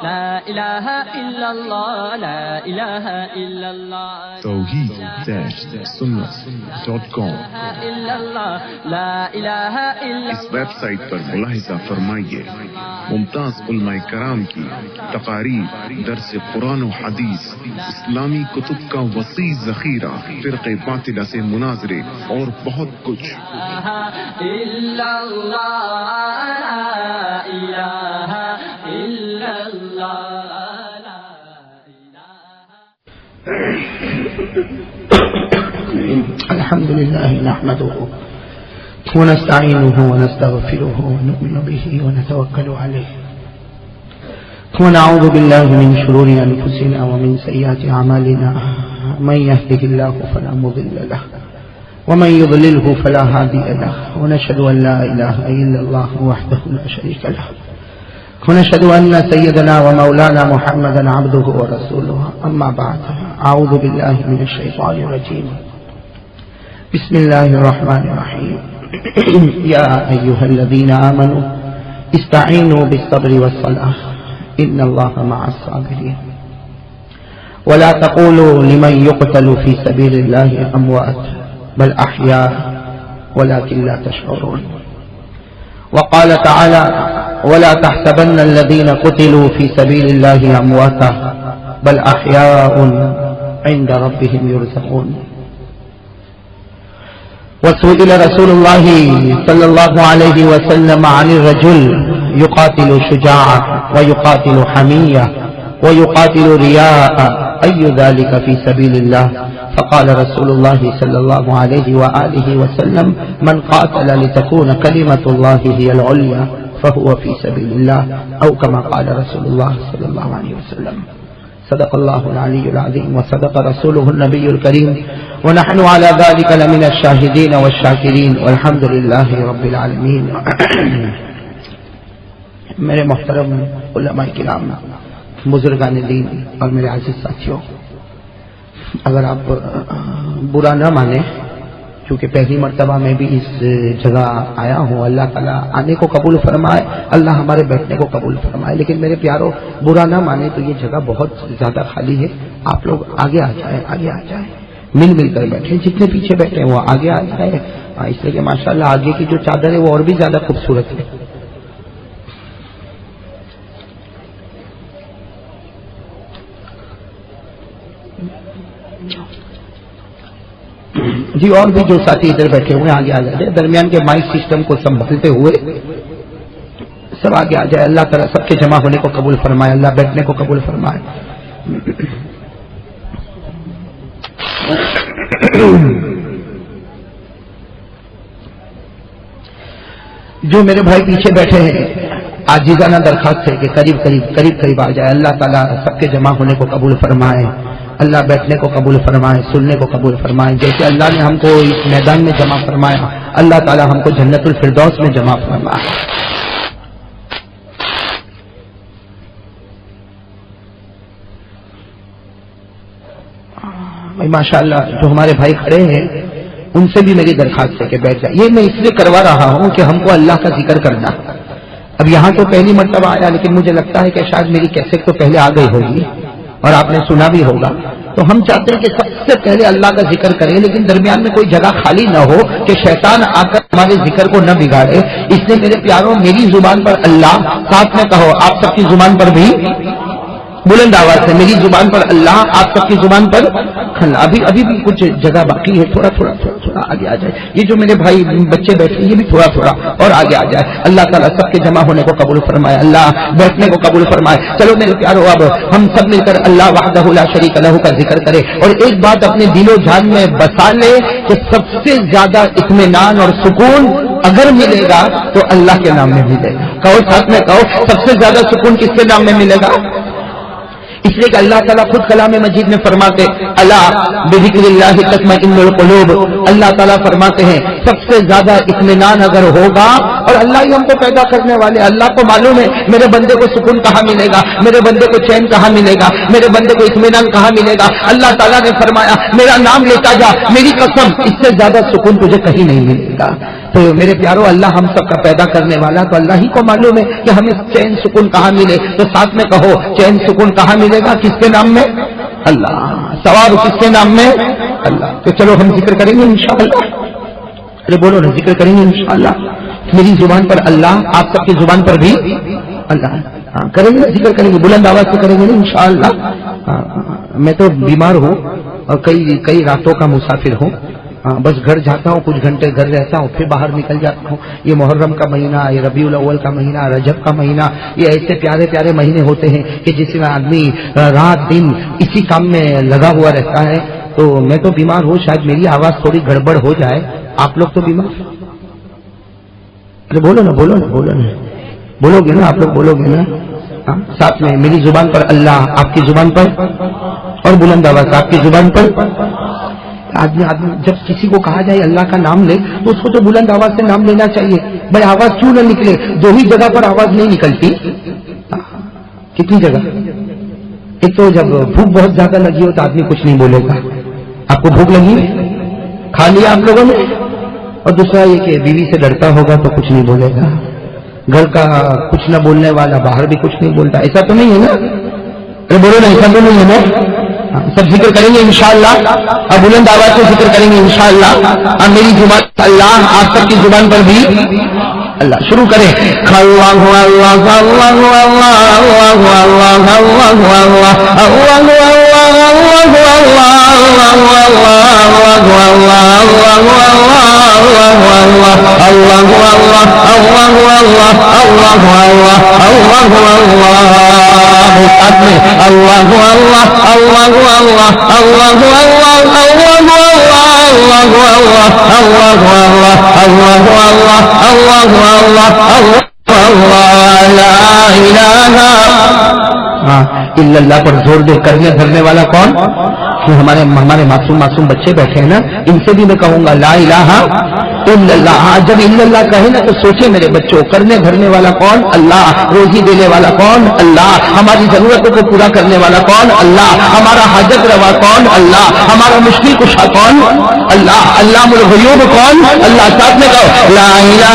لا الہ الا اللہ لا الہ الا اللہ توحید-sunnat.com اس ویب سائٹ پر ملاحظہ فرمائیے ممتاز علماء کرام کی تقاریر، درس قرآن و حدیث، اسلامی کتب کا وسیع ذخیرہ، فرقے باطلہ سے مناظرے اور بہت کچھ۔ الحمد لله نحمده ونستعينه ونستغفره ونؤمن به ونتوكل عليه ونعوذ بالله من شرور أنفسنا ومن سيئات أعمالنا من يهده الله فلا مضل له ومن يضلله فلا هادي له ونشهد أن لا إله إلا الله وحده لا شريك له ونشهد أن سيدنا ومولانا محمدا عبده ورسوله أما بعد أعوذ بالله من الشيطان الرجيم بسم الله الرحمن الرحيم يا أيها الذين آمنوا استعينوا بالصبر والصلاة إن الله مع الصابرين ولا تقولوا لمن يقتل في سبيل الله أموات بل أحياء ولكن لا تشعرون وقال تعالى ولا تحسبن الذين قتلوا في سبيل الله أمواتا بل أحياء عند ربهم يرزقون وسئل رسول الله صلى الله عليه وسلم عن الرجل يقاتل شجاعة ويقاتل حمية ويقاتل رياء أي ذلك في سبيل الله فقال رسول الله صلى الله عليه وآله وسلم من قاتل لتكون كلمة الله هي العليا فهو في سبيل الله أو كما قال رسول الله صلى الله عليه وسلم صدق الله العلي العظيم وصدق رسوله النبي الكريم ونحن على ذلك لمن الشاهدين والشاكرين والحمد لله رب العالمين میرے محترم علماء کرام، بزرگان دین اور میرے عزیز ساتھیوں، اگر آپ برا نہ مانیں، کیونکہ پہلی مرتبہ میں بھی اس جگہ آیا ہوں، اللہ تعالیٰ آنے کو قبول فرمائے، اللہ ہمارے بیٹھنے کو قبول فرمائے، لیکن میرے پیاروں برا نہ مانے تو یہ جگہ بہت زیادہ خالی ہے، آپ لوگ آگے آ جائیں، آگے آ جائیں، مل مل کر بیٹھے، جتنے پیچھے بیٹھے ہیں وہ آگے آ جائیں، اس لیے کہ ماشاءاللہ آگے کی جو چادر ہے وہ اور بھی زیادہ خوبصورت ہے۔ جی اور بھی جو ساتھی ادھر بیٹھے ہوئے آگے آ جائے، درمیان کے مائک سسٹم کو سنبھالتے ہوئے سب آگے آ جائے۔ اللہ تعالیٰ سب کے جمع ہونے کو قبول فرمائے، اللہ بیٹھنے کو قبول فرمائے۔ جو میرے بھائی پیچھے بیٹھے ہیں، عاجزانہ درخواست ہے کہ قریب قریب آ جائے۔ اللہ تعالیٰ سب کے جمع ہونے کو قبول فرمائے، اللہ بیٹھنے کو قبول فرمائے، سننے کو قبول فرمائے۔ جیسے اللہ نے ہم کو اس میدان میں جمع فرمایا، اللہ تعالیٰ ہم کو جنت الفردوس میں جمع فرمائے۔ ماشاءاللہ جو ہمارے بھائی کھڑے ہیں ان سے بھی میری درخواست ہے کہ بیٹھ جائے۔ یہ میں اس لیے کروا رہا ہوں کہ ہم کو اللہ کا ذکر کرنا۔ اب یہاں تو پہلی مرتبہ آیا، لیکن مجھے لگتا ہے کہ شاید میری کیسٹ تو پہلے آ گئی ہوگی اور آپ نے سنا بھی ہوگا، تو ہم چاہتے ہیں کہ سب سے پہلے اللہ کا ذکر کریں، لیکن درمیان میں کوئی جگہ خالی نہ ہو کہ شیطان آ کر ہمارے ذکر کو نہ بگاڑے۔ اس لیے میرے پیاروں میری زبان پر اللہ، ساتھ میں کہو آپ سب کی زبان پر بھی بلند آواز سے، میری زبان پر اللہ، آپ سب کی زبان پر اللہ۔ ابھی بھی کچھ جگہ باقی ہے، تھوڑا آگے آ جائے۔ یہ جو میرے بھائی بچے بیٹھے یہ بھی تھوڑا اور آگے آ جائے۔ اللہ تعالیٰ سب کے جمع ہونے کو قبول فرمائے، اللہ بیٹھنے کو قبول فرمائے۔ چلو میرے پیارو اب ہم سب مل کر اللہ وحدہ لا شریک لہ کا ذکر کرے، اور ایک بات اپنے دل و جان میں بسا لے کہ سب سے زیادہ اطمینان اور سکون اگر ملے گا تو اللہ کے نام میں ملے گا۔ کہو ساتھ میں کہو، سب سے زیادہ سکون کس کے نام میں ملے گا؟ اس لیے کہ اللہ تعالیٰ خود کلام مجید میں فرماتے الا بذکر اللہ تطمئن القلوب، اللہ تعالیٰ فرماتے ہیں سب سے زیادہ اطمینان اگر ہوگا اور اللہ ہی ہم کو پیدا کرنے والے. اللہ کو معلوم ہے میرے بندے کو سکون کہاں ملے گا, میرے بندے کو چین کہاں ملے گا, میرے بندے کو اطمینان کہاں ملے گا. اللہ تعالیٰ نے فرمایا میرا نام لیتا جا, میری قسم اس سے زیادہ سکون تجھے کہیں نہیں ملے گا. تو میرے پیارو اللہ ہم سب کا پیدا کرنے والا, تو اللہ ہی کو معلوم ہے کہ ہمیں چین سکون کہاں ملے. تو ساتھ میں کہو چین سکون کہاں ملے گا, کس کے نام میں؟ اللہ. سوال کس کے نام میں؟ اللہ. تو چلو ہم ذکر کریں گے انشاءاللہ. ارے بولو نا, ذکر کریں گے انشاءاللہ. میری زبان پر اللہ, آپ سب کی زبان پر بھی اللہ. ہاں کریں گے, ذکر کریں گے, بلند آواز سے کریں گے انشاءاللہ. میں تو بیمار ہوں اور کئی راتوں کا مسافر ہوں. بس گھر جاتا ہوں, کچھ گھنٹے گھر رہتا ہوں, پھر باہر نکل جاتا ہوں. یہ محرم کا مہینہ, یہ ربیع الاول کا مہینہ, رجب کا مہینہ, یہ ایسے پیارے پیارے مہینے ہوتے ہیں کہ جس میں آدمی رات دن اسی کام میں لگا ہوا رہتا ہے. تو میں تو بیمار ہوں, شاید میری آواز تھوڑی گڑبڑ ہو جائے. آپ لوگ تو بیمار, ارے بولو نا, بولو نا, بولو نا, بولو گے نا آپ لوگ, بولو گے نا ساتھ میں. میری زبان پر اللہ, آپ کی زبان پر, اور بلند آواز آپ کی زبان پر. آدمی جب کسی کو کہا جائے اللہ کا نام لے تو اس کو تو بلند آواز سے نام لینا چاہیے. بھائی آواز کیوں نہ نکلے, دو ہی جگہ پر آواز نہیں نکلتی. کتنی جگہ؟ ایک تو جب بھوک بہت زیادہ لگی ہو تو آدمی کچھ نہیں بولے گا. آپ کو بھوک لگی, کھا لیا آپ لوگوں نے. اور دوسرا یہ کہ بیوی سے ڈرتا ہوگا تو کچھ نہیں بولے گا. گھر کا کچھ نہ بولنے والا باہر بھی کچھ نہیں بولتا. ایسا تو نہیں ہے نا؟ ارے بولو نا, ایسا تو نہیں ہے نا؟ سب ذکر کریں گے انشاءاللہ, اب بلند آواز سے ذکر کریں گے انشاءاللہ. اب میری زبان اللہ, آپ سب کی زبان پر بھی اللہ. شروع کریں. اللہ اللہ اللہ اللہ پر زور دے کرنے دھرنے والا کون؟ ہمارے معصوم بچے بیٹھے ہیں نا, ان سے بھی میں کہوں گا لا الہ الا اللہ. جب الا اللہ کہے نا تو سوچے میرے بچوں, کرنے دھرنے والا کون؟ اللہ. روزی دینے والا کون؟ اللہ. ہماری ضرورتوں کو پورا کرنے والا کون؟ اللہ. ہمارا حاجت روا کون؟ اللہ. ہمارا مشکل کشا کون؟ اللہ. علام الغیوب کون؟ اللہ. ساتھ میں کہو لا الہ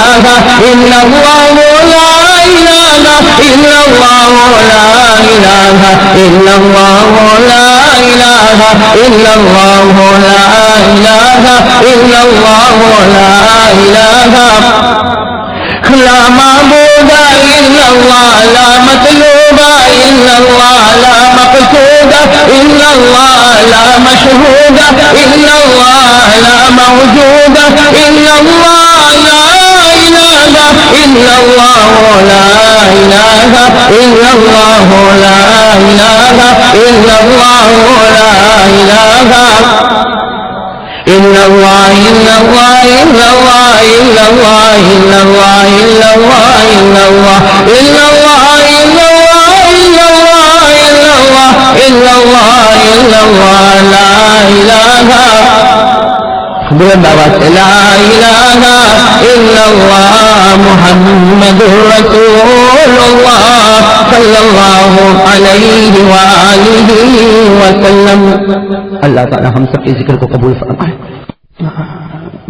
الا اللہ, لا الہ الا اللہ, لا الہ الا اللہ, لا الہ الا اللہ, لا الہ الا اللہ, لا الہ لا معبود الا اللہ, لا مطلوب الا اللہ, لا مقصود الا اللہ, لا مشہود الا اللہ, لا موجود الا اللہ, لا الہ الا اللہ, لا الہ الا اللہ, لا الہ الا اللہ, لا الہ إلا الله إلا الله إلا الله إلا الله إلا الله إلا الله إلا الله إلا الله إلا الله إلا الله إلا الله إلا الله لا إله بلند آواز سے لا الہ الا اللہ محمد رسول اللہ صلی اللہ علیہ وآلہ وسلم. اللہ تعالی ہم سب کے ذکر کو قبول فرمائے.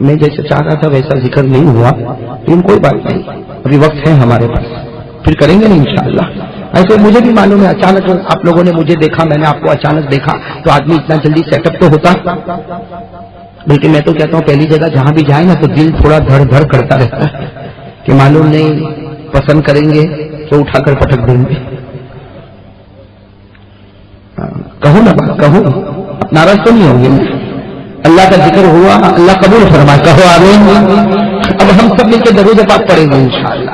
میں جیسے چاہ رہا تھا ویسا ذکر نہیں ہوا, لیکن کوئی بات نہیں, ابھی وقت ہے ہمارے پاس, پھر کریں گے انشاءاللہ. ایسے مجھے بھی معلوم ہے, اچانک آپ لوگوں نے مجھے دیکھا, میں نے آپ کو اچانک دیکھا, تو آدمی اتنا جلدی سیٹ اپ تو ہوتا. بلکہ میں تو کہتا ہوں پہلی جگہ جہاں بھی جائیں نا تو دل تھوڑا دھڑ دھڑ کرتا رہتا ہے کہ معلوم نہیں پسند کریں گے تو اٹھا کر پٹک دیں گے. کہو نا بات, کہو, ناراض تو نہیں ہوں گے. اللہ کا ذکر ہوا, اللہ قبول فرمائے, کہو آمین. اب ہم سب مل کے درود پاک پڑھیں گے انشاءاللہ.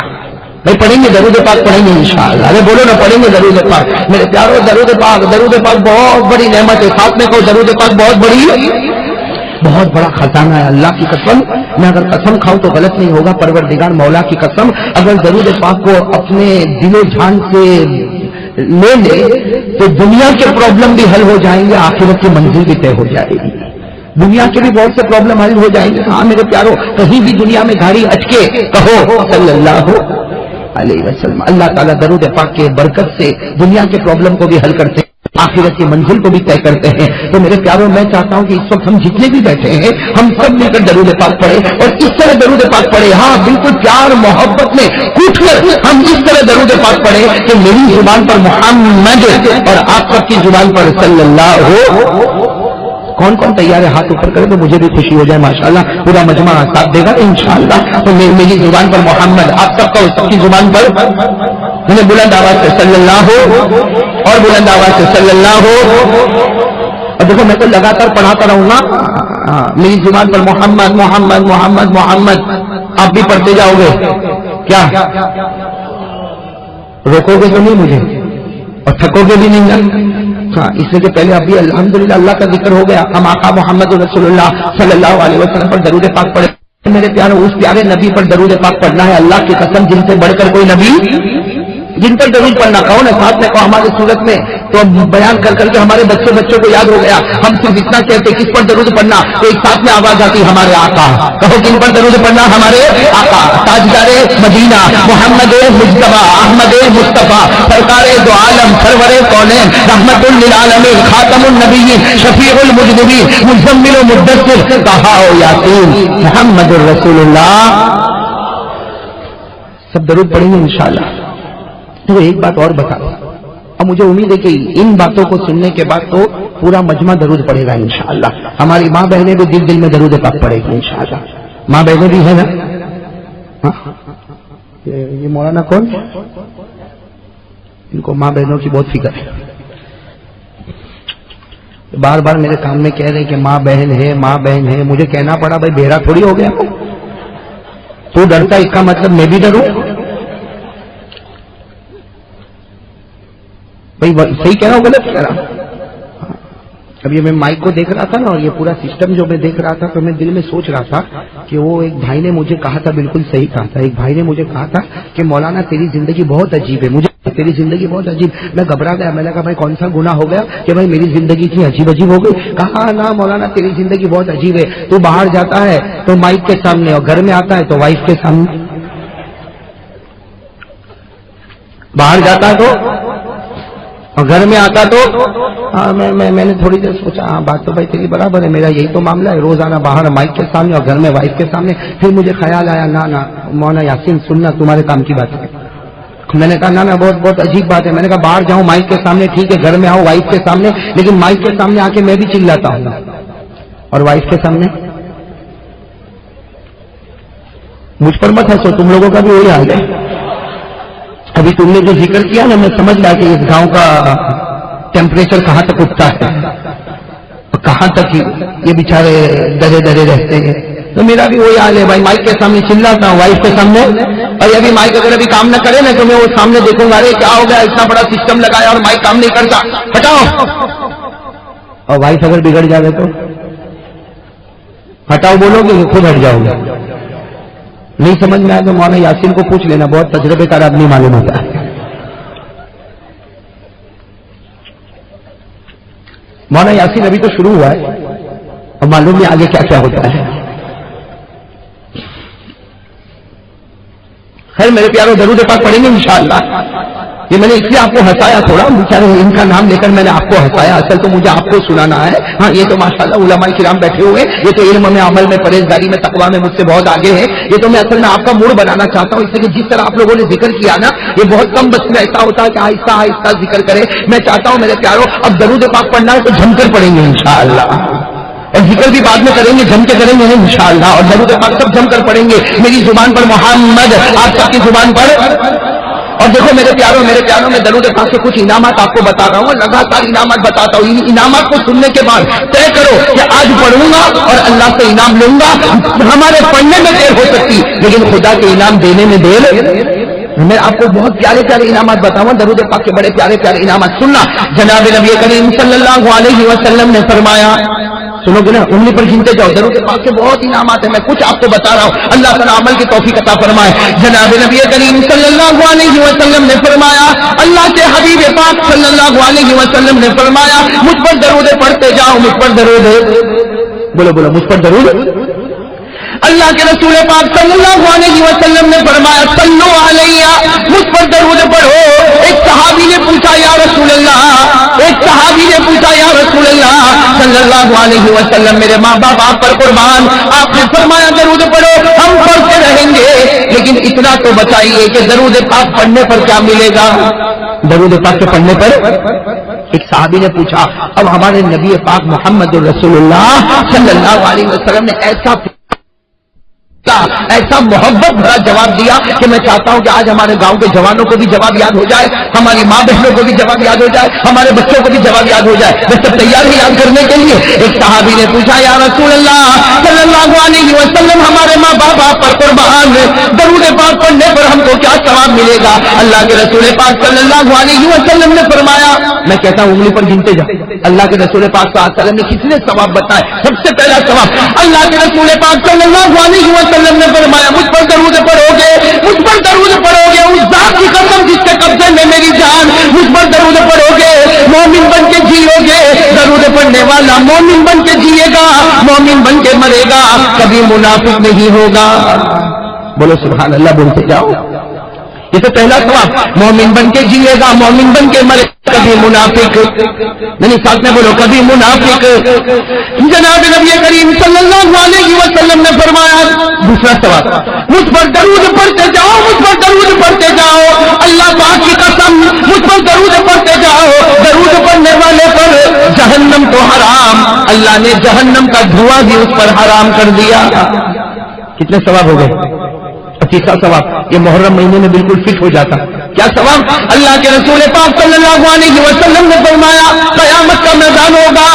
بھائی پڑھیں گے درود پاک, پڑھیں گے انشاءاللہ. ارے بولو نا, پڑھیں گے درود پاک. میرے پیارو درود پاک بہت بڑی نعمت ہے. ساتھ میں کہو درود پاک بہت بڑی, بہت بڑا خزانہ ہے. اللہ کی قسم, میں اگر قسم کھاؤں تو غلط نہیں ہوگا, پروردگار مولا کی قسم, اگر درود پاک کو اپنے دل و جان سے لے تو دنیا کے پرابلم بھی حل ہو جائیں گے, آخرت کی منزل بھی طے ہو جائے گی. دنیا کے بھی بہت سے پرابلم حل ہو جائیں گے. ہاں میرے پیارو, کہیں بھی دنیا میں گاڑی اٹکے کہو صلی اللہ علیہ وسلم. اللہ تعالیٰ درود پاک کے برکت سے دنیا کے پرابلم کو بھی حل کرتے ہیں, آخرت کی منزل کو بھی طے کرتے ہیں. تو میرے پیاروں, میں چاہتا ہوں کہ اس وقت ہم جتنے بھی بیٹھے ہیں ہم سب مل کر درود پاک پڑھے اور اس طرح درود پاک پڑھے. ہاں بالکل پیار محبت میں کوٹ کر ہم اس طرح درود پاک پڑھے کہ میری زبان پر محمد اور آپ سب کی زبان پر صلی اللہ ہو. کون کون تیار ہے ہاتھ اوپر کرے تو مجھے بھی خوشی ہو جائے. ماشاءاللہ پورا مجمع ساتھ دے گا انشاءاللہ. تو میری زبان پر محمد, آپ سب کا سب کی زبان پر انہیں بلند آواز سے صلی اللہ ہو اور بلند آواز سے صلی اللہ ہو. اور دیکھو میں تو لگاتار پڑھاتا رہوں گا. میری زبان پر محمد محمد محمد محمد, آپ بھی پڑھتے جاؤ گے. کیا روکو گے تو نہیں مجھے اور تھکو گے بھی نہیں؟ ہاں, اس لیے کہ پہلے ابھی الحمدللہ اللہ کا ذکر ہو گیا. ہم آقا محمد رسول اللہ صلی اللہ علیہ وسلم پر درود پاک پڑھے. میرے پیارے, اس پیارے نبی پر درود پاک پڑھنا ہے. اللہ کی قسم جن سے بڑھ کر کوئی نبی, جن پر درود پڑھنا کون ہے ساتھ میں کہو ہماری صورت میں تو بیان کر کر کے ہمارے بچوں کو یاد ہو گیا. ہم صرف اتنا کہتے کس پر درود پڑھنا, تو ایک ساتھ میں آواز آتی ہمارے آقا. کہو کن پر درود پڑھنا, ہمارے آقا تاجدار مدینہ محمد مجتبی احمد مصطفیٰ سرکار دو عالم سرور کونین رحمت للعالمین خاتم النبیین شفیع المذنبین مزمل و مدثر طہ و یاسین محمد الرسول اللہ. سب درود پڑھیں گے انشاءاللہ. تو ایک بات اور بتا دوں, اب مجھے امید ہے کہ ان باتوں کو سننے کے بعد تو پورا مجمع درود پڑھے گا انشاءاللہ. ہماری ماں بہنیں بھی دل میں درود پاک پڑھے گی انشاءاللہ. ماں بہنیں بھی ہے نا. یہ مولانا کون, ان کو ماں بہنوں کی بہت فکر ہے. بار بار میرے سامنے کہہ رہے کہ ماں بہن ہے ماں بہن ہے. مجھے کہنا پڑا بھائی بہرا تھوڑی ہو گیا, تو ڈرتا اس کا مطلب میں بھی ڈروں. بھائی صحیح کہہ رہا ہوں غلط کہہ رہا ہوں؟ اب یہ میں مائک کو دیکھ رہا تھا نا, اور یہ پورا سسٹم جو میں دیکھ رہا تھا, تو میں دل میں سوچ رہا تھا کہ وہ ایک بھائی نے مجھے کہا تھا, بالکل صحیح کہا تھا. ایک بھائی نے مجھے کہا تھا کہ مولانا تیری زندگی بہت عجیب ہے. مجھے تیری زندگی بہت عجیب. میں گھبرا گیا. میں نے کہا بھائی کون سا گناہ ہو گیا کہ بھائی میری زندگی اتنی عجیب ہو گئی؟ کہا نا مولانا تیری زندگی بہت عجیب ہے. تو باہر جاتا ہے تو مائک کے سامنے, اور گھر میں آتا ہے تو وائف کے سامنے. باہر جاتا تو اور گھر میں آتا تو میں نے تھوڑی دیر سوچا, ہاں بات تو بھائی تیری برابر ہے. میرا یہی تو معاملہ ہے, روزانہ باہر مائک کے سامنے اور گھر میں وائف کے سامنے. پھر مجھے خیال آیا نا مولانا یاسین سننا, تمہارے کام کی بات ہے. میں نے کہا نا بہت عجیب بات ہے. میں نے کہا باہر جاؤں مائک کے سامنے ٹھیک ہے, گھر میں آؤں وائف کے سامنے, لیکن مائک کے سامنے آ کے میں بھی چلاتا ہوں اور وائف کے سامنے مجھ پر مت ہنسو, تم لوگوں کا بھی وہی حال ہے. ابھی تم نے جو ذکر کیا نا, میں سمجھ گیا کہ اس گاؤں کا ٹیمپریچر کہاں تک اٹھتا ہے, کہاں تک یہ بیچارے ڈرے رہتے ہیں. تو میرا بھی وہی حال ہے بھائی, مائک کے سامنے چلاتا ہوں وائف کے سامنے. اور ابھی مائک اگر ابھی کام نہ کرے نا تو میں وہ سامنے دیکھوں گا, ارے کیا ہو گیا, اتنا بڑا سسٹم لگایا اور مائک کام نہیں کرتا, ہٹاؤ. اور وائف اگر بگڑ جائے تو ہٹاؤ بولو گے, خود ہٹ جاؤ گے. نہیں سمجھ میں آیا تو مولانا یاسین کو پوچھ لینا, بہت تجربے کار آدمی معلوم ہوتا ہے. مولانا یاسین ابھی تو شروع ہوا ہے اور معلوم نہیں آگے کیا ہوتا ہے. خیر میرے پیاروں, درود پاک پڑھیں گے انشاءاللہ. یہ میں نے اس لیے آپ کو ہنسایا تھوڑا, بیچارے ان کا نام لے کر میں نے آپ کو ہنسایا, اصل تو مجھے آپ کو سنانا ہے. ہاں یہ تو ماشاءاللہ علماء کرام بیٹھے ہوئے, یہ تو علم میں عمل میں پرہیزگاری میں تقویٰ میں مجھ سے بہت آگے ہے. یہ تو میں اصل میں آپ کا موڈ بنانا چاہتا ہوں, اس لیے کہ جس طرح آپ لوگوں نے ذکر کیا نا, یہ بہت کم بچے میں ایسا ہوتا ہے کہ آہستہ آہستہ ذکر کرے. میں چاہتا ہوں میرے پیاروں, اب درود پاک پڑھنا ہے تو جم کر پڑھیں گے انشاءاللہ, اور ذکر بھی بعد میں کریں گے, جم کے کریں گے انشاءاللہ. اور درود پاک سب جم کر پڑھیں گے. میری زبان پر محمد, آپ سب کی زبان پر. اور دیکھو میرے پیاروں میں درود پاک کے کچھ انعامات آپ کو بتا رہا ہوں, لگاتار انعامات بتاتا ہوں. ان انعامات کو سننے کے بعد طے کرو کہ آج پڑھوں گا اور اللہ سے انعام لوں گا. ہمارے پڑھنے میں دیر ہو سکتی, لیکن خدا کے انعام دینے میں دیر. میں آپ کو بہت پیارے انعامات بتاؤں, درود پاک کے بڑے پیارے انعامات سننا. جناب نبی کریم صلی اللہ علیہ وسلم نے فرمایا, سنو گے نا, انگلی پر گنتے جاؤ, درود پاک کے بہت انعامات ہیں. میں کچھ آپ کو بتا رہا ہوں, اللہ تعالیٰ عمل کی توفیق عطا فرمائے. جناب نبی کریم صلی اللہ علیہ وسلم نے فرمایا, اللہ کے حبیب پاک صلی اللہ علیہ وسلم نے فرمایا, مجھ پر درود پڑھتے جاؤ, مجھ پر درود بولو بولو مجھ پر درود. اللہ کے رسول پاک صلی اللہ علیہ وسلم نے فرمایا صلو علیہ، مجھ پر درود پڑھو. ایک صحابی نے پوچھا یا رسول اللہ، ایک صحابی نے پوچھا یا رسول اللہ صلی اللہ علیہ وسلم، میرے ماں باپ آپ پر قربان، آپ نے فرمایا درود پڑھو، ہم پڑھتے رہیں گے، لیکن اتنا تو بتائیے کہ درود پاک پڑھنے پر کیا ملے گا؟ درود پاک کے پڑھنے پر ایک صحابی نے پوچھا. اب ہمارے نبی پاک محمد رسول اللہ صلی اللہ علیہ وسلم نے ایسا محبت بھرا جواب دیا کہ میں چاہتا ہوں کہ آج ہمارے گاؤں کے جوانوں کو بھی جواب یاد ہو جائے، ہماری ماں بہنوں کو بھی جواب یاد ہو جائے، ہمارے بچوں کو بھی جواب یاد ہو جائے. میں سب تیار ہی یاد کرنے کے لیے. ایک صحابی نے پوچھا یا رسول اللہ صلی اللہ علیہ وسلم، ہمارے ماں باپ آپ پر قربان، درود پاک پڑھنے پر ہم کو کیا ثواب ملے گا؟ اللہ کے رسول پاک صلی اللہ علیہ وسلم نے فرمایا، میں کہتا ہوں انگلی پر گنتے جاؤ. اللہ کے رسول پاک صلی اللہ علیہ وسلم نے کتنے ثواب بتائے؟ سب سے پہلا ثواب اللہ کے رسول پاک صلی اللہ علیہ وسلم نے فرمایا مجھ پر درود پڑھو گے، مجھ پر درود پڑھو گے، اس ذات کی قسم جس کے قبضے میں میری جان، مجھ پر درود پڑھو گے، مومن بن کے جیو گے. درود پڑھنے والا مومن بن کے جیے گا، مومن بن کے مرے گا، کبھی منافق نہیں ہوگا. بولو سبحان اللہ، بولتے جاؤ. یہ تو پہلا ثواب، مومن بن کے جیے گا، مومن بن کے مرے گا، کبھی منافق نہیں. ساتھ میں بولو کبھی منافق. جناب نبی کریم صلی اللہ علیہ وسلم نے فرمایا دوسرا ثواب، مجھ پر درود پڑھتے جاؤ، مجھ پر درود پڑھتے جاؤ. اللہ پاک کی قسم مجھ پر درود پڑھتے جاؤ. درود پڑھنے والے پر جہنم تو حرام، اللہ نے جہنم کا دھواں بھی اس پر حرام کر دیا. کتنے ثواب ہو گئے؟ تیسرا ثواب یہ محرم مہینے میں بالکل فٹ ہو جاتا. کیا ثواب؟ اللہ کے رسول پاک صلی اللہ علیہ وسلم نے فرمایا قیامت کا میدان ہوگا،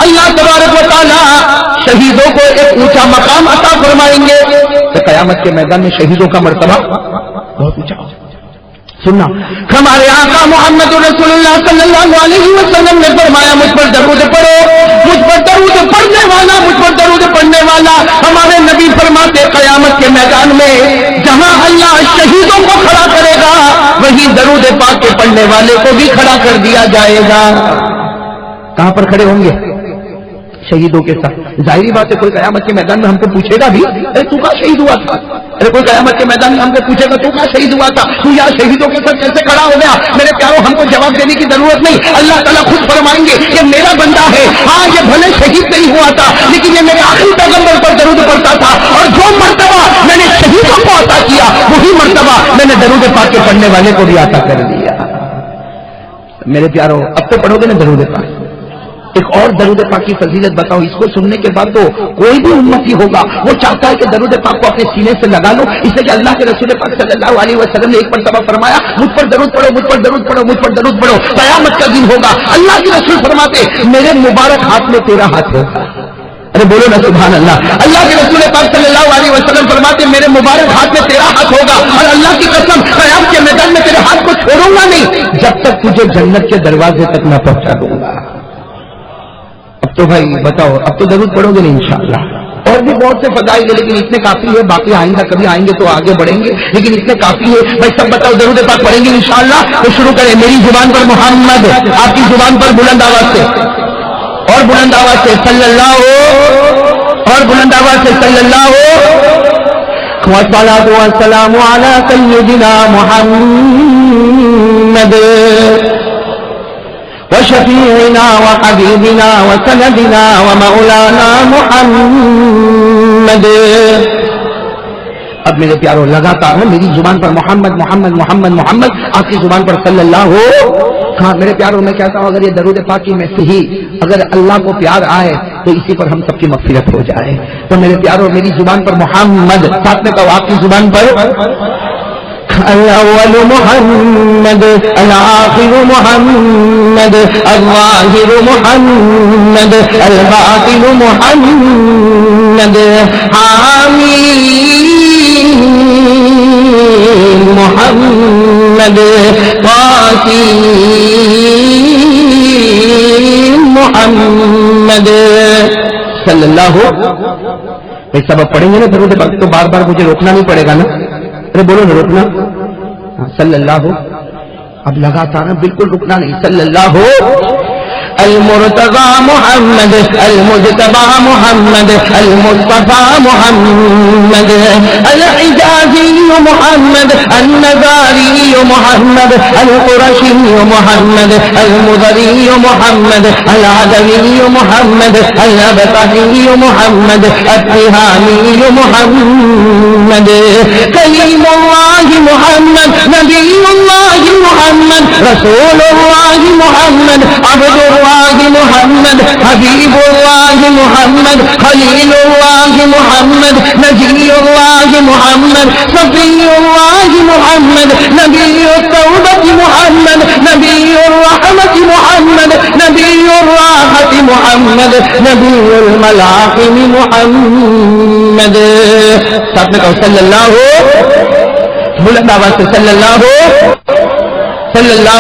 اللہ تبارک و تعالیٰ شہیدوں کو ایک اونچا مقام عطا فرمائیں گے. کہ قیامت کے میدان میں شہیدوں کا مرتبہ بہت اونچا ہو. سننا، ہمارے آقا محمد رسول اللہ صلی اللہ علیہ وسلم نے فرمایا مجھ پر درود پڑھو، مجھ پر درود پڑھنے والا، مجھ پر درود پڑھنے والا. ہمارے نبی فرماتے قیامت کے میدان میں جہاں اللہ شہیدوں کو کھڑا کرے گا وہیں درود پاک کے پڑھنے والے کو بھی کھڑا کر دیا جائے گا. کہاں پر کھڑے ہوں گے؟ شہیدوں کے ساتھ. ظاہری بات ہے کوئی قیامت کے میدان میں ہم کو پوچھے گا بھی ارے تو کہاں شہید ہوا تھا؟ ارے کوئی قیامت کے میدان میں ہم کو پوچھے گا تو کہاں شہید ہوا تھا؟ تو یار شہیدوں کے ساتھ کیسے کھڑا ہو گیا؟ میرے پیاروں ہم کو جواب دینے کی ضرورت نہیں. اللہ تعالیٰ خود فرمائیں گے یہ میرا بندہ ہے، ہاں یہ بھلے شہید نہیں ہوا تھا لیکن یہ میرے آخری پیغمبر پر درود پڑھتا تھا، اور جو مرتبہ میں نے شہیدوں کو عطا کیا وہی مرتبہ میں نے درود پاک کے پڑھنے والے کو بھی عطا کر دیا. میرے پیاروں اب تو پڑھو گے نا درود پاک. ایک اور درود پاک کی فضیلت بتاؤ، اس کو سننے کے بعد تو کوئی بھی امتی ہوگا وہ چاہتا ہے کہ درود پاک کو اپنے سینے سے لگا لو. اس لیے کہ اللہ کے رسول پاک صلی اللہ علیہ وسلم نے ایک مرتبہ فرمایا مجھ پر درود پڑھو، مجھ پر درود پڑھو، مجھ پر درود پڑھو. قیامت کا دن ہوگا اللہ کے رسول فرماتے میرے مبارک ہاتھ میں تیرا ہاتھ ہوگا. ارے بولو نا سبحان اللہ. اللہ کے رسول پاک صلی اللہ علیہ وسلم فرماتے میرے مبارک ہاتھ میں تیرا ہاتھ ہوگا، اور اللہ کی قسم قیامت کے میدان میں تیرے ہاتھ کو چھوڑوں گا نہیں جب تک تجھے جنت کے دروازے تک نہ پہنچا دوں گا. اب تو بھائی بتاؤ اب تو درود پڑھو گے نہیں انشاءاللہ. اور بھی بہت سے فضائل ہے لیکن اتنے کافی ہے، باقی آئندہ کبھی آئیں گے تو آگے بڑھیں گے، لیکن اتنے کافی ہے. بھائی سب بتاؤ درود پاک پڑھیں گے انشاءاللہ. تو شروع کریں میری زبان پر محمد، آپ کی زبان پر بلند آواز سے اور بلند آواز سے صلی اللہ ہو، اور بلند آواز سے صلی اللہ ہو. والصلاۃ والسلام علی سیدنا محمد وشفیعنا وحبیبنا وسندنا ومولانا محمد. اب میرے پیاروں لگاتار ہے میری زبان پر محمد محمد محمد محمد، آپ کی زبان پر صلی اللہ ہو. ہاں میرے پیاروں میں کہتا ہوں اگر یہ درود پاکی میں سے ہی اگر اللہ کو پیار آئے تو اسی پر ہم سب کی مغفرت ہو جائے. تو میرے پیاروں میری زبان پر محمد، ساتھ میں کہو آپ کی زبان پر الاول محمد، الآخر محمد، الظاہر محمد، الباطن محمد، حامین محمد، قاسم محمد صلی اللہ ہو. بھائی سب اب پڑھیں گے نا درود پاک تو بار بار مجھے روکنا نہیں پڑے گا نا. ارے بولو نا رکنا. صلی اللہ ہو اب لگاتار بالکل رکنا نہیں. صلی اللہ ہو. المرتضى محمد المجتبى محمد المصطفى محمد الحجازي محمد النزاري محمد القرشي محمد المضري محمد العدوي محمد الأبطحي محمد التهامي محمد كليم الله محمد نبي الله محمد رسول الله محمد عبد الله محمد حبيب الله محمد خليل الله محمد نبي الله محمد صفي الله محمد نبي التوبة محمد نبي الرحمة محمد نبي الراحة محمد نبي الملاحم محمد ساتھ میں کہو صلی اللہ بلند آواز سے صلی اللہ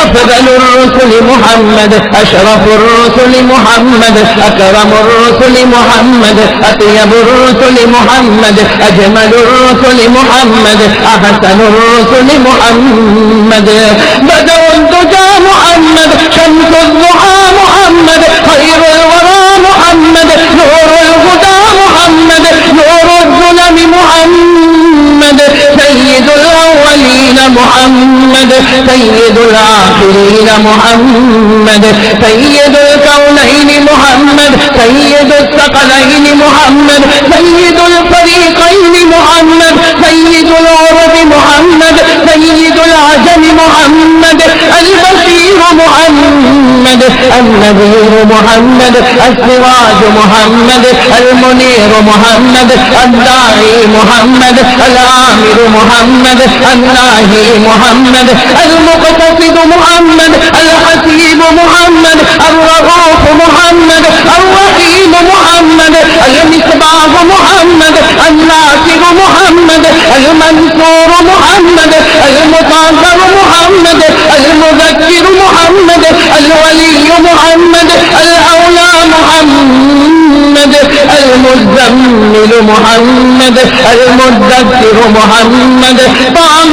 افضل الرسل محمد اشرف الرسل محمد اکرم الرسل محمد اطیب الرسل محمد اجمل الرسل محمد احسن الرسل محمد بدر الدجى محمد شمس الضحى محمد خير الورى محمد نور الهدى محمد نور الظلم محمد سيد الأولين محمد سيد الآخرين محمد سيد الكونين محمد سيد الثقلين محمد سيد الفريقين محمد سيد العرب محمد سيد العجم محمد البشير محمد النذير محمد السراج محمد المنير محمد الداعي محمد الآمر محمد الناهي محمد المقتصد محمد الحسيب محمد الرؤوف محمد الرحيم محمد المصباح محمد الناصر محمد المنصور محمد المطهر محمد المذكر محمد الولي محمد الأولى محمد المزمل محمد المدثر محمد طه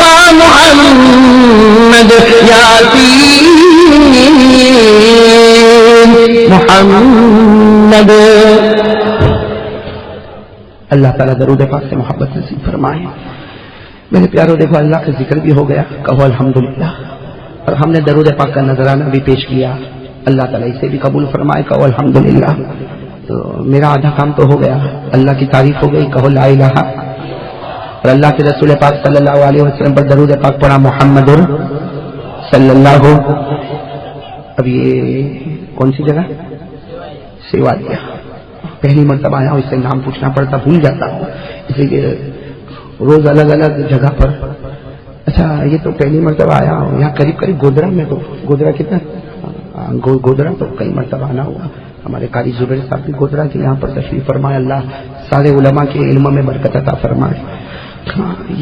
محمد ياسين محمد. اللہ تعالیٰ درود پاک سے محبت نصیب فرمائے. میرے پیاروں دیکھو اللہ کا ذکر بھی ہو گیا, کہو الحمدللہ. اور ہم نے درود پاک کا نذرانہ بھی پیش کیا, اللہ تعالیٰ اسے بھی قبول فرمائے, کہو الحمدللہ. تو میرا آدھا کام تو ہو گیا, اللہ کی تعریف ہو گئی, کہو لا الہ. اور اللہ کے رسول پاک صلی اللہ علیہ وسلم پر درود پاک پڑھا, محمد صلی اللہ. اب یہ کون سی جگہ, سیوالیا, پہلی مرتبہ آیا ہوں, اس سے نام پوچھنا پڑتا, بھول جاتا ہوں, اسی لیے روز الگ الگ جگہ پر. اچھا یہ تو پہلی مرتبہ آیا ہوں یہاں قریب قریب گودرا میں. تو گودرا کتنا, گودرا تو کئی مرتبہ آنا ہوا. ہمارے قاری زبیر صاحب بھی گودرا کے یہاں پر تشریف فرمائے, اللہ سارے علماء کے علم میں برکت عطا فرمائے.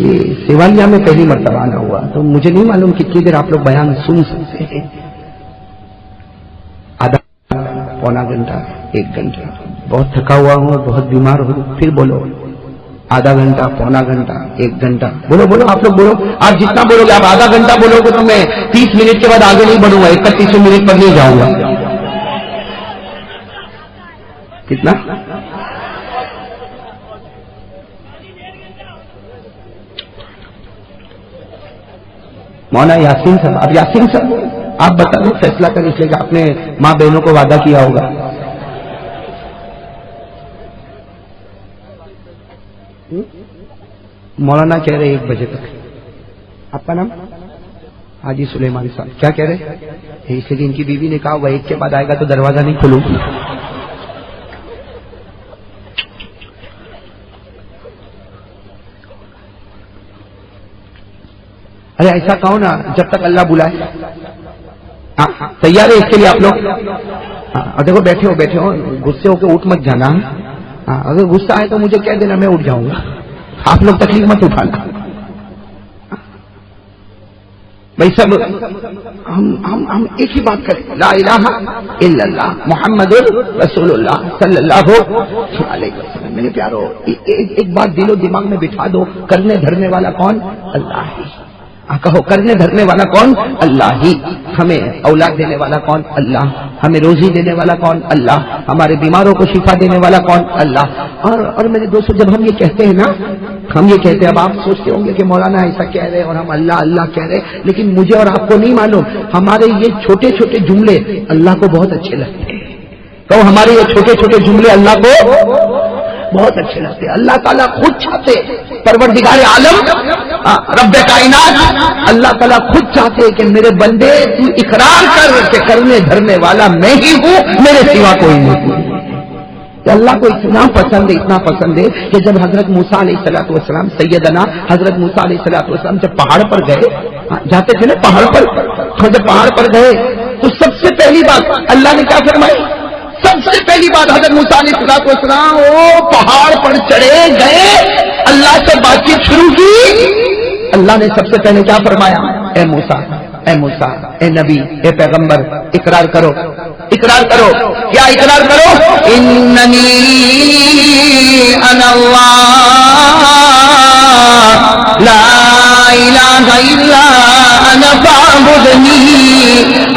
یہ سیوالیا میں پہلی مرتبہ آنا ہوا, تو مجھے نہیں معلوم کتنی دیر آپ لوگ بیان سن سکتے ہیں. آدھا پونا گھنٹہ, ایک گھنٹہ. بہت تھکا ہوا ہوں, بہت بیمار ہوں, پھر بولو آدھا گھنٹہ, پونا گھنٹہ, ایک گھنٹہ. بولو بولو آپ لوگ بولو, آپ جتنا بولو گے. آپ آدھا گھنٹہ بولو گے تو میں 30 منٹ کے بعد آگے نہیں بڑھوں گا, 31 منٹ پر نہیں جاؤں گا. کتنا مولانا یاسین صاحب, اب یاسین صاحب آپ بتا دو, فیصلہ کر, اس لیے کہ آپ نے ماں بہنوں کو وعدہ کیا ہوگا. مولانا کہہ رہے 1 بجے تک. آپ کا نام حاجی سلیمانی صاحب, کیا کہہ رہے, اس لیے ان کی بیوی نے کہا ہوگا 1 کے بعد آئے گا تو دروازہ نہیں کھولوں. ارے ایسا کہو نا, جب تک اللہ بلائے. تیار ہے اس کے لیے آپ لوگ؟ اور دیکھو بیٹھے ہو, غصے ہو کے اٹھ مت جانا. اگر غصہ آئے تو مجھے کہہ دینا, میں اٹھ جاؤں گا. آپ لوگ تکلیف مت اٹھانا بھائی. سب ہم ایک ہی بات کریں, لا الہ الا اللہ محمد رسول اللہ صلی اللہ علیہ وسلم. میرے پیارو ایک بات دل و دماغ میں بٹھا دو, کرنے دھرنے والا کون, اللہ ہی. کہو کرنے دھرنے والا کون؟ اللہ ہی. ہمیں اولاد دینے والا کون؟ اللہ. ہمیں روزی دینے والا کون؟ اللہ. ہمارے بیماروں کو شفا دینے والا کون؟ اللہ. اور میرے دوستو جب ہم یہ کہتے ہیں نا، ہم یہ کہتے ہیں، اب آپ سوچتے ہوں گے کہ مولانا ایسا کہہ رہے اور ہم اللہ اللہ کہہ رہے، لیکن مجھے اور آپ کو نہیں معلوم ہمارے یہ چھوٹے چھوٹے جملے اللہ کو بہت اچھے لگتے ہیں. تو ہمارے یہ چھوٹے چھوٹے جملے اللہ کو بہت اچھے لگتے ہیں. اللہ تعالیٰ خود چاہتے، پروردگار عالم رب کائنات اللہ تعالیٰ خود چاہتے کہ میرے بندے تو اقرار کر کہ کرنے دھرنے والا میں ہی ہوں، میرے سوا کوئی نہیں. اللہ کو اتنا پسند ہے، اتنا پسند ہے کہ جب حضرت موسیٰ علیہ الصلوۃ والسلام، سیدنا حضرت موسیٰ علیہ الصلوۃ والسلام جب پہاڑ پر گئے، جاتے تھے نا پہاڑ پر، جب پہاڑ پر گئے تو سب سے پہلی بات اللہ نے کیا فرمائی؟ سب سے پہلی بات حضرت موسیٰ علیہ الصلوۃ والسلام وہ پہاڑ پر چڑھے گئے، اللہ سے بات چیت شروع کی. اللہ نے سب سے پہلے کیا فرمایا؟ اے موسیٰ، اے موسیٰ، اے نبی، اے پیغمبر، اقرار کرو، اقرار کرو. کیا اقرار کرو؟ اننی انا اللہ لا الہ الا انا فاعبدنی.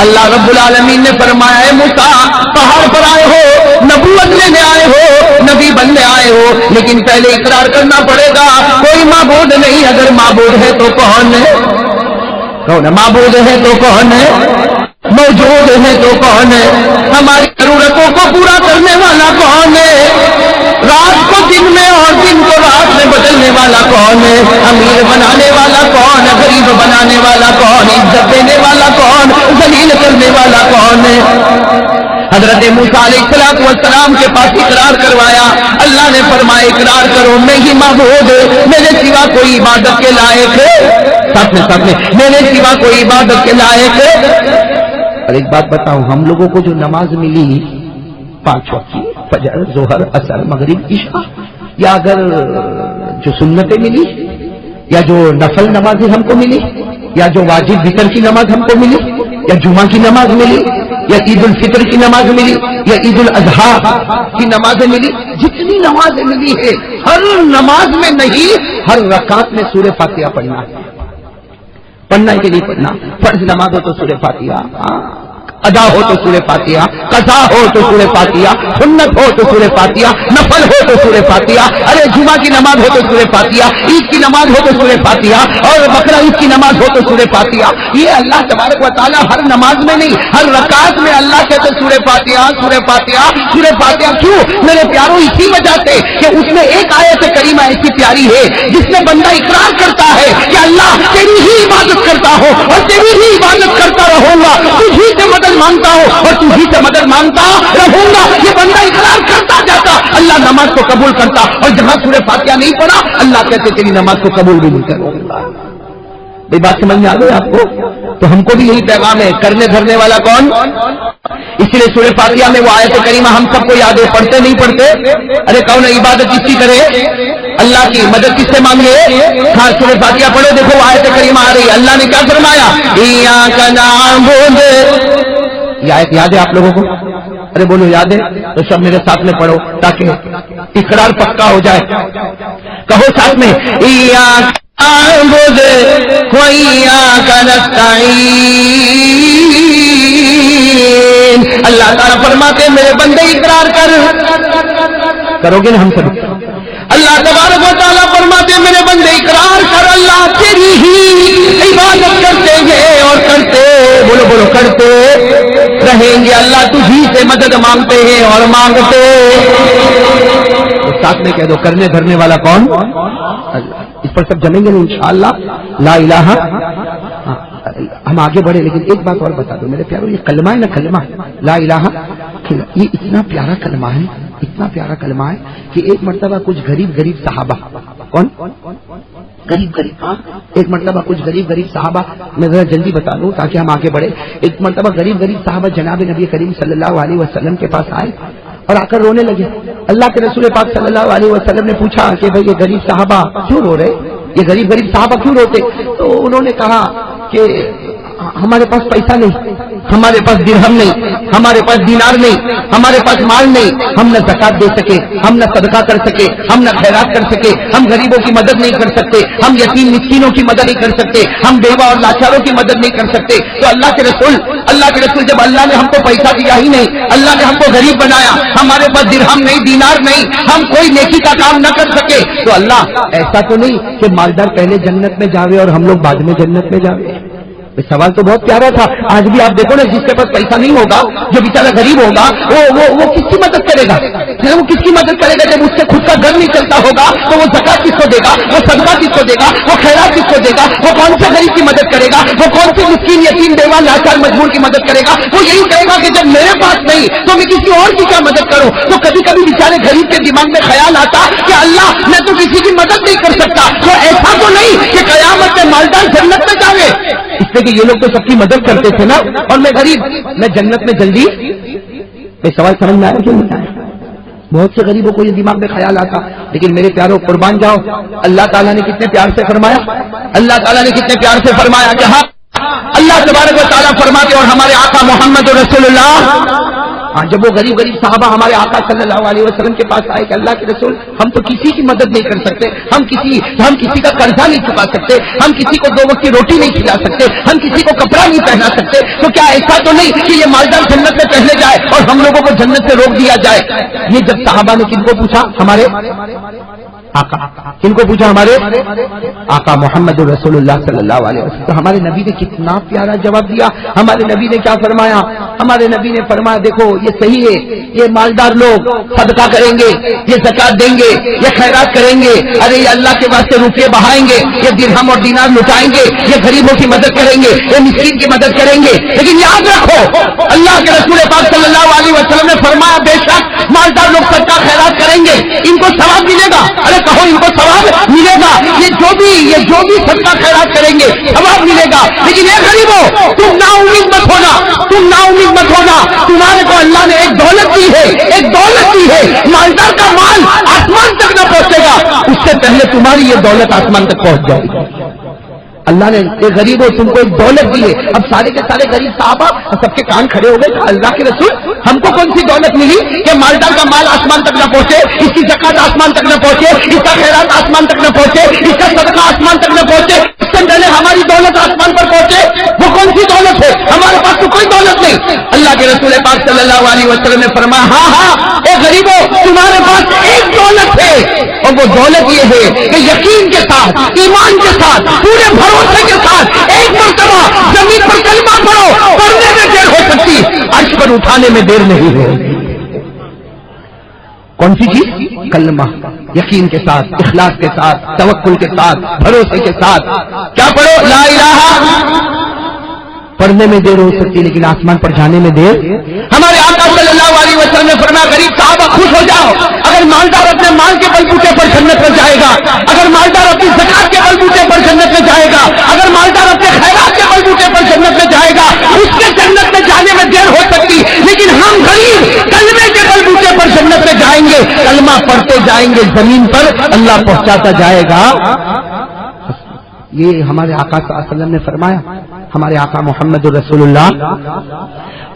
اللہ رب العالمین نے فرمایا ہے موسیٰ پہاڑ پر آئے ہو، نبوت لینے آئے ہو، نبی بننے آئے ہو، لیکن پہلے اقرار کرنا پڑے گا کوئی معبود نہیں. اگر معبود ہے تو کون ہے؟ کون ہے؟ معبود ہے تو کون ہے؟ موجود ہے تو کون ہے؟ ہماری ضرورتوں کو پورا کرنے والا کون ہے؟ رات کو دن میں اور دن کو رات میں بدلنے والا کون ہے؟ امیر بنانے والا کون ہے؟ غریب بنانے والا کون؟ عزت دینے والا کون؟ ذلیل کرنے والا کون ہے؟ حضرت موسیٰ علیہ السلام کے پاس اقرار کروایا. اللہ نے فرمایا اقرار کرو میں ہی معبود، میرے سوا کوئی عبادت کے لائق ہے، ساتھ میں میرے سوا کوئی عبادت کے لائق ہے. اور ایک بات بتاؤں، ہم لوگوں کو جو نماز ملی 5 وقت کی، فجر، ظہر، عصر، مغرب، عشاء، یا اگر جو سنتیں ملی، یا جو نفل نمازیں ہم کو ملی، یا جو واجب وتر کی نماز ہم کو ملی، یا جمعہ کی نماز ملی، یا عید الفطر کی نماز ملی، یا عید الاضحیٰ کی نمازیں ملی، جتنی نمازیں ملی ہے ہر نماز میں نہیں، ہر رکعت میں سورہ فاتحہ پڑھنا ہے کہ نہیں پڑھنا؟ فرض نماز ہو تو سورہ فاتحہ، ادا ہو تو سورہ فاتحہ، قضا ہو تو سورہ فاتحہ، سنت ہو تو سورہ فاتحہ، نفل ہو تو سورہ فاتحہ، ارے جمعہ کی نماز ہو تو سورہ فاتحہ، عید کی نماز ہو تو سورہ فاتحہ، اور بقرہ عید کی نماز ہو تو سورہ فاتحہ. یہ اللہ تبارک و تعالیٰ ہر نماز میں نہیں، ہر رکعت میں اللہ کہتے سورہ فاتحہ، سورہ فاتحہ، سورہ فاتحہ. کیوں میرے پیاروں؟ اسی وجہ سے کہ اس میں ایک آیت کریمہ ایسی پیاری ہے جس میں بندہ اقرار کرتا ہے کہ اللہ تیری ہی عبادت کرتا ہوں اور تیری ہی عبادت کرتا رہوں گا، تجھی سے مدد مانگتا ہوں اور تجھی سے مدد مانگتا رہوں گا. یہ بندہ اقرار کرتا جاتا، اللہ نماز کو قبول کرتا. اور جہاں سورہ فاتحہ نہیں پڑھا اللہ کہتے تیری نماز کو قبول بھی نہیں کروں گا. بات سمجھ میں آ گئی آپ کو؟ تو ہم کو بھی یہی پیغام ہے، کرنے دھرنے والا کون؟ اس لیے سورہ فاتحہ میں وہ آیت کریمہ ہم سب کو یاد ہے، پڑھتے نہیں پڑھتے؟ ارے کون عبادت کس کی کرے؟ اللہ کی. مدد کس سے مانگے؟ ہاں سورہ فاتحہ پڑھو، دیکھو وہ آیت کریمہ آ رہی ہے. اللہ نے کیا فرمایا؟ ایاک نعبد. یہ آیت یاد ہے آپ لوگوں کو؟ ارے بولو یاد ہے تو سب میرے ساتھ میں پڑھو تاکہ اقرار پکا ہو جائے. کہو ساتھ میں، ایاک نعبد و ایاک نستعین. اللہ تعالیٰ فرماتے میرے بندے اقرار کرو گے نا ہم سب. اللہ تبارک و تعالیٰ فرماتے میرے بندے اقرار کر، اللہ تیری ہی عبادت کرتے ہیں اور کرتے، بولو کرتے رہیں گے. اللہ تجھی سے مدد مانگتے ہیں اور مانگتے. تو ساتھ میں کہہ دو کرنے دھرنے والا کون؟ اللہ. اس پر سب جمیں گے انشاءاللہ. لا الہ. ہم آگے بڑھے لیکن ایک بات اور بتا دو میرے پیارو، یہ کلمہ ہے نا، کلمہ لا الہ، یہ اتنا پیارا کلمہ ہے، اتنا پیارا کلمہ ہے کہ ایک مرتبہ کچھ غریب صحابہ، کون غریب ایک مرتبہ کچھ غریب صحابہ، میں ذرا جلدی بتا دوں تاکہ ہم آگے بڑھے. ایک مرتبہ غریب صحابہ جناب نبی کریم صلی اللہ علیہ وسلم کے پاس آئے اور آ کر رونے لگے. اللہ کے رسول پاک صلی اللہ علیہ وسلم نے پوچھا کہ بھئی یہ غریب صحابہ کیوں رو رہے، یہ غریب صحابہ کیوں روتے؟ تو انہوں نے کہا کہ ہمارے پاس پیسہ نہیں، ہمارے پاس درہم نہیں، ہمارے پاس دینار نہیں، ہمارے پاس مال نہیں، ہم نہ زکات دے سکے، ہم نہ صدقہ کر سکے، ہم نہ خیرات کر سکے، ہم غریبوں کی مدد نہیں کر سکتے، ہم یتیم مسکینوں کی مدد نہیں کر سکتے، ہم بیوہ اور لاچاروں کی مدد نہیں کر سکتے. تو اللہ کے رسول جب اللہ نے ہم کو پیسہ دیا ہی نہیں، اللہ نے ہم کو غریب بنایا، ہمارے پاس درہم نہیں، دینار نہیں، ہم کوئی نیکی کا کام نہ کر سکے، تو اللہ ایسا تو نہیں کہ مالدار پہلے جنت میں جاوے اور ہم لوگ بعد میں جنت میں جاوے. سوال تو بہت پیارا تھا. آج بھی آپ دیکھو نا، جس کے پاس پیسہ نہیں ہوگا، جو بیچارہ غریب ہوگا، وہ کس کی مدد کرے گا؟ وہ کس کی مدد کرے گا؟ جب اس سے خود کا گھر نہیں چلتا ہوگا تو وہ زکات کس کو دے گا؟ وہ صدقہ کس کو دے گا؟ وہ خیرات کس کو دے گا؟ وہ کون سے غریب کی مدد کرے گا؟ وہ کون سے مسکین یتیم بیوہ لاچار مجبور کی مدد کرے گا؟ وہ یہی کہے گا کہ جب میرے پاس نہیں تو میں کسی اور کی کیا مدد کروں. تو کبھی کبھی بیچارے غریب کے دماغ میں خیال آتا کہ اللہ میں تو کسی کی مدد نہیں کر سکتا. تو ایسا تو نہیں کہ قیامت میں مالدار جنت میں جاوے، اس لیے کہ یہ لوگ تو سب کی مدد کرتے تھے نا، اور میں غریب، میں جنت میں جلدی. یہ سوال سمجھ میں آیا کہ نہیں آیا؟ بہت سے غریبوں کو یہ دماغ میں خیال آتا. لیکن میرے پیاروں قربان جاؤ، اللہ تعالیٰ نے کتنے پیار سے فرمایا، اللہ تعالیٰ نے کتنے پیار سے فرمایا کہ ہاں اللہ تبارک و تعالیٰ فرماتے، اور ہمارے آقا محمد رسول اللہ، جب وہ غریب صحابہ ہمارے آقا صلی اللہ علیہ وسلم کے پاس آئے کہ اللہ کے رسول ہم تو کسی کی مدد نہیں کر سکتے، ہم کسی کا قرضہ نہیں چکا سکتے، ہم کسی کو 2 وقت کی روٹی نہیں کھلا سکتے، ہم کسی کو کپڑا نہیں پہنا سکتے، تو کیا ایسا تو نہیں کہ یہ مالدار جنت میں پہلے جائے اور ہم لوگوں کو جنت سے روک دیا جائے؟ یہ جب صحابہ نے کن کو پوچھا؟ ہمارے آقا. کن کو پوچھا؟ ہمارے آقا محمد رسول اللہ صلی اللہ علیہ وسلم. تو ہمارے نبی نے کتنا پیارا جواب دیا. ہمارے نبی نے کیا فرمایا؟ ہمارے نبی نے فرمایا دیکھو یہ صحیح ہے، یہ مالدار لوگ صدقہ کریں گے، یہ زکات دیں گے، یہ خیرات کریں گے، ارے یہ اللہ کے واسطے روپے بہائیں گے، یہ درہم اور دینار لٹائیں گے، یہ غریبوں کی مدد کریں گے، یہ مسکین کی مدد کریں گے. لیکن یاد رکھو اللہ کے رسول پاک صلی اللہ علیہ وسلم نے فرمایا بے شک مالدار لوگ صدقہ خیرات کریں گے، ان کو ثواب ملے گا. ارے کہو ان کو ثواب ملے گا. یہ جو بھی صدقہ خیرات کریں گے ثواب ملے گا. لیکن یہ غریبوں تم نا امید مت ہونا، تم نا امید مت ہونا. تمہارے کو اللہ نے ایک دولت دی ہے، ایک دولت دی ہے. مالدار کا مال آسمان تک نہ پہنچے گا، اس سے پہلے تمہاری یہ دولت آسمان تک پہنچ جائے گی. اللہ نے ایک غریبوں تم کو ایک دولت دی ہے. اب سارے کے سارے غریب صحابہ سب کے کان کھڑے ہو گئے. اللہ کے رسول ہم کو کون سی دولت ملی کہ مالدار کا مال آسمان تک نہ پہنچے، اس کی زکات آسمان تک نہ پہنچے، اس کا خیرات آسمان تک نہ پہنچے، اس کا صدقہ آسمان تک نہ پہنچے، اس سے پہلے ہماری دولت آسمان پر پہنچے؟ وہ کون سی دولت ہے؟ ہمارے پاس تو کوئی دولت نہیں. اللہ کے رسول پاک صلی اللہ علیہ وسلم نے فرمایا ہاں اے غریبوں تمہارے پاس ایک دولت ہے، اور وہ دولت یہ ہے کہ یقین کے ساتھ، ایمان کے ساتھ، پورے بھروسے کے ساتھ ایک مرتبہ زمین پر کلمہ پڑھو. پڑھنے میں دیر ہو سکتی، عرش پر اٹھانے میں دیر نہیں ہے. کون سی چیز؟ کلمہ. یقین کے ساتھ، اخلاص کے ساتھ، توکل کے ساتھ، بھروسے کے ساتھ کیا پڑھو؟ لا الہ. پڑھنے میں دیر ہو سکتی لیکن آسمان پر جانے میں دیر. ہمارے آقا صلی اللہ علیہ وسلم نے فرمایا غریب صحابہ خوش ہو جاؤ، اگر مالدار اپنے مال کے بل بوتے پر جنت میں جائے گا، اگر مالدار اپنی زکات کے بل بوتے پر جنت میں جائے گا، اگر مالدار اپنے خیرات کے بل بوتے پر جنت میں جائے گا، اس کے جنت میں جانے میں دیر ہو سکتی. لیکن ہم غریب کلمے کے بل بوتے پر جنت میں جائیں گے، کلمہ پڑھتے جائیں گے، زمین پر اللہ پہنچاتا جائے گا. یہ ہمارے آقا صلی اللہ علیہ وسلم نے فرمایا. ہمارے آقا محمد رسول اللہ.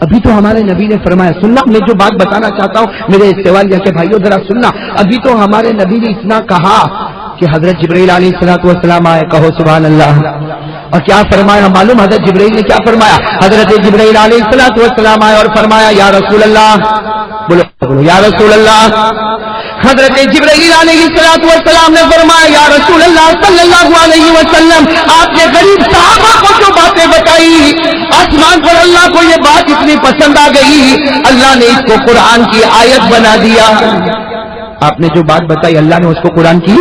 ابھی تو ہمارے نبی نے فرمایا، سننا میں جو بات بتانا چاہتا ہوں میرے سوالیہ کے بھائیوں ذرا سننا. ابھی تو ہمارے نبی نے اتنا کہا کہ حضرت جبرائیل علیہ الصلوۃ والسلام آئے، کہو سبحان اللہ. اور کیا فرمایا معلوم؟ حضرت جبرائیل نے کیا فرمایا؟ حضرت جبرائیل علیہ الصلوۃ والسلام آئے اور فرمایا یا رسول اللہ، بولو یا رسول اللہ. حضرت جبرائیل علیہ الصلوۃ والسلام نے فرمایا یا رسول اللہ صلی اللہ علیہ وسلم آپ نے غریب صحابہ کو جو باتیں بتائی، آسمان پر اللہ کو یہ بات اتنی پسند آ گئی، اللہ نے اس کو قرآن کی آیت بنا دیا. آپ نے جو بات بتائی اللہ نے اس کو قرآن کی.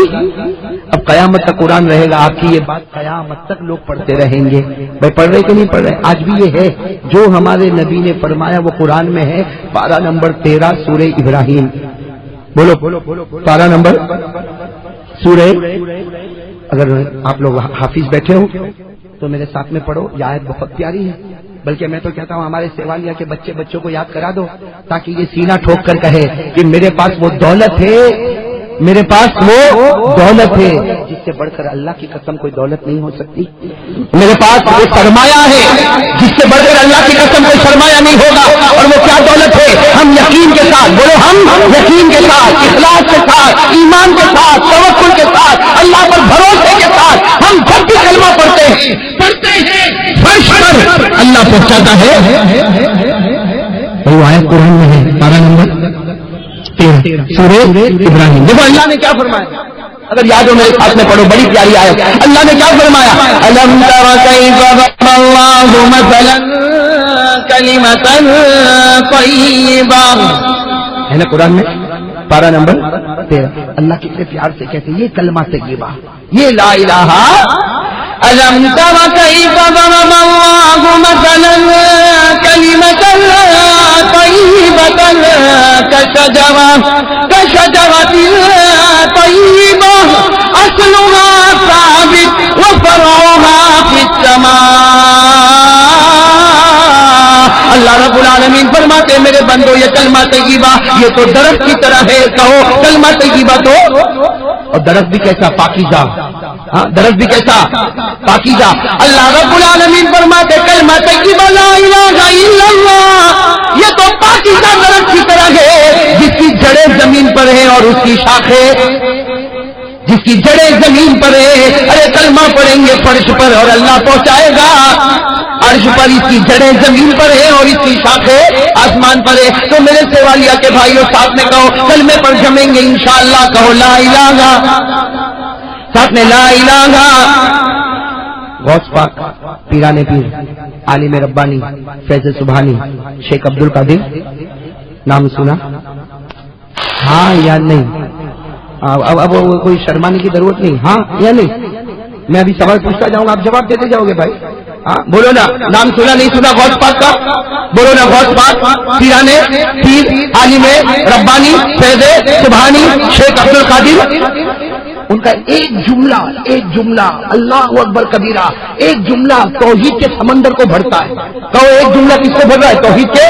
اب قیامت تک قرآن رہے گا، آپ کی یہ بات قیامت تک لوگ پڑھتے رہیں گے. بھائی پڑھ رہے کہ نہیں پڑھ رہے؟ آج بھی یہ ہے جو ہمارے نبی نے فرمایا وہ قرآن میں ہے. پارہ نمبر 13 سورہ ابراہیم. بولو پارہ نمبر سورہ. اگر آپ لوگ حافظ بیٹھے ہو تو میرے ساتھ میں پڑھو، یہ آیت بہت پیاری ہے. بلکہ میں تو کہتا ہوں ہمارے سیوالیہ کے بچوں کو یاد کرا دو تاکہ یہ سینہ ٹھوک کر کہے کہ میرے پاس وہ دولت ہے میرے پاس وہ دولت ہے جس سے بڑھ کر اللہ کی قسم کوئی دولت نہیں ہو سکتی. میرے پاس وہ سرمایہ ہے جس سے بڑھ کر اللہ کی قسم کوئی سرمایہ نہیں ہوگا. اور وہ کیا دولت ہے؟ ہم یقین کے ساتھ بولو، ہم یقین کے ساتھ، اخلاص کے ساتھ، ایمان کے ساتھ، توکل کے ساتھ، اللہ پر بھروسے کے ساتھ ہم جب بھی کلمہ پڑھتے ہیں فرش پر اللہ پہنچاتا ہے. وہ آیت قرآن میں ہے، پارہ نمبر 13 سورہ ابراہیم. دیکھو اللہ نے کیا فرمایا، اگر یاد ہو میرے ساتھ میں پڑھو، بڑی پیاری آیت. اللہ نے کیا فرمایا؟ الم تر کیف ضرب اللہ مثلا کلمۃ طیبہ، ہے نا قرآن میں پارہ نمبر 13. اللہ کتنے پیار سے کہتے ہیں یہ کلمہ طیبہ، یہ لا الہ. الم تر کیف ضرب اللہ مثلا کلمۃ طیبۃ کشجرۃ طیبہ اصلها ثابت وفرعها فی السماء. اللہ رب العالمین فرماتے ہیں میرے بندو یہ کلمہ طیبہ یہ تو درخت کی طرح ہے. کہو کلمہ طیبہ تو، اور درخت بھی کیسا پاکیزہ، ہاں درخت بھی کیسا پاکیزہ. اللہ رب العالمین فرماتے کلمہ طیبہ لا الہ الا اللہ یہ تو پاکیزہ درخت کی طرح ہے جس کی جڑیں زمین پر ہیں اور اس کی شاخیں، جس کی جڑیں زمین پر ہے. ارے کلمہ پڑھیں گے فرش پر اور اللہ پہنچائے گا عرش پر. اس کی جڑیں زمین پر ہے اور اس کی شاخیں آسمان پر ہے. تو میرے سیوالیہ کے بھائیوں ساتھ میں کہو کلمے پر جمیں گے انشاءاللہ. کہو لا الہ، ساتھ میں لا الہ. غوث پاک پیران پیر عالم ربانی فیض سبحانی شیخ عبد القادر نام سنا؟ ہاں یا نہیں؟ اب کوئی شرمانے کی ضرورت نہیں، ہاں یا نہیں؟ میں ابھی سوال پوچھتا جاؤں گا، آپ جواب دیتے جاؤ گے بھائی. ہاں بولو نا، نام سنا نہیں سنا غوث پاک کا؟ بولو نا غوث پاک پیران پیر عالم ربانی فیض سبحانی شیخ عبد القادر. ان کا ایک جملہ اللہ اکبر کبیرہ، ایک جملہ توحید کے سمندر کو بھرتا ہے. کہو ایک جملہ کس کو بھر رہا ہے؟ توحید کے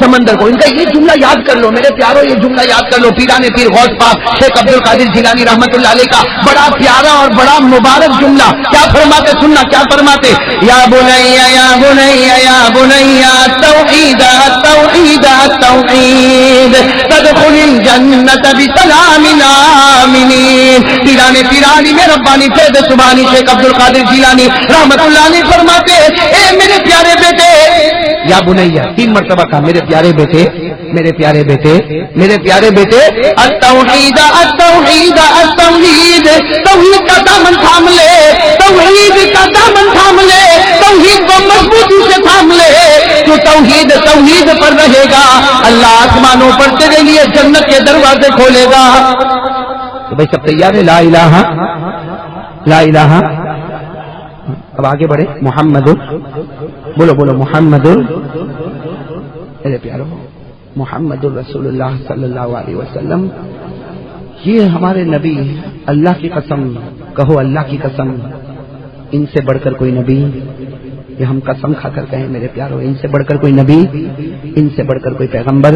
سمندر کو. ان کا یہ جملہ یاد کر لو میرے پیارو، یہ جملہ یاد کر لو. پیران پیر غوث پاک شیخ عبد القادر جیلانی رحمۃ اللہ علیہ کا بڑا پیارا اور بڑا مبارک جملہ. کیا فرماتے سننا، کیا فرماتے؟ یا بنیا یا بنیا یا بنیا التوحید التوحید التوحید تدخل الجنۃ بسلام آمنین. پیران پیرانی میں ربانی فیض سبحانی شیخ عبد القادر جیلانی رحمت اللہ علیہ فرماتے اے میرے پیارے بیٹے، یا بنیا 3 مرتبہ کہا میرے پیارے بیٹے، میرے پیارے بیٹے، میرے پیارے بیٹے. التوحید التوحید التوحید، توحید کا دامن تھام لے، توحید کا دامن تھام لے، توحید کو مضبوطی سے تھام لے. تو توحید پر رہے گا اللہ آسمانوں پر تیرے لیے جنت کے دروازے کھولے گا. تو بھائی سب تیار ہے؟ لا الہ لا الہ. اب آگے بڑھے. محمد، بولو بولو محمد، میرے پیارو محمد الرسول اللہ صلی اللہ علیہ وسلم یہ ہمارے نبی. اللہ کی قسم کہو، اللہ کی قسم ان سے بڑھ کر کوئی نبی، یہ ہم قسم کھا کر کہیں میرے پیارو، ان سے بڑھ کر کوئی نبی، ان سے بڑھ کر کوئی پیغمبر،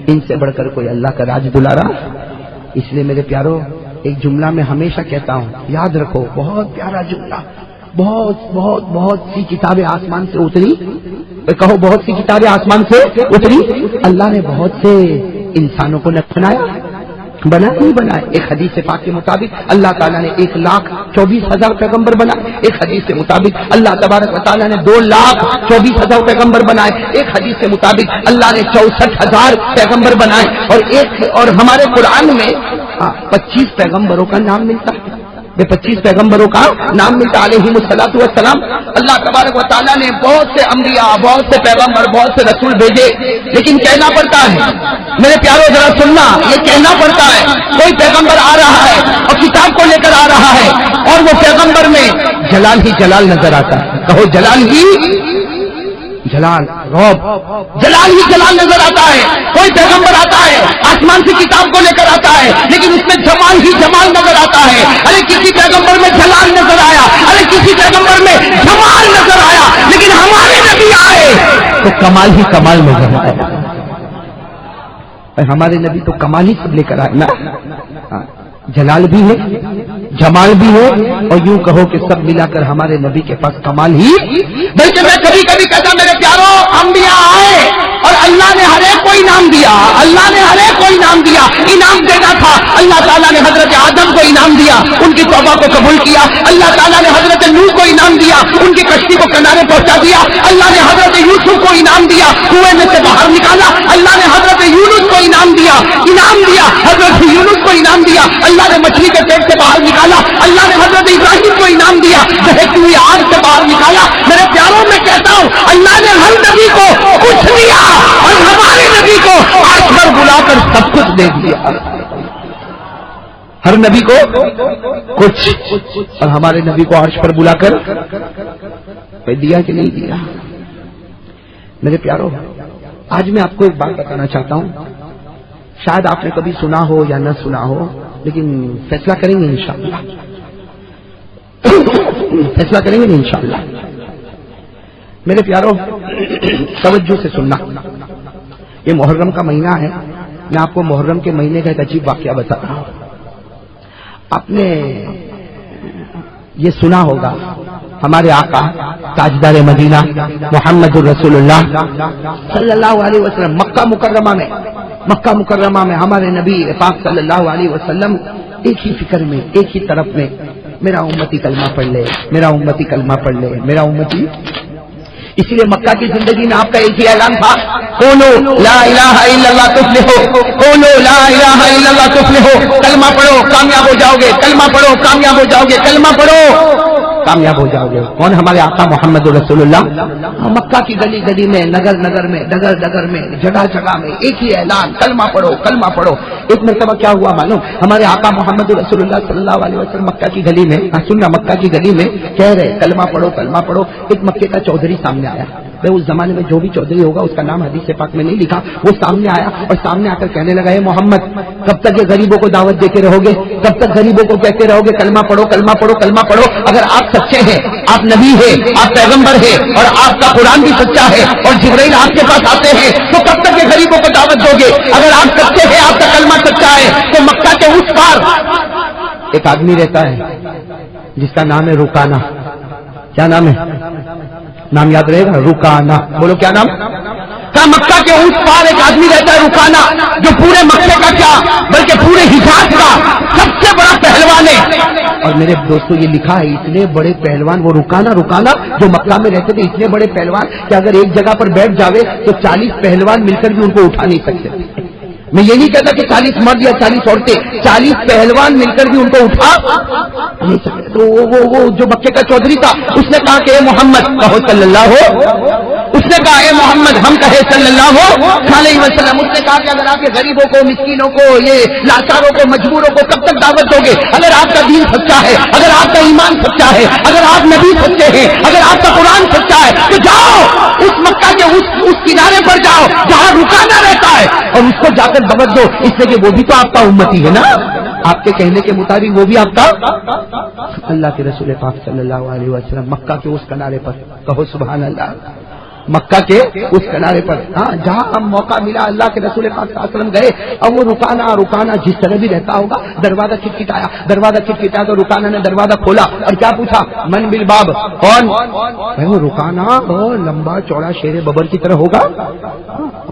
ان سے بڑھ کر کوئی اللہ کا راج دلارا. اس لیے میرے پیارو ایک جملہ میں ہمیشہ کہتا ہوں، یاد رکھو، بہت پیارا جملہ. بہت سی کتابیں آسمان سے اتری. کہو بہت سی کتابیں آسمان سے اتری. اللہ نے بہت سے انسانوں کو نہ بنا نہیں بنائے. ایک حدیث پاک کے مطابق اللہ تعالیٰ نے 1,24,000 پیغمبر بنائے. ایک حدیث کے مطابق اللہ تبارک و تعالیٰ نے 2,24,000 پیغمبر بنائے. ایک حدیث کے مطابق اللہ نے 64,000 پیغمبر بنائے. اور ہمارے قرآن میں 25 پیغمبروں کا نام ملتا ہے. 25 پیغمبروں کا نام ملتا علیہم الصلاۃ والسلام. اللہ تبارک و تعالیٰ نے بہت سے انبیاء، بہت سے پیغمبر، بہت سے رسول بھیجے، لیکن کہنا پڑتا ہے میرے پیاروں ذرا سننا، یہ کہنا پڑتا ہے کوئی پیغمبر آ رہا ہے اور کتاب کو لے کر آ رہا ہے اور وہ پیغمبر میں جلال ہی جلال نظر آتا ہے. کہو جلال ہی جلال، رب جلال ہی جلال نظر آتا ہے. کوئی پیغمبر آتا ہے آسمان سے کتاب کو لے کر آتا ہے لیکن اس میں جمال ہی جمال نظر آتا ہے. ارے کسی پیغمبر میں جلال نظر آیا، ارے کسی پیغمبر میں جمال نظر آیا، لیکن ہمارے نبی آئے تو کمال ہی کمال نظر آیا. ہمارے نبی تو کمال ہی سب لے کر آئے نا. جلال بھی ہے، جمال بھی ہے، اور یوں کہو کہ سب ملا کر ہمارے نبی کے پاس کمال ہی۔ بلکہ میں کبھی کبھی کہتا میرے پیاروں، انبیاء آئے اور اللہ نے ہر ایک کو انعام دیا، اللہ نے ہر ایک کو انعام دیا، انعام دینا تھا۔ اللہ تعالیٰ نے حضرت آدم کو انعام دیا، ان کی توبہ کو قبول کیا۔ اللہ تعالیٰ نے حضرت نوح کو انعام دیا، ان کی کشتی کو کنارے پہنچا دیا۔ اللہ نے حضرت یوسف کو انعام دیا، کنویں میں سے باہر نکالا۔ اللہ نے حضرت یونس کو انعام دیا، حضرت یونس کو انعام دیا۔ اللہ نے مچھلی کے پیٹ سے باہر نکالا۔ اللہ نے حضرت ابراہیم کو انعام دیا، دہتی ہوئی آگ سے باہر نکالا۔ میرے پیاروں میں کہتا ہوں، اللہ نے ہر نبی کو کچھ دیا اور ہمارے نبی کو عرش پر بلا کر سب کچھ دے دیا۔ ہر نبی کو کچھ اور ہمارے نبی کو عرش پر بلا کر دیا کہ نہیں دیا؟ میرے پیاروں، آج میں آپ کو ایک بات بتانا چاہتا ہوں، شاید آپ نے کبھی سنا ہو یا نہ سنا ہو، لیکن فیصلہ کریں گے انشاءاللہ، فیصلہ کریں گے انشاءاللہ۔ میرے پیاروں، توجہ سے سننا، یہ محرم کا مہینہ ہے، میں آپ کو محرم کے مہینے کا ایک عجیب واقعہ بتا رہا ہوں۔ آپ نے یہ سنا ہوگا، ہمارے آقا تاجدار مدینہ محمد الرسول اللہ صلی اللہ علیہ وسلم مکہ مکرمہ میں ہمارے نبی پاک صلی اللہ علیہ وسلم ایک ہی فکر میں، ایک ہی طرف میں، میرا امتی کلمہ پڑھ لے، میرا امتی کلمہ پڑھ لے، میرا امتی۔ اسی لیے مکہ کی زندگی میں آپ کا ایک ہی اعلان تھا، قولوا لا الہ الا اللہ تفلحوا، قولوا لا الہ الا اللہ تفلحوا، کلمہ پڑھو کامیاب ہو جاؤ گے، کلمہ پڑھو کامیاب ہو جاؤ گے، کلمہ پڑھو کامیاب ہو جاؤ گے۔ کون؟ ہمارے آقا محمد رسول اللہ۔ مکہ کی گلی گلی میں، نگر نگر میں، ڈگر ڈگر میں، جگہ جگہ میں ایک ہی اعلان، کلمہ پڑھو کلمہ پڑھو۔ ایک مرتبہ کیا ہوا معلوم؟ ہمارے آقا محمد رسول اللہ صلی اللہ علیہ وسلم مکہ کی گلی میں، سننا، مکہ کی گلی میں کہہ رہے کلمہ پڑھو کلمہ پڑھو۔ ایک مکے کا چودھری سامنے آیا، اس زمانے میں جو بھی چودھری ہوگا اس کا نام حدیث پاک میں نہیں لکھا، وہ سامنے آیا اور سامنے آ کر کہنے لگا، اے محمد، کب تک یہ غریبوں کو دعوت دیتے رہو گے؟ کب تک غریبوں کو کہتے رہو گے کلمہ پڑھو کلمہ پڑھو کلمہ پڑھو؟ اگر آپ سچے ہیں، آپ نبی ہیں، آپ پیغمبر ہیں، اور آپ کا قرآن بھی سچا ہے اور جبرائیل آپ کے پاس آتے ہیں، تو کب تک یہ غریبوں کو دعوت دو گے؟ اگر آپ سچے ہیں، آپ کا کلمہ سچا ہے، تو مکہ کے اس پار ایک آدمی رہتا ہے جس کا نام ہے رکانہ۔ کیا نام ہے؟ نام یاد رہے گا، رکانہ۔ بولو کیا نام؟ کیا مکہ کے اس پار ایک آدمی رہتا ہے رکانہ، جو پورے مکے کا کیا بلکہ پورے حجاز کا سب سے بڑا پہلوان ہے۔ اور میرے دوستوں یہ لکھا ہے، اتنے بڑے پہلوان وہ رکانہ جو مکہ میں رہتے تھے، اتنے بڑے پہلوان کہ اگر ایک جگہ پر بیٹھ جاوے تو 40 پہلوان مل کر بھی ان کو اٹھا نہیں سکتے۔ میں یہ نہیں کہتا کہ 40 مرد یا 40 عورتیں، 40 پہلوان مل کر بھی ان کو اٹھا نہیں سکتے۔ تو وہ جو مکے کا چودھری تھا، اس نے کہا کہ اے محمد کہو صلی اللہ ہو، اس نے کہا اے محمد ہم کہے صلی اللہ علیہ وسلم۔ اس نے کہا کہ اگر آپ کے غریبوں کو، مسکینوں کو، یہ لاچاروں کو، مجبوروں کو کب تک دعوت دو گے؟ اگر آپ کا دین سچا ہے، اگر آپ کا ایمان سچا ہے، اگر آپ نبی سچے ہیں، اگر آپ کا قرآن سچا ہے، تو جاؤ اس مکہ کے اس کنارے پر جاؤ جہاں رکانہ رہتا ہے اور اس کو جا کر دعوت دو، اس لیے کہ وہ بھی تو آپ کا امتی ہے نا، آپ کے کہنے کے مطابق وہ بھی آپ کا۔ اللہ کے رسول پاک صلی اللہ علیہ وسلم مکہ کے اس کنارے پر، کہو سبحان اللہ، مکہ کے اس کنارے پر، ہاں جہاں ہم موقع ملا اللہ کے رسول پاک صلی اللہ علیہ وسلم گئے، اور وہ رکانہ جس طرح بھی رہتا ہوگا، دروازہ کھٹکھٹایا تو رکانہ نے دروازہ کھولا اور کیا پوچھا؟ من بالباب، کون؟ وہ رکانہ بہت لمبا چوڑا شیر ببر کی طرح ہوگا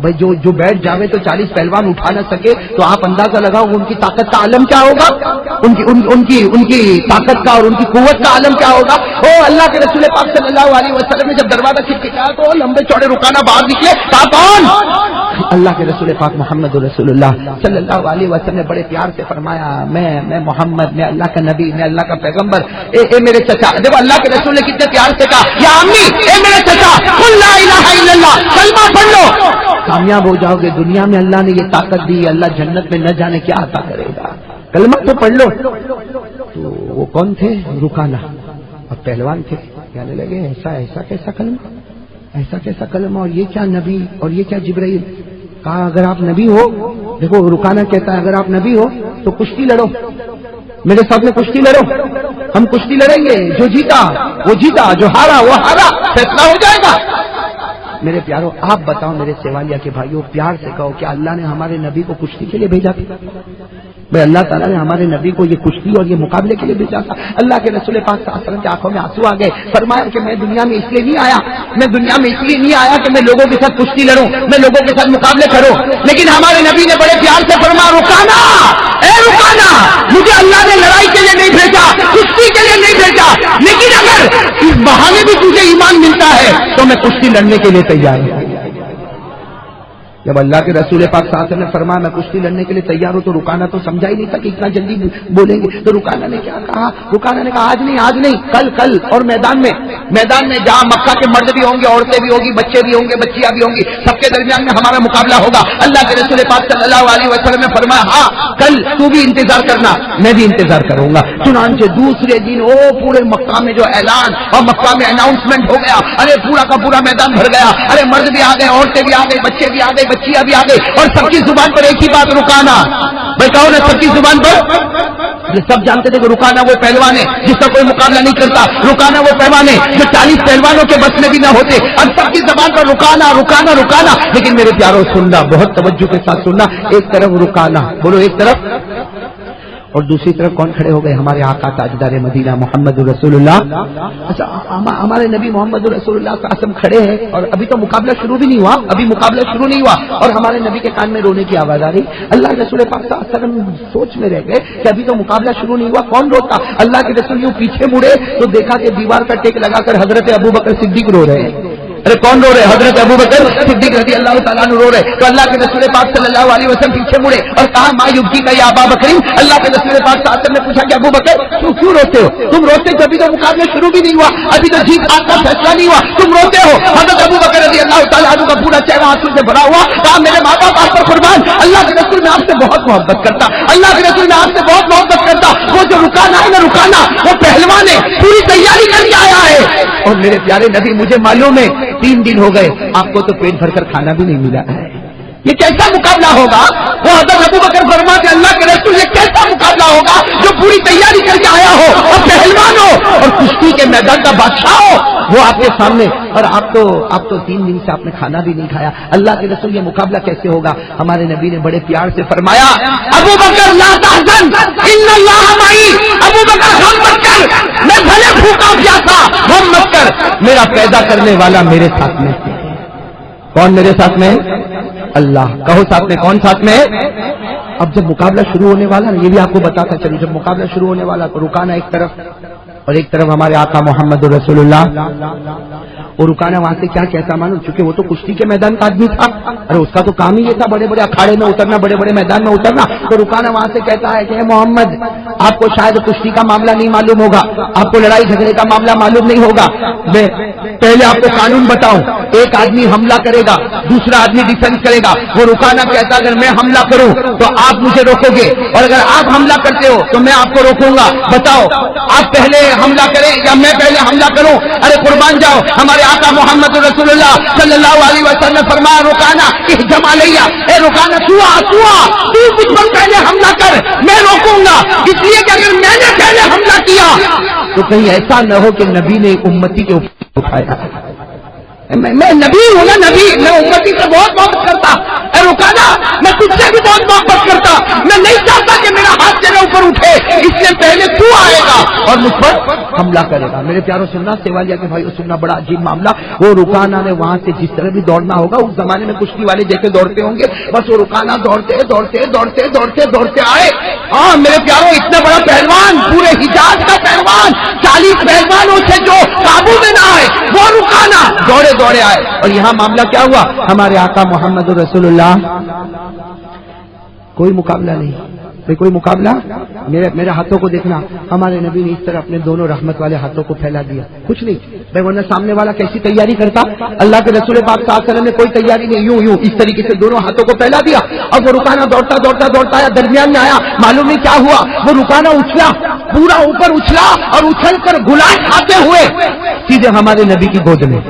بھائی، جو بیٹھ جاوے تو 40 پہلوان اٹھا نہ سکے، تو آپ اندازہ لگاؤ ان کی طاقت کا عالم کیا ہوگا، ان کی طاقت کا اور ان کی قوت کا عالم کیا ہوگا۔ او اللہ کے رسول پاک صلی اللہ علیہ وسلم نے جب دروازہ کھٹکھٹایا تو لمبے چوڑے رکانہ باہر نکلے، کون؟ اللہ کے رسول پاک محمد رسول اللہ صلی اللہ علیہ وسلم نے بڑے پیار سے فرمایا، میں محمد، میں اللہ کا نبی، میں اللہ کا پیغمبر، اے میرے چچا۔ دیکھو اللہ کے رسول نے کتنے پیار سے کہا، یا امی، اے میرے چچا، قل لا الہ الا اللہ، کلمہ پڑھ لو کامیاب ہو جاؤ گے۔ دنیا میں اللہ نے یہ طاقت دی، اللہ جنت میں نہ جانے کیا عطا کرے گا، کلمہ تو پڑھ لو۔ تو وہ کون تھے؟ رکانہ، اور پہلوان تھے، کہنے لگے ایسا کیسا کلمہ، ایسا کیسا کلمہ، اور یہ کیا نبی اور یہ کیا جبرائیل؟ کہا اگر آپ نبی ہو، دیکھو رکانہ کہتا ہے اگر آپ نبی ہو تو کشتی لڑو، میرے ساتھ میں کشتی لڑو، ہم کشتی لڑیں گے، جو جیتا وہ جیتا، جو ہارا وہ ہارا، فیصلہ ہو جائے گا۔ میرے پیاروں آپ بتاؤ میرے سیوالیہ کے بھائیوں، پیار سے کہو کہ اللہ نے ہمارے نبی کو کشتی کے لیے بھیجا تھا؟ بھائی اللہ تعالیٰ نے ہمارے نبی کو یہ کشتی اور یہ مقابلے کے لیے بھیجا تھا؟ اللہ کے رسول پاک صلی اللہ علیہ وسلم کی آنکھوں میں آنسو آ گئے، فرمایا کہ میں دنیا میں اس لیے نہیں آیا، میں دنیا میں اس لیے نہیں آیا کہ میں لوگوں کے ساتھ کشتی لڑوں، میں لوگوں کے ساتھ مقابلے کروں، لیکن ہمارے نبی نے بڑے پیار سے فرمایا رکانا، اے رکانا، مجھے اللہ نے لڑائی کے لیے نہیں بھیجا، کشتی کے لیے نہیں بھیجا، لیکن اگر اس بہانے بھی تجھے ایمان ملتا ہے تو میں کشتی لڑنے کے لیے تیار ہوں۔ جب اللہ کے رسول پاک صلی اللہ علیہ وسلم نے فرمایا میں کشتی لڑنے کے لیے تیار ہوں تو رکانا تو سمجھا ہی نہیں تھا کہ اتنا جلدی بولیں گے، تو رکانا نے کیا کہا؟ رکانا نے کہا آج نہیں، کل اور میدان میں جہاں مکہ کے مرد بھی ہوں گے، عورتیں بھی ہوں گی، بچے بھی ہوں گے، بچیاں بھی ہوں گی، سب کے درمیان میں ہمارا مقابلہ ہوگا۔ اللہ کے رسول پاک صلی اللہ علیہ وسلم نے فرمایا ہاں کل تو بھی انتظار کرنا، میں بھی انتظار کروں گا۔ چنانچہ دوسرے دن پورے مکہ میں جو اعلان اور مکہ میں اناؤنسمنٹ ہو گیا، ارے پورا کا پورا میدان بھر گیا، ارے مرد بھی آ گئے، عورتیں بھی آ گئی، بچے بھی آ گئے، بچیاں بھی آ گئی، اور سب کی زبان پر ایک ہی بات رکانا۔ میں کہوں نا سب کی زبان پر، یہ سب جانتے تھے کہ رکانا وہ پہلوان ہے جس کا کوئی مقابلہ نہیں کرتا، رکانا وہ پہلوان ہے جو 40 پہلوانوں کے بس میں بھی نہ ہوتے، اور سب کی زبان پر رکانا۔ لیکن میرے پیاروں سننا، بہت توجہ کے ساتھ سننا، ایک طرف رکانا، بولو ایک طرف، اور دوسری طرف کون کھڑے ہو گئے؟ ہمارے آقا تاجدار مدینہ محمد رسول اللہ۔ اچھا ہمارے نبی محمد رسول اللہ صلی اللہ علیہ وسلم کھڑے ہیں اور ابھی تو مقابلہ شروع بھی نہیں ہوا، اور ہمارے نبی کے کان میں رونے کی آواز آ رہی۔ اللہ کے رسول پاک صلی اللہ علیہ وسلم سوچ میں رہ گئے کہ ابھی تو مقابلہ شروع نہیں ہوا، کون روتا؟ اللہ کے رسول یوں پیچھے مڑے تو دیکھا کہ دیوار کا ٹیک لگا کر حضرت ابوبکر صدیق رو رہے ہیں۔ ارے کون رو رہے؟ حضرت ابوبکر صدیق رضی اللہ تعالیٰ عنہ رو رہے۔ تو اللہ کے رسول پاک صلی اللہ علیہ وسلم پیچھے مڑے اور کہا ما یبکی کا یا ابا بکر۔ اللہ کے رسول پاک صلی اللہ علیہ وسلم نے پوچھا کہ ابو بکر تم کیوں روتے ہو؟ تم روتے ہو ابھی تو مقابلہ شروع بھی نہیں ہوا، ابھی تو جیت ہار کا فیصلہ نہیں ہوا، تم روتے ہو؟ حضرت ابو بکر رضی اللہ تعالیٰ عنہ کا پورا چہرہ آنسو سے بھرا ہوا، کہا میرے ماں باپ آپ پر قربان، اللہ کے رسول میں آپ سے بہت محبت کرتا، اللہ کے رسول میں آپ سے بہت محبت کرتا، وہ جو رکانا ہے نا رکانا وہ پہلوان ہے، پوری تیاری کر کے آیا ہے۔ اور میرے پیارے نبی مجھے معلوم ہے 3 دن ہو گئے آپ کو تو پیٹ بھر کر کھانا بھی نہیں ملا ہے، یہ کیسا مقابلہ ہوگا؟ وہ حضرت ابوبکر فرماتے اللہ کے رسول یہ کیسا مقابلہ ہوگا جو پوری تیاری کر کے آیا ہو اور پہلوان ہو اور کشتی کے میدان کا بادشاہ ہو، وہ آپ کے سامنے، اور آپ تو 3 دن سے آپ نے کھانا بھی نہیں کھایا۔ اللہ کے رسول یہ مقابلہ کیسے ہوگا؟ ہمارے نبی نے بڑے پیار سے فرمایا ابوبکر لا تحزن ان اللہ معی، ابوبکر غم مت کر، میں بھلے بھوکا پیاسا غم مت کر، میرا پیدا کرنے والا میرے ساتھ میں۔ کون میرے ساتھ میں؟ اللہ۔ کہو ساتھ میں کون ساتھ میں؟ اب جب مقابلہ شروع ہونے والا نا، یہ بھی آپ کو بتاتا چلوں، جب مقابلہ شروع ہونے والا تو رکانا ایک طرف اور ایک طرف ہمارے آقا محمد رسول اللہ، اور رکانا وہاں سے کیا کہتا معلوم؟ چونکہ وہ تو کشتی کے میدان کا آدمی تھا، ارے اس کا تو کام ہی یہ تھا بڑے بڑے اکھاڑے میں اترنا، بڑے بڑے میدان میں اترنا، تو رکانا وہاں سے کہتا ہے کہ محمد آپ کو شاید کشتی کا معاملہ نہیں معلوم ہوگا، آپ کو لڑائی جھگڑے کا معاملہ معلوم نہیں ہوگا، میں پہلے آپ کو قانون بتاؤں، ایک آدمی حملہ کرے گا، دوسرا آدمی ڈیفینس کرے گا۔ وہ رکانا کہتا اگر میں حملہ کروں تو آپ مجھے روکو گے، اور اگر آپ حملہ کرتے ہو تو میں آپ کو روکوں گا، بتاؤ آپ پہلے حملہ کریں یا میں پہلے حملہ کروں؟ ارے قربان جاؤ، ہمارے آقا محمد رسول اللہ صلی اللہ علیہ وسلم نے فرمایا رکانا اہجم علیہ، اے رکانا تو مجھ پر پہلے حملہ کر، میں روکوں گا، اس لیے کہ اگر میں نے پہلے حملہ کیا تو کہیں ایسا نہ ہو کہ نبی نے امتی کے اوپر اٹھایا۔ میں نبی ہوں نا، نبی، میں امتی سے بہت محبت کرتا، اے رکانا میں تجھ سے بھی بہت محبت کرتا، میں نہیں چاہتا کہ میرا ہاتھ تیرے اوپر اٹھے، اس لیے پہلے تو آئے گا اور مجھ پر حملہ کرے گا۔ میرے پیاروں سننا، سیوالیہ کے بھائیوں سننا، بڑا عجیب معاملہ۔ وہ رکانا نے وہاں سے جس طرح بھی دوڑنا ہوگا، اس زمانے میں کشتی والے جیسے دوڑتے ہوں گے، بس وہ رکانا دوڑتے آئے۔ ہاں میرے پیاروں، اتنا بڑا پہلوان، پورے حجاز کا پہلوان، 40 پہلوانوں سے جو قابو میں نہ آئے، وہ رکانا دوڑے آئے۔ اور یہاں معاملہ کیا ہوا؟ ہمارے آقا محمد رسول اللہ، کوئی مقابلہ نہیں، کوئی مقابلہ۔ میرے ہاتھوں کو دیکھنا، ہمارے نبی نے اس طرح اپنے دونوں رحمت والے ہاتھوں کو پھیلا دیا، کچھ نہیں بھائی، ورنہ سامنے والا کیسی تیاری کرتا؟ اللہ کے رسول پاک صلی اللہ علیہ وسلم نے کوئی تیاری نہیں، یوں اس طریقے سے دونوں ہاتھوں کو پھیلا دیا، اور وہ رکانا دوڑتا آیا، درمیان میں آیا، معلوم نہیں کیا ہوا، وہ رکانا اچھلا، پورا اوپر اچھلا اور اچھل کر گلائیں کھاتے ہوئے سیدھے ہمارے نبی کی گود میں۔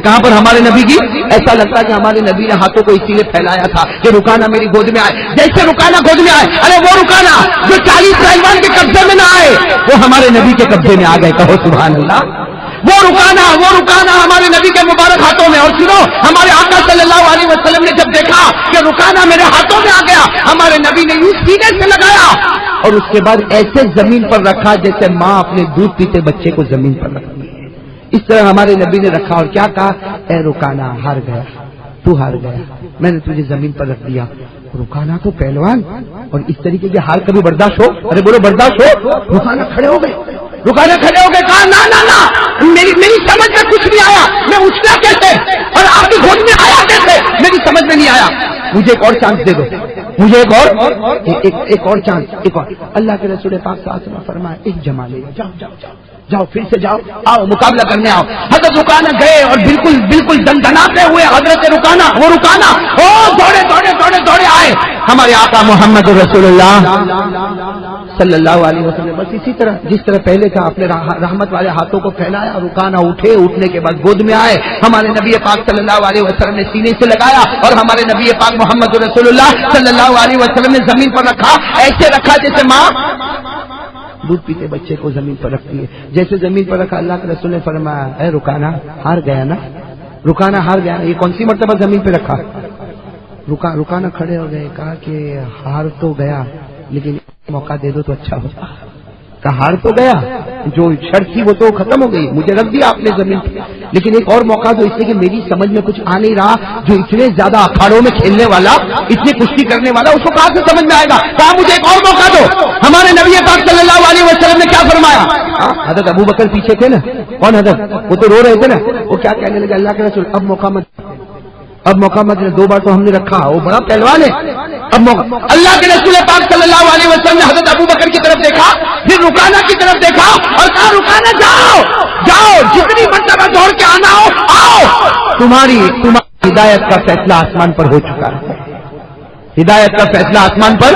کہاں پر؟ ہمارے نبی کی۔ ایسا لگتا ہے کہ ہمارے نبی نے ہاتھوں کو اسی لیے پھیلایا تھا کہ رکانا میری گود میں آئے۔ جیسے رکانا گود میں آئے، ارے وہ رکانا جو 40 پہلوان کے قبضے میں نہ آئے، وہ ہمارے نبی کے قبضے میں آ گئے۔ کہو سبحان اللہ۔ وہ رکانا ہمارے نبی کے مبارک ہاتھوں میں. اور سنو, ہمارے آقا صلی اللہ علیہ وسلم نے جب دیکھا کہ رکانا میرے ہاتھوں میں آ گیا, ہمارے نبی نے یوں سینے سے لگایا اور اس کے بعد ایسے زمین پر رکھا جیسے ماں اپنے دودھ پیتے بچے کو زمین پر رکھتی ہے. اس طرح ہمارے نبی نے رکھا اور کیا کہا, اے رکانا ہار گیا, تو ہار گیا, میں نے تجھے زمین پر رکھ دیا. رکانا تو پہلوان, اور اس طریقے کے ہار کبھی برداشت ہو؟ ارے بولو برداشت ہو. رکانا کھڑے ہو گئے, کہا نا میری سمجھ میں کچھ نہیں آیا, میں اٹھنا کیسے اور آپ کی گھوڑ میں آیا کیسے, میری سمجھ میں نہیں آیا. مجھے ایک اور چانس دے دو, مجھے ایک اور چانس, ایک اور. اللہ کے رسول پاک صلی اللہ علیہ وسلم فرمایا ایک جمع لے, جاؤ پھر سے جاؤ, آؤ مقابلہ کرنے آؤ. حضرت رکانا گئے اور بالکل دندناتے ہوئے حضرت رکانا دوڑے آئے ہمارے آقا محمد رسول اللہ صلی اللہ علیہ وسلم. بس اسی طرح جس طرح پہلے تھا, اپنے رحمت والے ہاتھوں کو پھیلایا, رکانا اٹھنے کے بعد گود میں آئے, ہمارے نبی پاک صلی اللہ علیہ وسلم نے سینے سے لگایا اور ہمارے نبی پاک محمد رسول اللہ صلی اللہ علیہ وسلم نے زمین پر رکھا, ایسے رکھا جیسے ماں دودھ پیتے بچے کو زمین پر رکھتی ہے. جیسے زمین پر رکھا, اللہ کے رسول نے فرمایا اے رکانا ہار گیا نا. یہ کون سی مرتبہ زمین پہ رکھا؟ رکانا کھڑے ہو گئے, کہا کہ ہار تو گیا لیکن موقع دے دو تو اچھا ہوتا. کہا ہار تو گیا, جو شرط تھی وہ تو ختم ہو گئی, مجھے رکھ دیا آپ نے زمین پہ, لیکن ایک اور موقع دو, اس لیے کہ میری سمجھ میں کچھ آ نہیں رہا. جو اتنے زیادہ اکھاڑوں میں کھیلنے والا, اتنی کشتی کرنے والا, اس کو کہاں سے سمجھ میں آئے گا. کہا مجھے ایک اور موقع دو. ہمارے نبی پاک صلی اللہ علیہ وسلم نے کیا فرمایا؟ حضرت ابو بکر پیچھے تھے نا, کون حضرت, وہ تو رو رہے تھے نا, وہ کیا کہنے لگے, اللہ کے رسول اب موقع مت, 2 بار تو ہم نے رکھا, وہ بڑا پہلوان ہے, اب موقع. اللہ کے رسول پاک صلی اللہ علیہ وسلم نے حضرت ابو بکر کی طرف دیکھا, پھر رکانا کی طرف دیکھا اور کہا رکانا جاؤ, جتنی مرتبہ دوڑ کے آنا ہو آؤ, تمہاری ہدایت کا فیصلہ آسمان پر ہو چکا ہے. ہدایت کا فیصلہ آسمان پر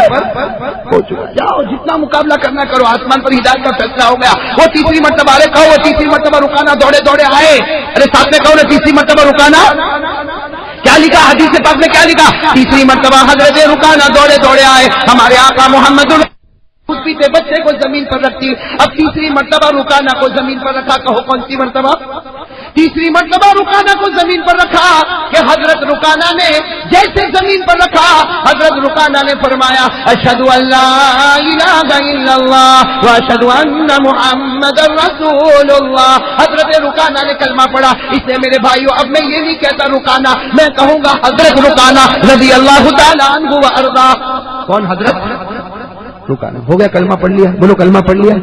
ہو چکا, جاؤ جتنا مقابلہ کرنا کرو, آسمان پر ہدایت کا فیصلہ ہو گیا. وہ تیسری مرتبہ, ارے کہو وہ تیسری مرتبہ رکانا دوڑے آئے, ارے ساتھ میں کہو نا تیسری مرتبہ رکانا. کیا لکھا حدیث پاک میں, کیا لکھا؟ تیسری مرتبہ حضرت رکانا دوڑے آئے, ہمارے آقا محمد دودھ پیتے بچے کو زمین پر رکھتی. اب تیسری مرتبہ رکانا کو زمین پر رکھا, کہو کون سی مرتبہ؟ تیسری مرتبہ رکانا کو زمین پر رکھا کہ حضرت رکانا نے جیسے زمین پر رکھا, حضرت رکانا نے فرمایا اشہد ان لا الہ الا اللہ واشہد ان محمد رسول اللہ. حضرت رکانا نے کلمہ پڑھا. اس لیے میرے بھائیو, اب میں یہ نہیں کہتا رکانا, میں کہوں گا حضرت رکانا رضی اللہ تعالی عنہ وارضا. کون حضرت رکانا؟ ہو گیا, کلمہ پڑھ لیا, بولو کلمہ پڑھ لیا.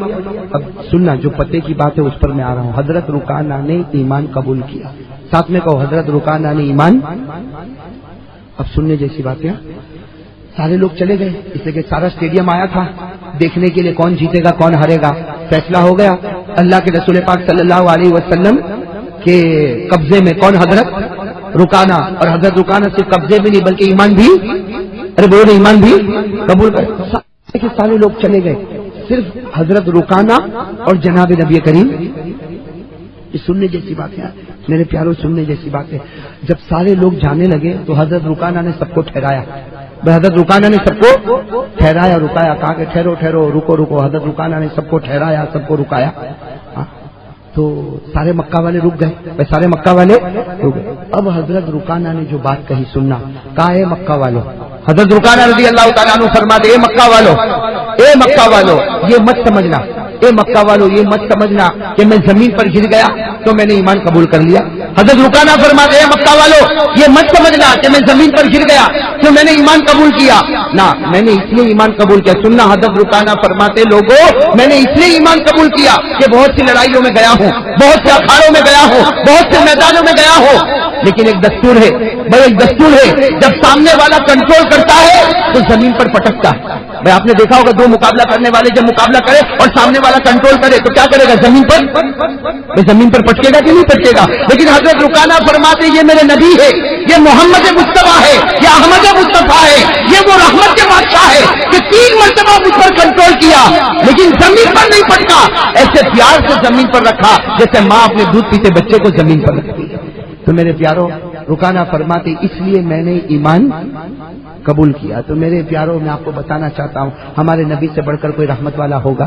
اب سننا, جو پتے کی بات ہے اس پر میں آ رہا ہوں. حضرت رکانا نے ایمان قبول کیا, ساتھ میں کہو حضرت رکانا نے ایمان. اب سننے جیسی بات ہے, سارے لوگ چلے گئے, اس لیے کہ سارا اسٹیڈیم آیا تھا دیکھنے کے لیے کون جیتے گا کون ہارے گا. فیصلہ ہو گیا, اللہ کے رسول پاک صلی اللہ علیہ وسلم کے قبضے میں کون؟ حضرت رکانا. اور حضرت رکانا صرف قبضے میں نہیں بلکہ ایمان بھی, ارے بولو ایمان بھی قبول کر. سارے لوگ چلے گئے, صرف حضرت رکانا اور جناب نبی کریم. یہ سننے جیسی بات ہے میرے پیاروں, سننے جیسی بات ہے. جب سارے لوگ جانے لگے تو حضرت رکانا نے سب کو ٹھہرایا. حضرت رکانا نے سب کو ٹھہرایا, رکایا, کہا کہ ٹھہرو, رکو. حضرت رکانا نے سب کو ٹھہرایا, سب کو رکایا. تو سارے مکہ والے رک گئے, سارے مکہ والے رک گئے. اب حضرت رکانا نے جو بات کہی سننا, کہا اے مکہ والو. حضرت رکانا رضی اللہ تعالیٰ عنہ فرماتے اے مکہ والو یہ مت سمجھنا, اے مکہ والو یہ مت سمجھنا کہ میں زمین پر گر گیا تو میں نے ایمان قبول کر لیا. حضرت رکانا فرماتے اے مکہ والو یہ مت سمجھنا کہ میں زمین پر گر گیا تو میں نے ایمان قبول کیا. نہ, میں نے اس لیے ایمان قبول کیا. سننا, حضرت رکانا فرماتے لوگوں میں نے اس لیے ایمان قبول کیا کہ بہت سی لڑائیوں میں گیا ہوں, بہت سے اکھاڑوں میں گیا ہوں, بہت سے میدانوں میں گیا ہوں, لیکن ایک دستور ہے, جب سامنے والا کنٹرول کرتا ہے تو زمین پر پٹکتا ہے. بھائی آپ نے دیکھا ہوگا, 2 مقابلہ کرنے والے جب مقابلہ کرے اور سامنے والا کنٹرول کرے تو کیا کرے گا؟ زمین پر پٹکے گا کہ نہیں پٹکے گا؟ لیکن حضرت رکانا فرماتے یہ میرے نبی ہے, یہ محمد مصطفیٰ ہے, یہ احمد مصطفیٰ ہے, یہ وہ رحمت کے بادشاہ ہے کہ 3 مرتبہ مجھ پر کنٹرول کیا لیکن زمین پر نہیں پٹکا. ایسے پیار سے زمین پر رکھا جیسے ماں اپنے دودھ پیتے بچے کو زمین پر رکھتی ہے. تو میرے پیاروں, رکانا فرماتے اس لیے میں نے ایمان قبول کیا. تو میرے پیاروں, میں آپ کو بتانا چاہتا ہوں ہمارے نبی سے بڑھ کر کوئی رحمت والا ہوگا؟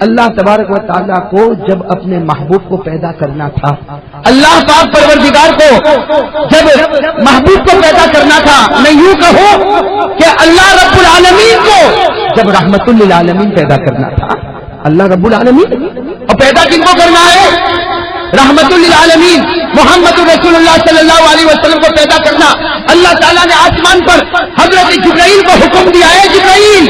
اللہ تبارک و تعالیٰ کو جب اپنے محبوب کو پیدا کرنا تھا، اللہ پاک پروردگار کو جب محبوب کو پیدا کرنا تھا، میں یوں کہوں کہ اللہ رب العالمین کو جب رحمت للعالمین پیدا کرنا تھا، اللہ رب العالمین، اور پیدا کن کو کرنا ہے؟ رحمت للعالمین محمد رسول اللہ صلی اللہ علیہ وسلم کو پیدا کرنا۔ اللہ تعالیٰ نے آسمان پر حضرت جبرائیل کو حکم دیا ہے، جبرائیل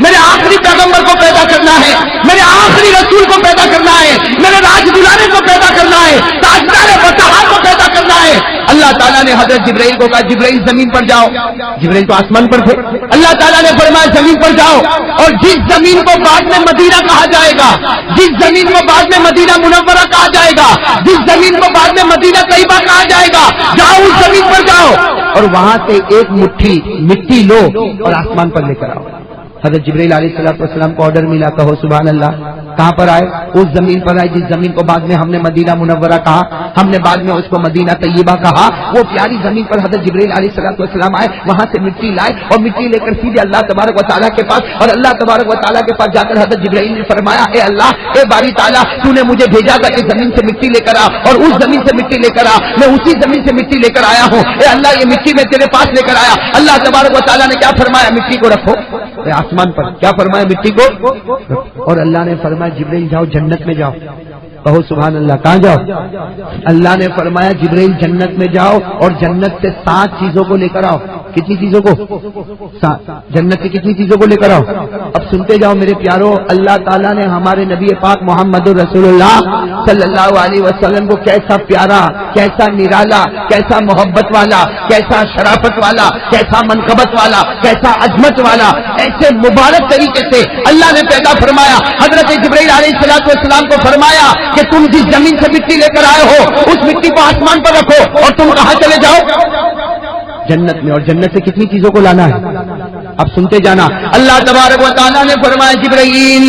میرے آخری پیغمبر کو پیدا کرنا ہے، میرے آخری رسول کو پیدا کرنا ہے، میرے راج دلانے کو پیدا کرنا ہے، تاجدار فتحات کو پیدا کرنا ہے۔ اللہ تعالیٰ نے حضرت جبرائیل کو کہا جبرائیل زمین پر جاؤ، جبرائیل تو آسمان پر تھے، اللہ تعالیٰ نے فرمایا زمین پر جاؤ، اور جس زمین کو بعد میں مدینہ کہا جائے گا، جس زمین کو بعد میں مدینہ منورہ کہا جائے گا، جس زمین کو بعد میں مدینہ طیبہ کہا جائے گا، جاؤ اس زمین پر جاؤ اور وہاں سے ایک مٹھی مٹی لو اور آسمان پر لے کر آؤ۔ حضرت جبرائیل علیہ السلام کو آرڈر ملا، کہو سبحان اللہ، کہاں پر آئے؟ اس زمین پر آئے جس زمین کو بعد میں ہم نے مدینہ منورہ کہا، ہم نے بعد میں اس کو مدینہ طیبہ کہا، وہ پیاری زمین پر حضرت جبرائیل علیہ السلام آئے، وہاں سے مٹی لائے اور مٹی لے کر سیدھے اللہ تبارک و تعالیٰ کے پاس، اور اللہ تبارک و تعالیٰ کے پاس جا کر حضرت جبرائیل نے فرمایا اے اللہ، اے باری تعالیٰ، تو نے مجھے بھیجا تھا کہ زمین سے مٹی لے کر آ، اور اس زمین سے مٹی لے کر آ، میں اسی زمین سے مٹی لے کر آیا ہوں، اے اللہ یہ مٹی میں تیرے پاس لے کر آیا۔ اللہ تبارک و تعالیٰ نے کیا فرمایا؟ مٹی کو رکھو آسمان پر، کیا فرمایا؟ مٹی کو، اور اللہ نے فرمایا جبرائیل جاؤ جنت میں جاؤ، کہو سبحان اللہ، کہاں جاؤ؟ اللہ نے فرمایا جبرائیل جنت میں جاؤ اور جنت سے 7 چیزوں کو لے کر آؤ۔ کتنی چیزوں کو؟ جنت کی کتنی چیزوں کو لے کر آؤ؟ اب سنتے جاؤ میرے پیارو، اللہ تعالیٰ نے ہمارے نبی پاک محمد رسول اللہ صلی اللہ علیہ وسلم کو کیسا پیارا، کیسا نرالا، کیسا محبت والا، کیسا شرافت والا، کیسا منقبت والا، کیسا عظمت والا، ایسے مبارک طریقے سے اللہ نے پیدا فرمایا۔ حضرت جبرائیل علیہ السلام کو فرمایا کہ تم جس زمین سے مٹی لے کر آئے ہو اس مٹی کو آسمان پر رکھو اور تم کہاں چلے جاؤ؟ جنت میں، اور جنت سے کتنی چیزوں کو لانا ہے؟ اب سنتے جانا، اللہ تبارک و تعالیٰ نے فرمایا جبرائیل،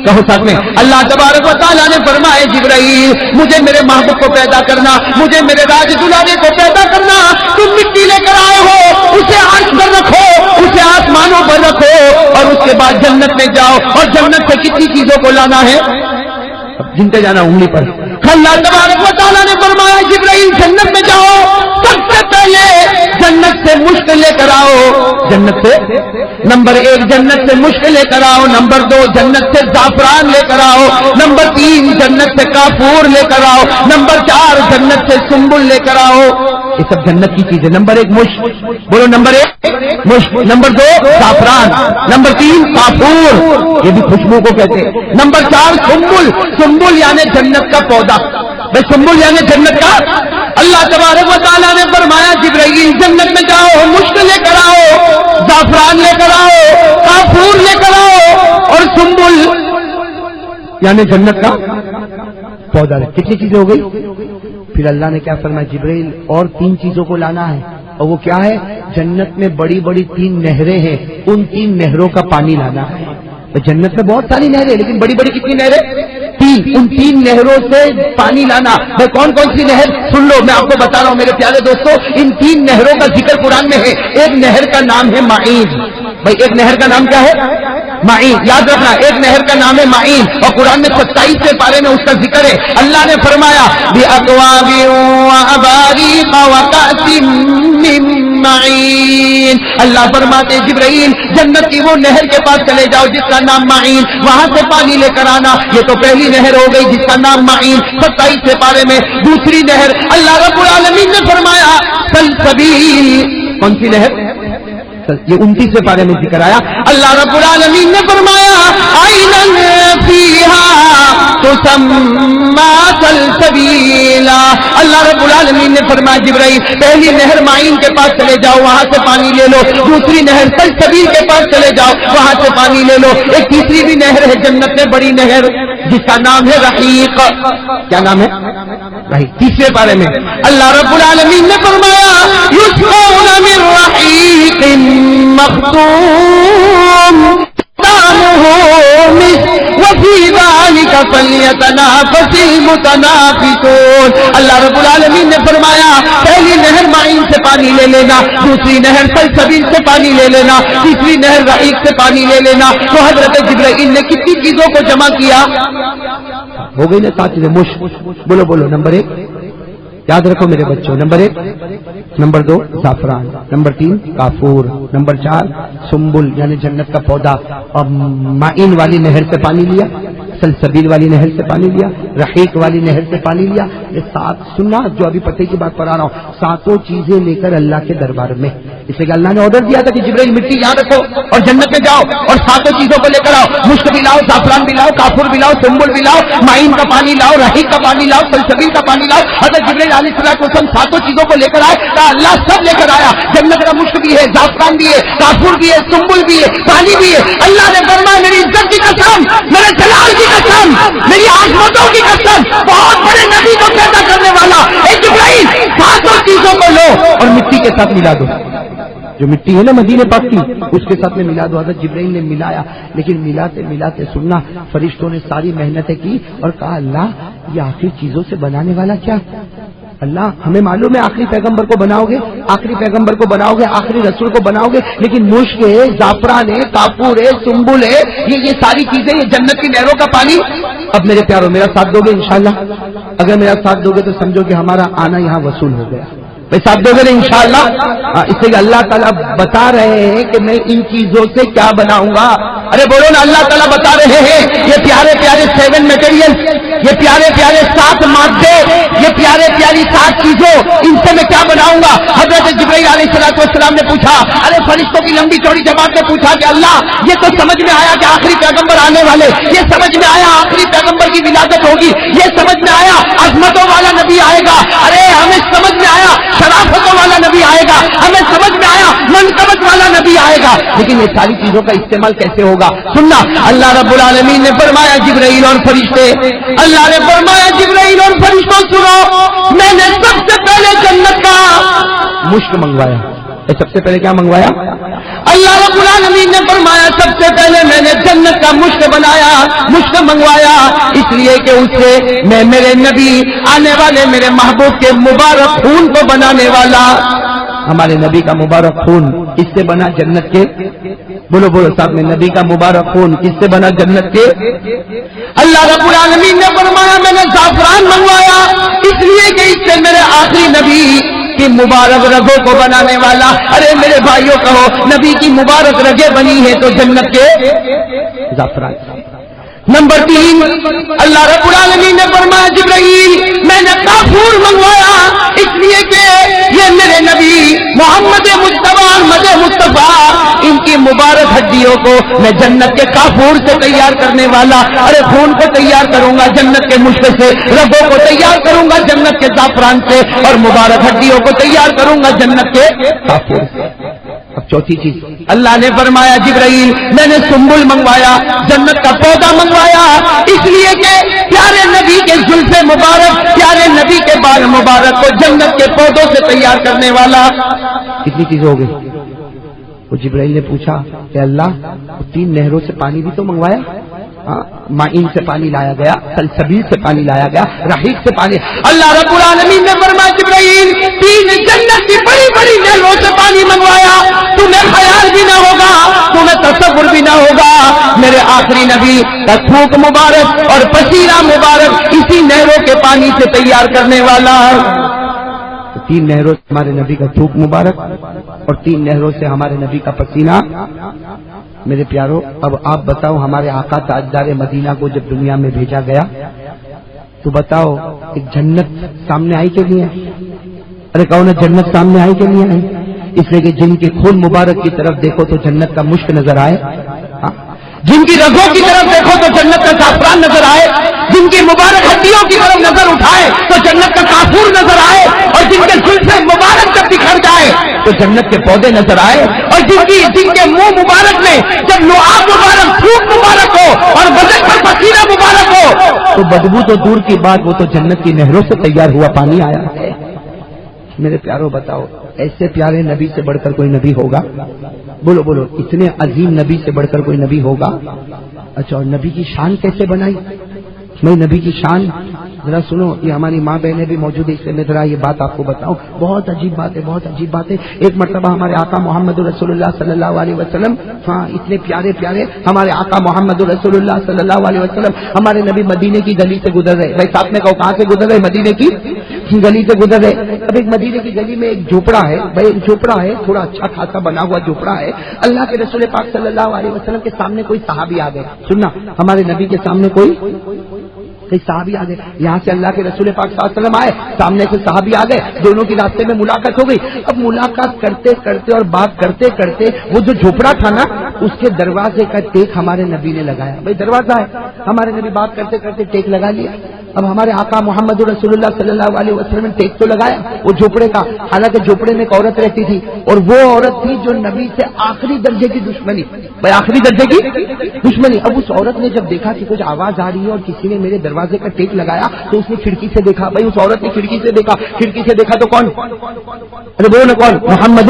کہو ساتھ میں، اللہ تبارک و تعالیٰ نے فرمایا جبرائیل مجھے میرے محبوب کو پیدا کرنا، مجھے میرے راج دلانے کو پیدا کرنا، تم مٹی لے کر آئے ہو اسے عرش پر رکھو، اسے آسمانوں پر رکھو، اور اس کے بعد جنت میں جاؤ، اور جنت سے کتنی چیزوں کو لانا ہے؟ گنتے جانا انگلی پر۔ اللہ تبارک و تعالیٰ نے فرمایا جبرائیل جنت میں جاؤ، سب سے پہلے جنت سے مشک لے کر آؤ، جنت سے نمبر 1 جنت سے مشک لے کر آؤ، نمبر 2 جنت سے زعفران لے کر آؤ، نمبر 3 جنت سے کافور لے کر آؤ، نمبر 4 جنت سے سنبل لے کر آؤ۔ یہ سب جنت کی چیزیں۔ نمبر 1 مشک، بولو نمبر 1 مشک، نمبر 2 زعفران، نمبر 3 کافور، یہ بھی خوشبو کو کہتے ہیں، نمبر 4 سنبل، سنبل یعنی جنت کا پودا، سنبل یعنی جنت کا۔ اللہ تبارک و تعالیٰ نے فرمایا جبرائیل جنت میں جاؤ، مشک لے کر آؤ، زعفران لے کر آؤ، کافور لے کر آؤ، اور سنبل یعنی جنت کا پودا۔ کتنی چیزیں ہو گئی؟ پھر اللہ نے کیا فرمایا جبرائیل اور 3 چیزوں کو لانا ہے، اور وہ کیا ہے؟ جنت میں بڑی بڑی 3 نہریں ہیں، ان 3 نہروں کا پانی لانا ہے۔ جنت میں بہت ساری نہریں، لیکن بڑی بڑی کتنی نہریں؟ 3، ان 3 نہروں سے پانی لانا۔ میں کون کون سی نہر؟ سن لو، میں آپ کو بتا رہا ہوں میرے پیارے دوستوں، ان 3 نہروں کا ذکر قرآن میں ہے۔ ایک نہر کا نام ہے معین، بھائی ایک نہر کا نام کیا ہے؟ معین، یاد رکھنا، ایک نہر کا نام ہے معین، اور قرآن میں 27 پارے میں اس کا ذکر ہے۔ اللہ نے فرمایا بِأَكْوَابٍ وَأَبَارِيقَ وَكَأْسٍ مِّن معین، اللہ فرماتے جبرائیل جنت کی وہ نہر کے پاس چلے جاؤ جس کا نام معین، وہاں سے پانی لے کر آنا۔ یہ تو پہلی نہر ہو گئی جس کا نام معین، 27 پارے میں۔ دوسری نہر اللہ رب العالمین نے فرمایا سلسبیل، کون سی نہر؟ یہ 29 پارے میں ذکر آیا۔ اللہ رب العالمین نے فرمایا عینن فیہا تسمی سلسبیلا، اللہ رب العالمین نے فرمایا جبرائیل پہلی نہر معین کے پاس چلے جاؤ، وہاں سے پانی لے لو، دوسری نہر سلسبیل کے پاس چلے جاؤ، وہاں سے پانی لے لو، ایک تیسری بھی نہر ہے جنت میں بڑی نہر جس کا نام ہے رحیق۔ کیا نام ہے؟ رحیق۔ 30 پارے میں اللہ رب العالمین نے فرمایا یسقون من رحیق مختوم طعمه مسک وفی ذلک فلیتنافس المتنافسون. اللہ رب العالمین نے فرمایا پہلی نہر معین سے پانی لے لینا، دوسری نہر سلسبیل سے پانی لے لینا، تیسری نہر رحیق سے پانی لے لینا. تو حضرت جبرائیل نے کتنی چیزوں کو جمع کیا؟ ہو گئی نا 7 چیزیں. مشک، بولو بولو. نمبر 1 یاد رکھو میرے بچوں. نمبر 1. نمبر 2 زعفران. نمبر 3 کافور. نمبر 4 سنبل یعنی جنت کا پودا. اور معین والی نہر سے پانی لیا، سلسبیل والی نہر سے پانی لیا، رحیق والی نہر سے پانی لیا. یہ 7 سننا جو ابھی پتے کی بات پڑھا رہا ہوں. 7 چیزیں لے کر اللہ کے دربار میں. اس لیے اللہ نے آرڈر دیا تھا کہ جبرائیل مٹی یاد رکھو اور جنت میں جاؤ اور 7 چیزوں کو لے کر آؤ. مشک بھی لاؤ، زعفران بھی لاؤ، کافور بھی لاؤ، سنبل بھی لاؤ، معین کا پانی لاؤ، رحیق کا پانی لاؤ، سلسبیل کا پانی لاؤ. حضرت جبرائیل علیہ السلام 7 چیزوں کو لے کر آئے. اللہ سب لے کر آیا. جنت کا مشک بھی ہے، زعفران بھی ہے، کافور بھی ہے، سنبل بھی ہے، پانی بھی ہے. اللہ نے فرمایا میری عزت کی قسم، میرے جلال کی قسم، میری عظمتوں کی قسم، بہت بڑے نبی کو پیدا کرنے والا اے جبرائیل 7 چیزوں کو لو اور مٹی کے ساتھ ملا دو. جو مٹی ہے نا مدینے پاک کی اس کے ساتھ میں ملا دو. حضرت جبرائیل نے ملایا، لیکن ملاتے ملاتے سننا فرشتوں نے ساری محنتیں کی اور کہا اللہ یہ آخری چیزوں سے بنانے والا کیا؟ اللہ ہمیں معلوم ہے آخری پیغمبر کو بناؤ گے، آخری پیغمبر کو بناؤ گے، آخری رسول کو بناؤ گے، لیکن مشک ہے، زعفران ہے، کافور ہے، سنبل ہے، یہ ساری چیزیں، یہ جنت کی نہروں کا پانی. اب میرے پیاروں میرا ساتھ دو گے انشاءاللہ؟ اگر میرا ساتھ دو گے تو سمجھو کہ ہمارا آنا یہاں وصول ہو گیا. بھائی ساتھ دو گے نا انشاءاللہ؟ اس لیے اللہ تعالیٰ بتا رہے ہیں کہ میں ان چیزوں سے کیا بناؤں گا. ارے بولو نا، اللہ تعالیٰ بتا رہے ہیں یہ پیارے پیارے 7 میٹیریل، یہ پیارے پیارے 7 مادے، یہ پیارے پیاری 7 چیزوں، ان سے میں کیا بناؤں گا. حضرت جبرائیل علیہ السلام نے پوچھا، ارے فرشتوں کی لمبی چوڑی جماعت نے پوچھا کہ اللہ یہ تو سمجھ میں آیا کہ آخری پیغمبر آنے والے، یہ سمجھ میں آیا آخری پیغمبر کی ولادت ہوگی، یہ سمجھ میں آیا عظمتوں والا نبی آئے گا، ارے ہمیں سمجھ میں آیا شرافتوں والا نبی آئے گا، ہمیں سمجھ میں آیا منقبت والا نبی آئے گا، لیکن یہ ساری چیزوں کا استعمال کیسے ہوگا؟ سننا اللہ رب العالمین نے فرمایا جبرائیل اور فرشتے، اللہ نے فرمایا جبرائیل اور فرشتوں سنو، میں نے سب سے پہلے جنت کا مشک منگوایا. سب سے پہلے کیا منگوایا؟ اللہ رب العالمین نے فرمایا سب سے پہلے میں نے جنت کا مشک بنایا، مشک منگوایا، اس لیے کہ اس سے میں میرے نبی آنے والے میرے محبوب کے مبارک خون کو بنانے والا. ہمارے نبی کا مبارک خون کس سے بنا؟ جنت کے. بولو بولو صاحب میں نبی کا مبارک خون کس سے بنا؟ جنت کے. اللہ رب العالمین نے فرمایا میں نے زعفران منگوایا اس لیے کہ اس سے میرے آخری نبی کی مبارک رگوں کو بنانے والا. ارے میرے بھائیوں کہو نبی کی مبارک رگیں بنی ہے تو جنت کے زعفران. نمبر 3 اللہ رب العالمین نے فرمایا جبرائیل میں نے کافور منگوایا اس لیے کہ یہ میرے نبی محمد مصطفیٰ احمد مصطفیٰ ان کی مبارک ہڈیوں کو میں جنت کے کافور سے تیار کرنے والا. ارے خون کو تیار کروں گا جنت کے مشک سے، رگوں کو تیار کروں گا جنت کے زعفران سے، اور مبارک ہڈیوں کو تیار کروں گا جنت کے کافور سے. اب چوتھی چیز اللہ نے فرمایا جبرائیل میں نے سنبل منگوایا، جنت کا پودا منگوایا اس لیے کہ پیارے نبی کے زلف مبارک، پیارے نبی کے بال مبارک کو جنت کے پودوں سے تیار کرنے والا. کتنی چیزیں ہو گئی؟ وہ جبرائیل نے پوچھا کہ اللہ 3 نہروں سے پانی بھی تو منگوایا. معین سے پانی لایا گیا، سلسبیل سے پانی لایا گیا، رحیق سے پانی. اللہ رب العالمین نے فرمایا جبرائیل 3 جنت کی بڑی بڑی نہروں سے پانی منگوایا، تمہیں خیال بھی نہ ہوگا، تمہیں تصور بھی نہ ہوگا میرے آخری نبی کا تھوک مبارک اور پسینہ مبارک اسی نہروں کے پانی سے تیار کرنے والا. 3 نہروں سے ہمارے نبی کا تھوک مبارک اور 3 نہروں سے ہمارے نبی کا پسینہ. میرے پیارو اب آپ بتاؤ ہمارے آقا تاجدار مدینہ کو جب دنیا میں بھیجا گیا تو بتاؤ ایک جنت سامنے آئی کہ نہیں آئی؟ ارے کہو نا جنت سامنے آئی کہ نہیں آئی؟ اس لیے کہ جن کے خون مبارک کی طرف دیکھو تو جنت کا مشک نظر آئے، جن کی رگوں کی طرف دیکھو تو جنت کا زعفران نظر آئے، جن کی مبارک ہڈیوں کی طرف نظر اٹھائے تو جنت کا کافور نظر آئے، اور جن کے زلف مبارک جب بکھر جائے تو جنت کے پودے نظر آئے، اور جن کے منہ مبارک میں جب لعاب مبارک، تھوک مبارک ہو اور بدن پر پسینہ مبارک ہو تو بدبو تو دور کی بات، وہ تو جنت کی نہروں سے تیار ہوا پانی آیا ہے. میرے پیارو بتاؤ ایسے پیارے نبی سے بڑھ کر کوئی نبی ہوگا؟ بولو بولو اتنے عظیم نبی سے بڑھ کر کوئی نبی ہوگا؟ اچھا اور نبی کی شان کیسے بنائی؟ میں نبی کی شان ذرا سنو، یہ ہماری ماں بہنیں بھی موجود ہے، اس لیے میں ذرا یہ بات آپ کو بتاؤں. بہت عجیب بات ہے، بہت عجیب بات ہے. ایک مرتبہ ہمارے آقا محمد رسول اللہ صلی اللہ علیہ وسلم، ہاں اتنے پیارے پیارے ہمارے آقا محمد رسول اللہ صلی اللہ علیہ وسلم، ہمارے نبی مدینے کی گلی سے گزر رہے. بھائی صاحب نے کہا کہاں سے گزر رہے؟ مدینے کی گلی سے گزر رہے. اب ایک مدینے کی گلی میں ایک جھوپڑا ہے. بھائی ایک جھوپڑا ہے، تھوڑا اچھا خاصا بنا ہوا جھوپڑا ہے. اللہ کے رسول پاک صلی اللہ علیہ وسلم کے سامنے کوئی صحابی آ گئے. سننا، ہمارے نبی کے سامنے کوئی صحابی آ گئے. یہاں سے اللہ کے رسول پاک صلی اللہ علیہ وسلم آئے، سامنے سے صحابی آ گئے، دونوں کی راستے میں ملاقات ہو گئی. اب ملاقات کرتے کرتے اور بات کرتے کرتے وہ جو جھوپڑا تھا نا، اس کے دروازے کا ٹیک ہمارے نبی نے لگایا. بھائی دروازہ ہے، ہمارے نبی بات کرتے کرتے ٹیک لگا لیا. اب ہمارے آقا محمد رسول اللہ صلی اللہ علیہ وسلم نے ٹیک تو لگایا وہ جھوپڑے کا. حالانکہ جھوپڑے میں ایک عورت رہتی تھی، اور وہ عورت تھی جو نبی سے آخری درجے کی دشمنی. بھائی آخری درجے کی دشمنی. اب اس عورت نے جب دیکھا کہ کچھ آواز آ رہی ہے اور کسی نے میرے دروازے کا ٹیک لگایا، تو اس نے کھڑکی سے دیکھا. بھائی اس عورت نے کھڑکی سے دیکھا، کھڑکی سے دیکھا تو کون؟ ارے بولو نا کون؟ محمد.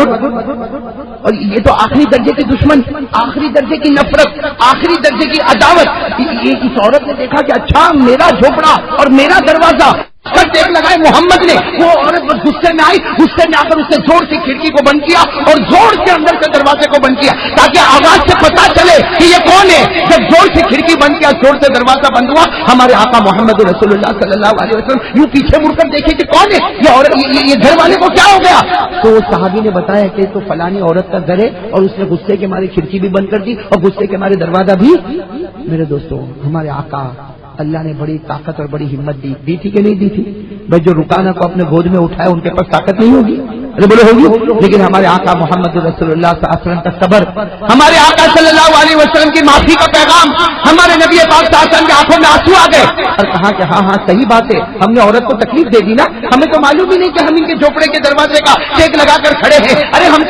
اور یہ تو آخری درجے کی دشمن، آخری درجے کی نفرت، آخری درجے کی عداوت. اس عورت نے دیکھا کہ اچھا میرا جھوپڑا اور میرا دروازہ پر ٹیک لگائے محمد نے. وہ عورت بس غصے میں آئی، غصے میں آ کر اس نے زور سے کھڑکی کو بند کیا اور زور سے اندر سے دروازے کو بند کیا، تاکہ آواز سے پتا چلے کہ یہ کون ہے. جب زور سے کھڑکی بند کیا، زور سے دروازہ بند ہوا، ہمارے آقا محمد رسول اللہ صلی اللہ علیہ وسلم یوں پیچھے مڑ کر دیکھے کہ کون ہے یہ عورت، یہ گھر والے کو کیا ہو گیا. تو وہ صحابی نے بتایا کہ تو فلانی عورت کا گھر ہے، اور اس نے غصے کے مارے کھڑکی بھی بند کر دی اور غصے کے مارے دروازہ بھی. میرے دوستوں، ہمارے آقا اللہ نے بڑی طاقت اور بڑی ہمت دی تھی کہ نہیں دی تھی؟ بھائی جو رکانہ کو اپنے گود میں اٹھائے ان کے پاس طاقت نہیں ہوگی؟ ارے بولو ہوگی. لیکن ہمارے آقا محمد رسول اللہ صلی اللہ علیہ وسلم کا صبر، ہمارے آقا صلی اللہ علیہ وسلم کی معافی کا پیغام، ہمارے نبی پاک صلی اللہ علیہ وسلم کی آنکھوں میں آنسو آ گئے اور کہا کہ ہاں صحیح بات ہے، ہم نے عورت کو تکلیف دے دی نا، ہمیں تو معلوم ہی نہیں کہ ہم ان کے جھوپڑے کے دروازے کا ٹیک لگا کر کھڑے ہیں. ارے ہم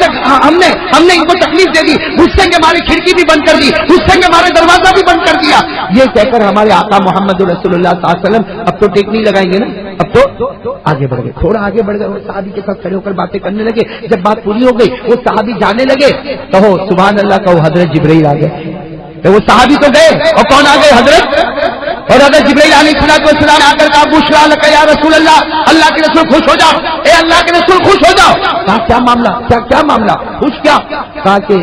نے ان کو تکلیف دے دی، غصے کے مارے کھڑکی بھی بند کر دی، غصے کے مارے دروازہ بھی بند کر دیا. یہ کہہ کر ہمارے آقا محمد رسول اللہ صلی اللہ علیہ وسلم اب تو ٹیک نہیں لگائیں گے نا، اب تو آگے بڑھ گئے، تھوڑا آگے بڑھ گئے اور صحابی کے ساتھ کھڑے ہو کر باتیں کرنے لگے. جب بات پوری ہو گئی، وہ صحابی جانے لگے. کہو سبحان اللہ، کہو حضرت جبرائیل آ گئے. وہ صحابی تو گئے اور کون آ گئے؟ حضرت. اور حضرت جبرائیل علیہ السلام آ کر کہا بشرا لک یا رسول اللہ، اللہ کے رسول خوش ہو جاؤ، اے اللہ کے رسول خوش ہو جاؤ. کہا کیا معاملہ، کیا معاملہ، خوش کیا؟ کہا کہ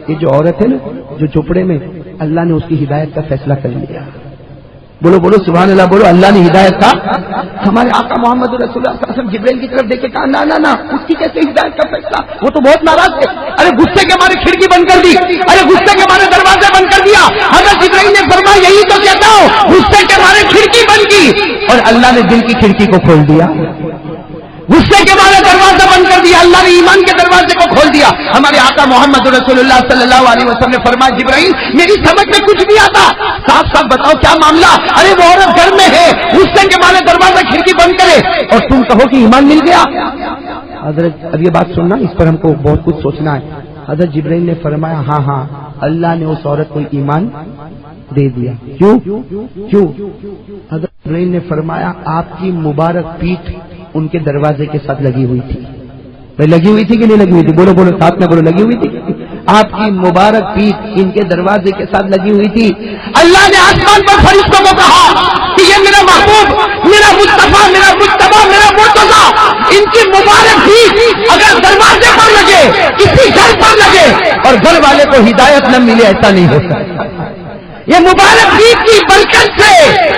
یہ جو عورت ہے نا جو جھوپڑے میں، اللہ نے اس کی ہدایت کا فیصلہ کر لیا. بولو بولو سبحان اللہ، بولو اللہ نے ہدایت کا. ہمارے آقا محمد رسول اللہ صلی اللہ علیہ وسلم جبرائیل کی طرف دیکھ کے کہا نہ اس کی کیسے ہدایت کا فیصلہ؟ وہ تو بہت ناراض تھے. ارے غصے کے مارے کھڑکی بند کر دی، ارے غصے کے مارے دروازے بند کر دیا. حضرت جبرائیل نے فرمایا یہی تو کہتا ہوں، غصے کے مارے کھڑکی بند کی اور اللہ نے دل کی کھڑکی کو کھول دیا. غصے کے مارے دروازہ بند کر دیا، اللہ نے ایمان کے دروازے کو کھول دیا. ہمارے آقا محمد رسول اللہ صلی اللہ علیہ وسلم نے فرمایا جبرائیل میری سمجھ میں کچھ نہیں آتا، صاف صاف بتاؤ کیا معاملہ. ارے وہ عورت گھر میں ہے، غصے کے مارے دروازہ کھڑکی بند کرے اور تم کہو کہ ایمان مل گیا. حضرت اب یہ بات سننا، اس پر ہم کو بہت کچھ سوچنا ہے. حضرت جبرائیل نے فرمایا ہاں اللہ نے اس عورت کو ایمان دے دیا. کیوں؟ حضرت جبرائیل نے فرمایا آپ کی مبارک پیٹھ ان کے دروازے کے ساتھ لگی ہوئی تھی. لگی ہوئی تھی کہ نہیں لگی ہوئی تھی؟ بولو ساتھ میں بولو، لگی ہوئی تھی. آپ کی مبارک پیٹھ ان کے دروازے کے ساتھ لگی ہوئی تھی. اللہ نے آسمان پر فرشتوں کو کہا کہ یہ میرا محبوب، میرا مصطفیٰ، میرا مجتبی، میرا مرتضیٰ، ان کی مبارک پیٹھ اگر دروازے پر لگے، کسی گھر پر لگے اور گھر والے کو ہدایت نہ ملے، ایسا نہیں ہو سکتا. یہ مبارک پیٹھ کی برکت سے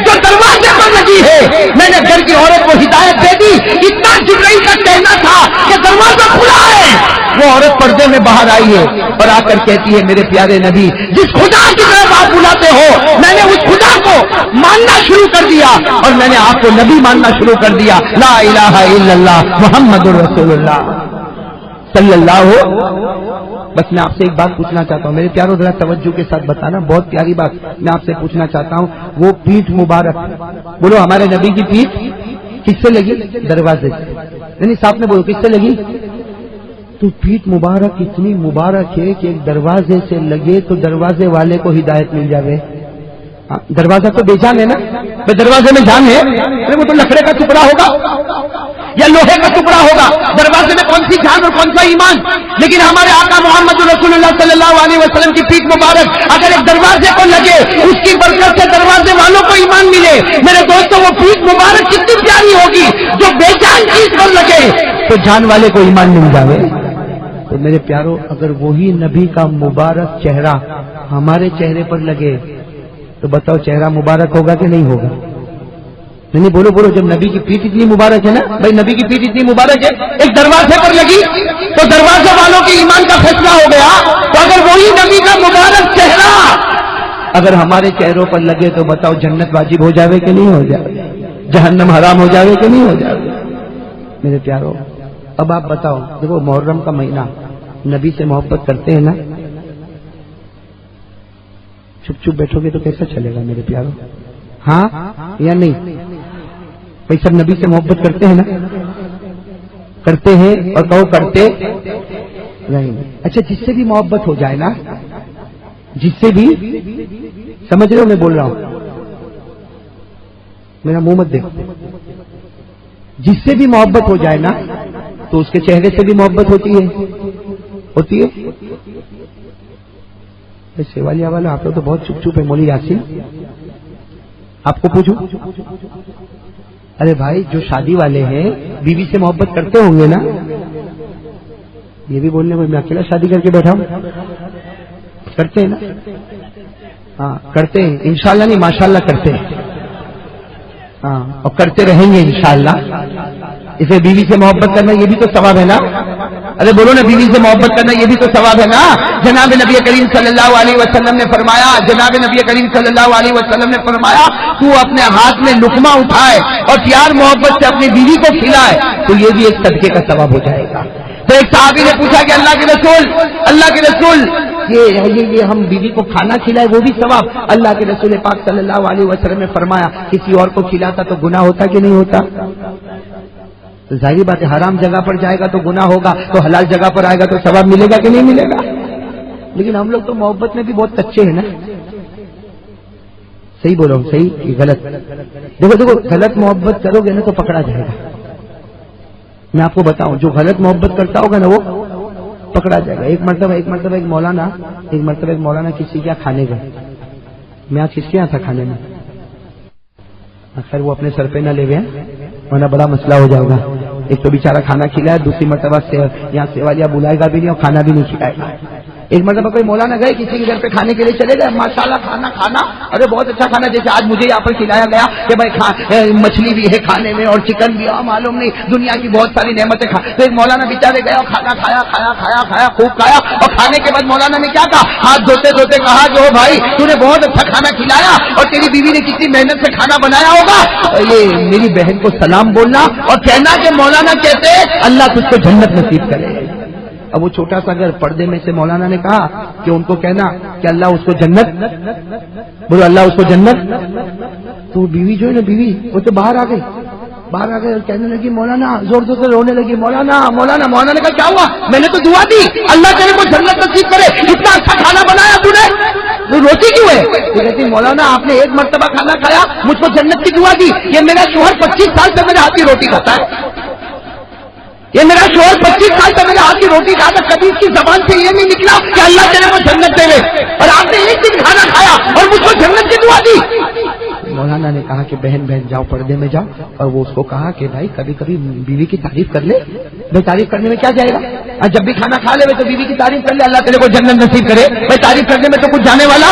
جو دروازے پر لگی ہے، میں نے گھر کی عورت کو ہدایت دے دی. اتنا جبرائیل کا کہنا تھا کہ دروازہ کھلا ہے. وہ عورت پردے میں باہر آئی ہے اور آ کر کہتی ہے میرے پیارے نبی، جس خدا کی طرف آپ بلاتے ہو میں نے اس خدا کو ماننا شروع کر دیا اور میں نے آپ کو نبی ماننا شروع کر دیا. لا الہ الا اللہ محمد رسول اللہ صلی اللہ. بس میں آپ سے ایک بات پوچھنا چاہتا ہوں میرے پیاروں، ذرا توجہ کے ساتھ بتانا، بہت پیاری بات میں آپ سے پوچھنا چاہتا ہوں. وہ پیٹھ مبارک، بولو ہمارے نبی کی پیٹھ کس سے لگی؟ دروازے سے. نہیں صاحب نے بولو کس سے لگی؟ تو پیٹھ مبارک اتنی مبارک ہے کہ ایک دروازے سے لگے تو دروازے والے کو ہدایت مل جائے. دروازہ تو بے جان ہے نا، دروازے میں جان ہے. ارے وہ تو لکڑے کا ٹکڑا ہوگا یا لوہے کا ٹکڑا ہوگا، دروازے میں کون سی جان اور کون سا ایمان. لیکن ہمارے آقا محمد رسول اللہ صلی اللہ علیہ وسلم کی پیٹھ مبارک اگر ایک دروازے کو لگے، اس کی برکت سے دروازے والوں کو ایمان ملے، وہ پیٹھ مبارک کتنی پیاری ہوگی جو بے جان چیز پر لگے تو جان والے کو ایمان مل جائے. تو میرے پیارو اگر وہی نبی کا مبارک چہرہ ہمارے چہرے پر لگے تو بتاؤ چہرہ مبارک ہوگا کہ نہیں ہوگا؟ نہیں بولو بولو. جب نبی کی پیٹھ اتنی مبارک ہے نا بھائی، نبی کی پیٹھ اتنی مبارک ہے، ایک دروازے پر لگی تو دروازے والوں کے ایمان کا فیصلہ ہو گیا. تو اگر وہی نبی کا مبارک چہرہ اگر ہمارے چہروں پر لگے تو بتاؤ جنت واجب ہو جاوے کہ نہیں ہو جائے؟ جہنم حرام ہو جاوے کہ نہیں ہو جاوے؟ میرے پیارو اب آپ بتاؤ، دیکھو محرم کا مہینہ، نبی سے محبت کرتے ہیں نا؟ چپ چپ بیٹھو گے تو کیسا چلے گا میرے پیارو؟ ہاں یا نہیں؟ بھائی سب نبی سے محبت کرتے ہیں نا؟ کرتے ہیں اور کہو کرتے نہیں. اچھا جس سے بھی محبت ہو جائے نا، جس سے بھی، سمجھ رہے ہو میں بول رہا ہوں؟ میرا منہ مت دیکھو. جس سے بھی محبت ہو جائے نا تو اس کے چہرے سے بھی محبت ہوتی ہے. ہوتی ہے. سیوالیا والا آپ لوگ تو بہت چپ چپ ہے. مولی یاسین آپ کو پوچھوں، ارے بھائی جو شادی والے ہیں بیوی سے محبت کرتے ہوں گے نا؟ یہ بھی بولنے میں اکیلا شادی کر کے بیٹھا ہوں. کرتے ہیں نا؟ ہاں کرتے ہیں، انشاءاللہ نہیں ماشاءاللہ کرتے ہیں. ہاں اور کرتے رہیں گے انشاءاللہ. اسے بیوی سے محبت کرنا یہ بھی تو ثواب ہے نا؟ ارے بولو نا، بیوی سے محبت کرنا یہ بھی تو ثواب ہے نا؟ جناب نبی کریم صلی اللہ علیہ وسلم نے فرمایا، جناب نبی کریم صلی اللہ علیہ وسلم نے فرمایا تو اپنے ہاتھ میں لقمہ اٹھائے اور پیار محبت سے اپنی بیوی کو کھلائے تو یہ بھی ایک صدقے کا ثواب ہو جائے گا. تو ایک صحابی نے پوچھا کہ اللہ کے رسول یہ ہم بیوی کو کھانا کھلائے وہ بھی ثواب؟ اللہ کے رسول پاک صلی اللہ علیہ وسلم نے فرمایا کسی اور کو کھلاتا تو گناہ ہوتا کہ نہیں ہوتا؟ تو ظاہری بات ہے حرام جگہ پر جائے گا تو گناہ ہوگا، تو حلال جگہ پر آئے گا تو ثواب ملے گا کہ نہیں ملے گا؟ لیکن ہم لوگ تو محبت میں بھی بہت کچے ہیں نا. صحیح بولو صحیح کہ غلط؟ دیکھو غلط محبت کرو گے نا تو پکڑا جائے گا. میں آپ کو بتاؤں جو غلط محبت کرتا ہوگا نا وہ پکڑا جائے گا. ایک مرتبہ ایک مولانا کسی کے یہاں کھانے گئے. میں آج کس کے یہاں تھا کھانے میں؟ خیر وہ اپنے سر پہ نہ لے گئے ورنہ بڑا مسئلہ ہو جائے گا. ایک تو بیچارہ کھانا کھلایا، دوسری مرتبہ یہاں سیوالیا بلائے گا بھی نہیں اور کھانا بھی نہیں کھلائے گا. ایک مرتبہ کوئی مولانا گئے کسی کے گھر پہ کھانے کے لیے چلے گئے، ماشاءاللہ کھانا ارے بہت اچھا کھانا، جیسے آج مجھے یہاں پر کھلایا گیا کہ بھائی مچھلی بھی ہے کھانے میں اور چکن بھی، معلوم نہیں دنیا کی بہت ساری نعمتیں کھا. تو ایک مولانا بیچارے گیا اور کھانا کھایا خوب کھایا اور کھانے کے بعد مولانا نے کیا کہا؟ ہاتھ دھوتے دھوتے کہا کہ او بھائی تو نے بہت اچھا کھانا کھلایا اور تیری بیوی نے کتنی محنت سے کھانا بنایا ہوگا. یہ میری بہن کو سلام بولنا اور کہنا کہ مولانا کہتے اللہ تجھ کو جنت نصیب کرے. اب وہ چھوٹا سا گھر پردے میں سے مولانا نے کہا کہ ان کو کہنا کہ اللہ اس کو جنت، بولو اللہ اس کو جنت. تو بیوی جو ہے نا بیوی وہ تو باہر آ گئی اور کہنے لگی مولانا، زور زور سے رونے لگی، مولانا. مولانا نے کہا کیا ہوا؟ میں نے تو دعا دی اللہ تیرے کو جنت نصیب کرے، اتنا اچھا کھانا بنایا تو نے، تو روتی کیوں ہے؟ تو کہتی مولانا آپ نے ایک مرتبہ کھانا کھایا مجھ کو جنت کی دعا دی. یہ میرا شوہر 25 سال سے میرے ہاتھ کی روٹی کھاتا ہے، یہ میرا شوہر 25 سال سے میرے ہاتھ کی روٹی کھاتا، کبھی اس کی زبان سے یہ نہیں نکلا کہ اللہ تیرے کو جنت دے، اور آپ نے ایک دن کھانا کھایا اور مجھ کو جنت کی دعا دی. مولانا نے کہا کہ بہن جاؤ پردے میں جاؤ، اور وہ اس کو کہا کہ بھائی کبھی کبھی بیوی کی تعریف کر لے. بھائی تعریف کرنے میں کیا جائے گا؟ جب بھی کھانا کھا لے تو بیوی کی تعریف کر لے، اللہ تیرے کو جنت نصیب کرے. بھائی تعریف کرنے میں تو کچھ جانے والا.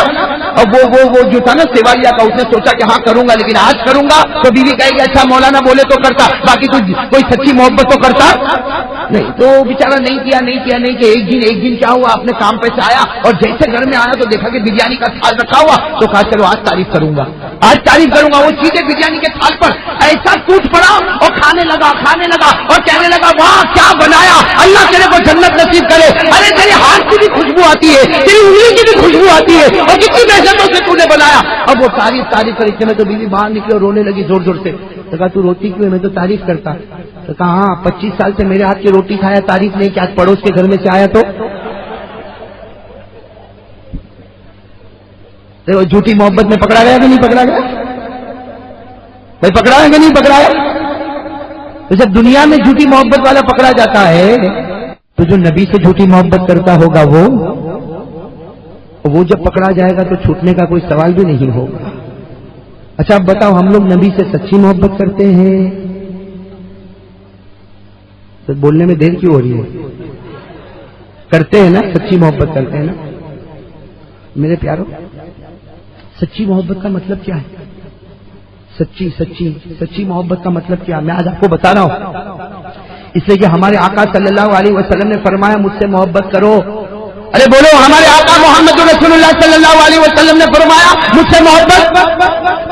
اور وہ جو تھا نا سیوالیا کا، اس نے سوچا کہ ہاں کروں گا، لیکن آج کروں گا تو بیوی کہے گی اچھا مولانا بولے تو کرتا، باقی تو کوئی سچی محبت تو کرتا نہیں. تو بیچارہ نہیں کیا. ایک دن کیا ہوا، اپنے کام پہ سے آیا اور جیسے گھر میں آیا تو دیکھا کہ بریانی کا تھال رکھا ہوا، تو کہا چلو آج تعریف کروں گا. وہ سیدھے بریانی کے تھال پر ایسا ٹوٹ پڑا اور کھانے لگا اور کہنے لگا واہ کیا بنایا، اللہ تیرے کو جنت نصیب کرے. ارے تیرے ہاتھ کی بھی خوشبو آتی ہے، تیری انگلی کی بھی خوشبو آتی ہے، اور کتنی محنتوں سے تو نے بنایا. اب وہ تعریف کر اتنے میں تو بیوی باہر نکلی اور رونے لگی زور سے. تو کہا تو روتی کیوں ہے؟ میں تو تعریف کرتا. تو کہا ہاں 25 سال سے میرے ہاتھ کی روٹی کھایا، تعریف نہیں کیا، پڑوس کے گھر میں سے آیا تو جھوٹی محبت میں پکڑا گیا کہ نہیں پکڑا گیا؟ بھائی پکڑا ہے کہ نہیں پکڑا ہے؟ تو جب دنیا میں جھوٹی محبت والا پکڑا جاتا ہے تو جو نبی سے جھوٹی محبت کرتا ہوگا وہ جب پکڑا جائے گا تو چھوٹنے کا کوئی سوال بھی نہیں ہوگا. اچھا اب بتاؤ ہم لوگ نبی سے سچی محبت کرتے ہیں؟ تو بولنے میں دیر کیوں ہو رہی ہے؟ کرتے ہیں نا، سچی محبت کرتے ہیں نا میرے پیارو؟ سچی محبت کا مطلب کیا ہے؟ سچی محبت کا مطلب کیا؟ میں آج آپ کو بتا رہا ہوں، اس لیے کہ ہمارے آقا صلی اللہ علیہ وسلم نے فرمایا مجھ سے محبت کرو. ارے بولو، ہمارے آقا محمد رسول اللہ صلی اللہ علیہ وسلم نے فرمایا مجھ سے محبت.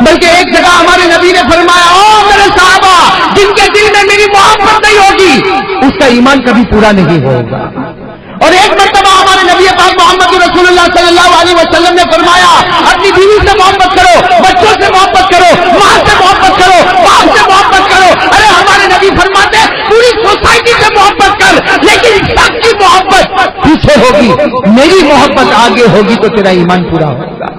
بلکہ ایک جگہ ہمارے نبی نے فرمایا او میرے صحابہ، جن کے دل میں میری محبت نہیں ہوگی اس کا ایمان کبھی پورا نہیں ہوگا. اور ایک مرتبہ ہمارے نبی پاک محمد رسول اللہ صلی اللہ علیہ وسلم نے فرمایا اپنی بیوی سے محبت کرو، بچوں سے محبت کرو، ماں سے محبت کرو، باپ سے محبت کرو. ارے ہمارے نبی فرماتے پوری سوسائٹی سے محبت کر، لیکن سب کی محبت پیچھے ہوگی، میری محبت آگے ہوگی تو تیرا ایمان پورا ہوگا.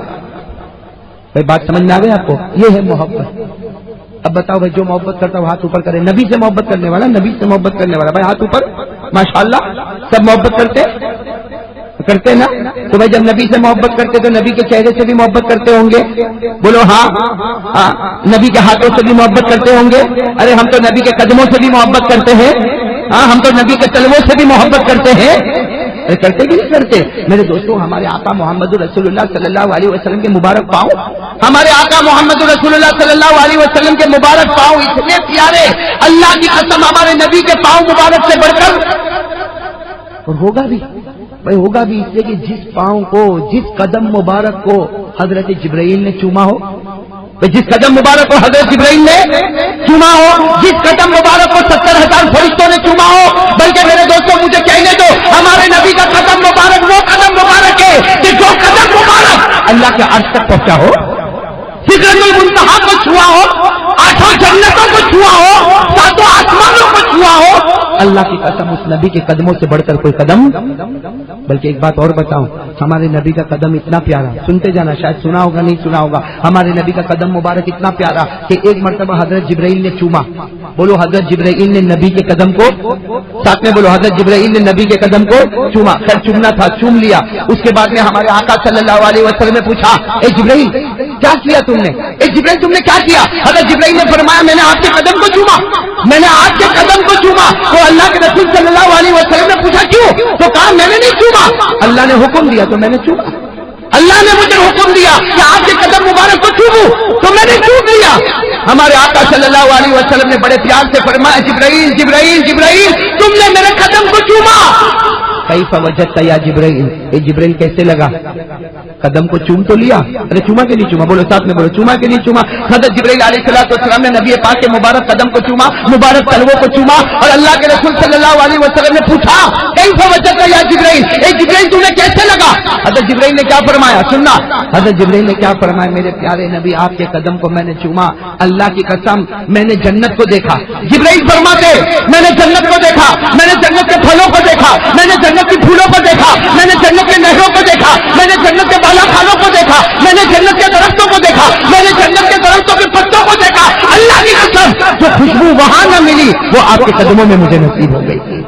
بھائی بات سمجھ میں آ گئی آپ کو؟ یہ ہے محبت. اب بتاؤ بھائی، جو محبت کرتا ہو ہاتھ اوپر کرے. نبی سے محبت کرنے والا، نبی سے محبت کرنے والا بھائی ہاتھ اوپر. ماشاءاللہ سب محبت کرتے نا. تو بھائی جب نبی سے محبت کرتے تو نبی کے چہرے سے بھی محبت کرتے ہوں گے. بولو ہاں. نبی کے ہاتھوں سے بھی محبت کرتے ہوں گے. ارے ہم تو نبی کے قدموں سے بھی محبت کرتے ہیں. ہاں ہم تو نبی کے تلووں سے بھی محبت کرتے ہیں. ارے کرتے کہ نہیں کرتے؟ میرے دوستوں، ہمارے آقا محمد رسول اللہ صلی اللہ علیہ وسلم کے مبارک پاؤں، ہمارے آقا محمد رسول اللہ صلی اللہ علیہ وسلم کے مبارک پاؤں اتنے پیارے، اللہ کی قسم ہمارے نبی کے پاؤں مبارک سے بڑھ کر. اور ہوگا بھی بھائی، ہوگا بھی اس لیے کہ جس پاؤں کو، جس قدم مبارک کو حضرت جبرائیل نے چوما ہو، جس قدم مبارک کو حضرت جبرائیل نے چوما ہو، جس قدم مبارک کو 70,000 فرشتوں نے چوما ہو. بلکہ میرے دوستوں مجھے کہنے دو، ہمارے نبی کا قدم مبارک وہ قدم مبارک ہے کہ جو قدم مبارک اللہ کے عرش تک پہنچا ہو، سدرۃ المنتہا کو چھوا ہو، 8 جنتوں کو چھوا ہو، 7 آسمانوں کو چھوا ہو. اللہ کی قسم اس نبی کے قدموں سے بڑھ کر کوئی قدم. بلکہ ایک بات اور بتاؤں، ہمارے نبی کا قدم اتنا پیارا، سنتے جانا، شاید سنا ہوگا نہیں سنا ہوگا، ہمارے نبی کا قدم مبارک اتنا پیارا کہ ایک مرتبہ حضرت جبرائیل نے چوما. بولو حضرت جبرائیل نے نبی کے قدم کو، ساتھ میں بولو حضرت جبرائیل نے نبی کے قدم کو چوما. خیر چومنا تھا، چوم لیا. اس کے بعد میں ہمارے آقا صلی اللہ علیہ وسلم نے پوچھا اے جبرائیل کیا کیا تم نے؟ اے جبرائیل تم نے کیا کیا؟ حضرت جبرائیل نے فرمایا میں نے آپ کے قدم کو چوما، میں نے آپ کے قدم کو چوما. تو اللہ کے رسول صلی اللہ علیہ وسلم نے پوچھا کیوں؟ تو کہا میں نے نہیں چوما، اللہ نے حکم دیا تو میں نے چوما. اللہ نے مجھے حکم دیا کہ آپ کے قدم مبارک کو چوموں تو میں نے چوم لیا. ہمارے آقا صلی اللہ علیہ وسلم نے بڑے پیار سے فرمایا جبرائیل جبرائیل جبرائیل تم نے میرے قدم کو چوما. کیف وجدت یا جبرائیل، اے جبرائیل کیسے لگا؟ قدم کو چوم تو لیا. ارے چوما کہ نہیں چوما؟ بولو ساتھ میں بولو، چوما کہ نہیں چوما؟ حضرت جبرائیل علیہ السلام نے نبی پاک کے مبارک قدم کو چوما، مبارک تلووں کو چوما. اور اللہ کے رسول صلی اللہ علیہ وسلم نے پوچھا کیف وجدت یا جبرائیل، اے جبرائیل تمہیں کیسے لگا؟ حضرت جبرائیل نے کیا فرمایا؟ سننا حضرت جبرائیل نے کیا فرمایا؟ میرے پیارے نبی آپ کے قدم کو میں نے چوما، اللہ کی قسم میں نے جنت کو دیکھا. جبرائیل فرماتے میں نے جنت کو دیکھا، میں نے جنت کے پھلوں کو دیکھا، میں نے جنت کی پھولوں کو دیکھا، میں نے جنت کے نہروں کو دیکھا، میں نے جنت کے بالا خانوں کو دیکھا، میں نے جنت کے درختوں کو دیکھا، میں نے جنت کے درختوں کے پتوں کو دیکھا. اللہ کی قسم جو خوشبو وہاں نہ ملی وہ آپ کے قدموں میں مجھے نصیب ہو گئی.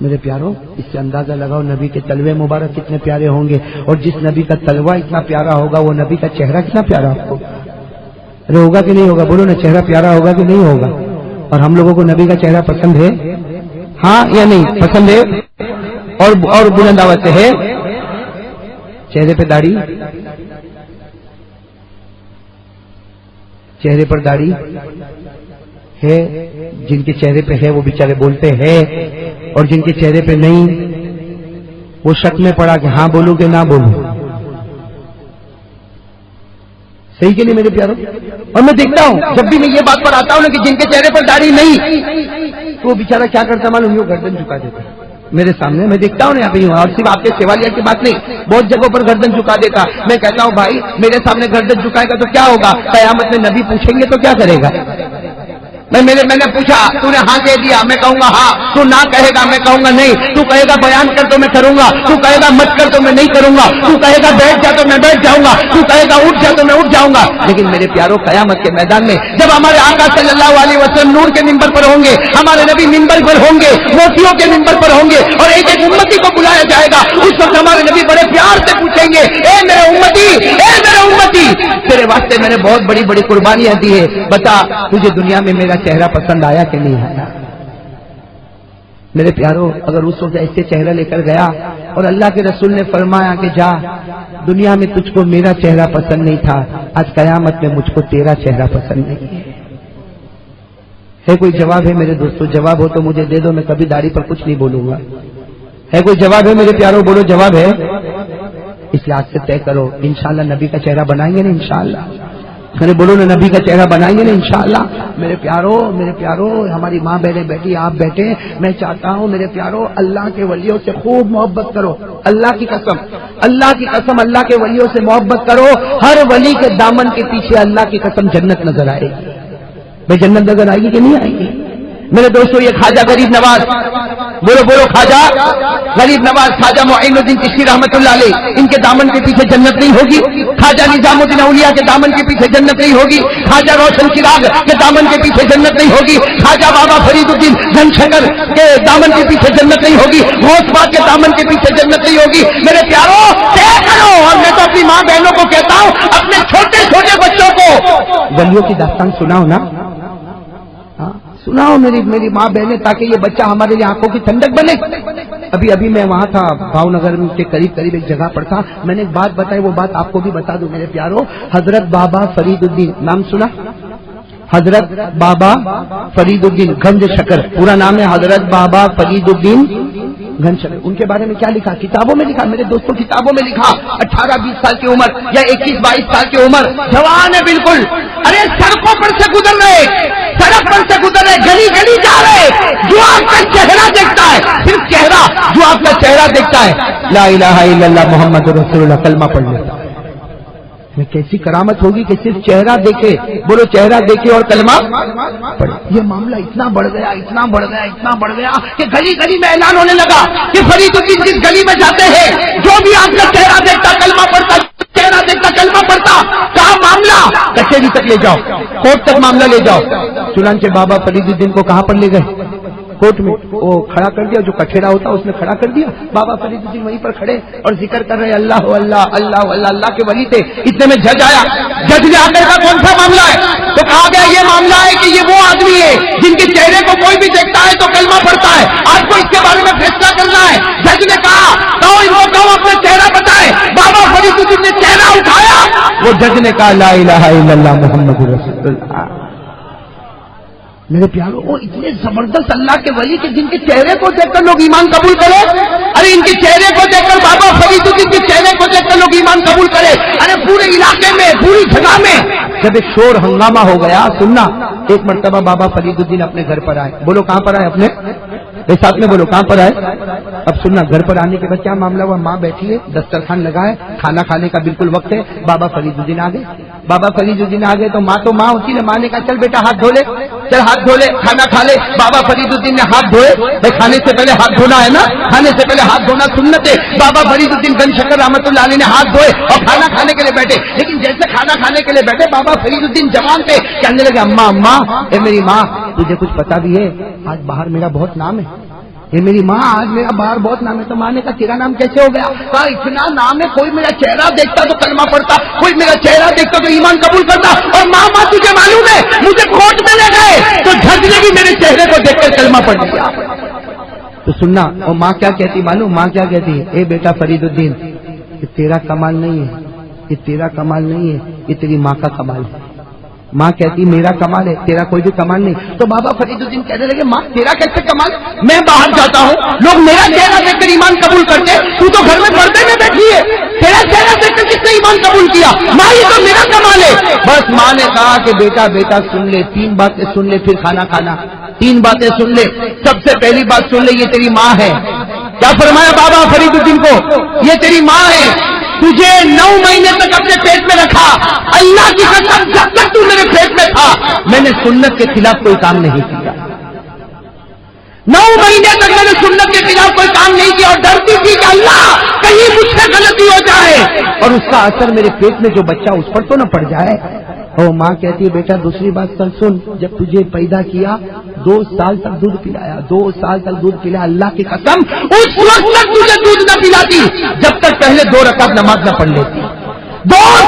میرے پیاروں اس سے اندازہ لگاؤ نبی کے تلوے مبارک کتنے پیارے ہوں گے. اور جس نبی کا تلوہ اتنا پیارا ہوگا وہ نبی کا چہرہ کتنا پیارا ہوگا. ارے ہوگا کہ نہیں ہوگا؟ بولو نا چہرہ پیارا ہوگا کہ نہیں ہوگا؟ اور ہم لوگوں کو نبی کا چہرہ پسند ہے؟ ہاں یا نہیں پسند ہے؟ اور بلند آواز سے ہے؟ چہرے پہ داڑھی، چہرے پر داڑھی ہے. جن کے چہرے پہ ہے وہ بیچارے بولتے ہیں، اور جن کے چہرے پہ نہیں وہ شک میں پڑا کہ ہاں بولوں کہ نہ بولوں. صحیح کہ نہیں میرے پیاروں؟ اور میں دیکھتا ہوں جب بھی میں یہ بات پر آتا ہوں نا کہ جن کے چہرے پر داڑھی نہیں تو وہ بیچارہ کیا کرتا معلوم؟ یوں گردن جھکا دیتا میرے سامنے. میں دیکھتا ہوں نا یہاں پہ، اور صرف آپ کے سیوالیہ کی بات نہیں، بہت جگہوں پر گردن جھکا دیتا. میں کہتا ہوں بھائی میرے سامنے گردن جھکائے گا تو کیا ہوگا؟ قیامت میں نبی پوچھیں گے تو کیا کرے گا؟ میں نے پوچھا تو نے ہاں کہہ دیا، میں کہوں گا ہاں. تو نہ کہے گا میں کہوں گا نہیں. تو کہے گا بیان کر تو میں کروں گا، تو کہے گا مت کر تو میں نہیں کروں گا، تو کہے گا بیٹھ جا تو میں بیٹھ جاؤں گا، تو کہے گا اٹھ جا تو میں اٹھ جاؤں گا. لیکن میرے پیاروں قیامت کے میدان میں جب ہمارے آقا صلی اللہ علیہ وسلم نور کے ممبر پر ہوں گے، ہمارے نبی ممبر پر ہوں گے، موتیوں کے ممبر پر ہوں گے، اور ایک ایک امتی کو بلایا جائے گا. اس وقت ہمارے نبی بڑے پیار سے پوچھیں گے اے میرے امتی، اے میرے امتی، تیرے واسطے میں نے بہت بڑی بڑی قربانیاں دی ہے، بتا تجھے دنیا میں میرا چہرہ پسند آیا کہ نہیں آیا؟ میرے پیارو، اگر اس وقت ایسے چہرہ لے کر گیا اور اللہ کے رسول نے فرمایا کہ جا، دنیا میں تجھ کو میرا چہرہ پسند نہیں تھا، آج قیامت میں مجھ کو تیرا چہرہ پسند نہیں ہے کوئی جواب ہے میرے دوستو؟ جواب ہو تو مجھے دے دو، میں کبھی داڑھی پر کچھ نہیں بولوں گا۔ ہے کوئی جواب ہے میرے پیارو؟ بولو جواب ہے؟ اس لحاظ سے طے کرو، انشاءاللہ نبی کا چہرہ بنائیں گے نا انشاءاللہ؟ بولو نا نبی کا چہرہ بنائیں گے نا انشاءاللہ؟ میرے پیارو ہماری ماں بہنیں بیٹھی، آپ بیٹھے، میں چاہتا ہوں میرے پیارو اللہ کے ولیوں سے خوب محبت کرو، اللہ کی قسم اللہ کے ولیوں سے محبت کرو۔ ہر ولی کے دامن کے پیچھے اللہ کی قسم جنت نظر آئے گی۔ بھائی جنت نظر آئے گی کہ نہیں آئے گی؟ میرے دوستو، یہ خواجہ غریب نواز، بولو خواجہ غریب نواز، خواجہ معین الدین چشتی رحمۃ اللہ علیہ، ان کے دامن کے پیچھے جنت نہیں ہوگی؟ خواجہ نظام الدین اولیاء کے دامن کے پیچھے جنت نہیں ہوگی؟ خواجہ روشن چراغ کے دامن کے پیچھے جنت نہیں ہوگی؟ خواجہ بابا فرید الدین گھن شکر کے دامن کے پیچھے جنت نہیں ہوگی؟ غوث پاک کے دامن کے پیچھے جنت نہیں ہوگی؟ میرے پیارو طے کرو۔ اور میں تو اپنی ماں بہنوں کو کہتا ہوں، اپنے چھوٹے چھوٹے بچوں کو ولیوں کی داستان سناؤ نا، سناؤ میری ماں بہنیں، تاکہ یہ بچہ ہمارے لیے آنکھوں کی ٹھنڈک بنے۔ ابھی میں وہاں تھا، بھاؤ نگر کے قریب ایک جگہ پر تھا، میں نے ایک بات بتائی، وہ بات آپ کو بھی بتا دوں میرے پیارو۔ حضرت بابا فرید الدین، نام سنا؟ حضرت بابا فرید الدین گنج شکر، پورا نام ہے حضرت بابا فرید الدین گنج شکر۔ ان کے بارے میں کیا لکھا؟ کتابوں میں لکھا میرے دوستوں، کتابوں میں لکھا۔ 18-20 سال کی عمر یا 21-22 سال کی عمر، جوان ہے بالکل۔ ارے سڑکوں پر سے گزر رہے، گلی گلی جا رہے، جو آپ کا چہرہ دیکھتا ہے، صرف چہرہ، جو آپ کا چہرہ دیکھتا ہے، لا الہ الا اللہ محمد رسول اللہ کلمہ پڑھ لیتا ہے۔ کیسی کرامت ہوگی کہ صرف چہرہ دیکھے، بولو چہرہ دیکھے اور کلمہ پڑھے۔ یہ معاملہ اتنا بڑھ گیا کہ گلی گلی میں اعلان ہونے لگا کہ فرید الدین جس گلی میں جاتے ہیں، جو بھی آپ کا چہرہ دیکھتا کلمہ پڑھتا، چہرہ دیکھتا کلمہ پڑھتا۔ کہا معاملہ کچہری تک لے جاؤ، کورٹ تک معاملہ لے جاؤ۔ چنانچہ بابا فرید الدین کو کہاں پر لے گئے؟ کوٹ میں۔ وہ کھڑا کر دیا، جو کٹھیڑا ہوتا اس نے کھڑا کر دیا۔ بابا فرید الدین وہیں پر کھڑے اور ذکر کر رہے اللہ اللہ اللہ اللہ، اللہ کے ولی تھے۔ اتنے میں جج آیا، جج نے آ کر کہا کون سا معاملہ ہے؟ تو کہا گیا یہ معاملہ ہے کہ یہ وہ آدمی ہے جن کے چہرے کو کوئی بھی دیکھتا ہے تو کلمہ پڑھتا ہے، آپ کو اس کے بارے میں فیصلہ کرنا ہے۔ جج نے کہا کہو اپنا چہرہ بتائے۔ بابا فرید الدین نے چہرہ اٹھایا، وہ جج نے کہا لا الہ الا اللہ محمد رسول اللہ۔ میرے پیاروں، وہ اتنے زبردست اللہ کے ولی کہ جن کے چہرے کو دیکھ کر لوگ ایمان قبول کرے۔ ارے ان کے چہرے کو دیکھ کر، بابا فرید الدین کے چہرے کو دیکھ کر لوگ ایمان قبول کرے۔ ارے پورے علاقے میں، پوری جگہ میں جب ایک شور ہنگامہ ہو گیا، سننا، ایک مرتبہ بابا فرید الدین اپنے گھر پر آئے۔ بولو کہاں پر آئے؟ اپنے ساتھ میں بولو کہاں پر آئے؟ اب سننا، گھر پر آنے کے بعد کیا معاملہ ہوا؟ ماں بیٹھی ہے، دسترخوان لگا ہے، کھانا کھانے کا بالکل وقت ہے۔ بابا فرید الدین آ گئے۔ بابا فرید الدین آ گئے تو ماں ہوتی نے، ماں نے کہا چل بیٹا ہاتھ دھو لے، چل ہاتھ دھو لے، کھانا کھا لے۔ بابا فرید الدین نے ہاتھ دھوئے۔ بھائی کھانے سے پہلے ہاتھ دھونا ہے نا، کھانے سے پہلے ہاتھ دھونا سنت ہے۔ بابا فرید الدین گنج شکر رحمۃ اللہ علیہ نے ہاتھ دھوئے اور کھانا کھانے کے لیے بیٹھے۔ لیکن جیسے کھانا کھانے کے لیے بیٹھے، بابا فرید الدین جوان تھے، کہنے لگے اماں اے میری ماں، تجھے کچھ پتا بھی ہے آج باہر میرا بہت نام ہے؟ یہ میری ماں، آج میرا باہر بہت نام ہے۔ تو ماں نے کہا تیرا نام کیسے ہو گیا؟ کہا اتنا نام ہے، کوئی میرا چہرہ دیکھتا تو کلمہ پڑھتا، کوئی میرا چہرہ دیکھتا تو ایمان قبول کرتا۔ اور ماں تجھے معلوم ہے مجھے کورٹ میں لے گئے تو جج نے بھی میرے چہرے کو دیکھ کر کلمہ پڑھ دیا۔ تو سننا، اور ماں کیا کہتی معلوم؟ ماں کیا کہتی؟ اے بیٹا فرید الدین، یہ تیرا کمال نہیں ہے، یہ تیرا کمال نہیں ہے، یہ تیری ماں کا کمال ہے۔ ماں کہتی میرا کمال ہے، تیرا کوئی بھی کمال نہیں۔ تو بابا فرید الدین کہنے لگے ماں تیرا کیسے کمال؟ میں باہر جاتا ہوں، لوگ میرا چہرہ دیکھ کر ایمان قبول کرتے، تو گھر میں پردے میں بیٹھی ہے، تیرا چہرہ دیکھ کر کس نے ایمان قبول کیا؟ ماں یہ تو میرا کمال ہے۔ بس ماں نے کہا کہ بیٹا سن لے، 3 باتیں سن لے پھر کھانا کھانا۔ 3 باتیں سن لے۔ سب سے پہلی بات سن لے، یہ تیری ماں ہے۔ کیا فرمایا بابا فرید الدین کو؟ یہ تیری ماں ہے، تجھے 9 مہینے تک اپنے پیٹ میں رکھا، اللہ کی قسم جب تک تو میرے پیٹ میں تھا میں نے سنت کے خلاف کوئی کام نہیں کیا۔ 9 مہینے تک میں نے سنت کے خلاف کوئی کام نہیں کیا اور ڈرتی تھی کہ اللہ کہیں مجھ سے غلطی ہو جائے اور اس کا اثر میرے پیٹ میں جو بچہ اس پر تو نہ پڑ جائے۔ اور ماں کہتی ہے بیٹا دوسری بات سن، جب تجھے پیدا کیا 2 سال تک دودھ پلایا، 2 سال تک دودھ پلایا، اللہ کی قسم اس وقت تک تجھے دودھ نہ پلاتی جب تک پہلے 2 رکعت نماز نہ پڑھ لیتی۔ 2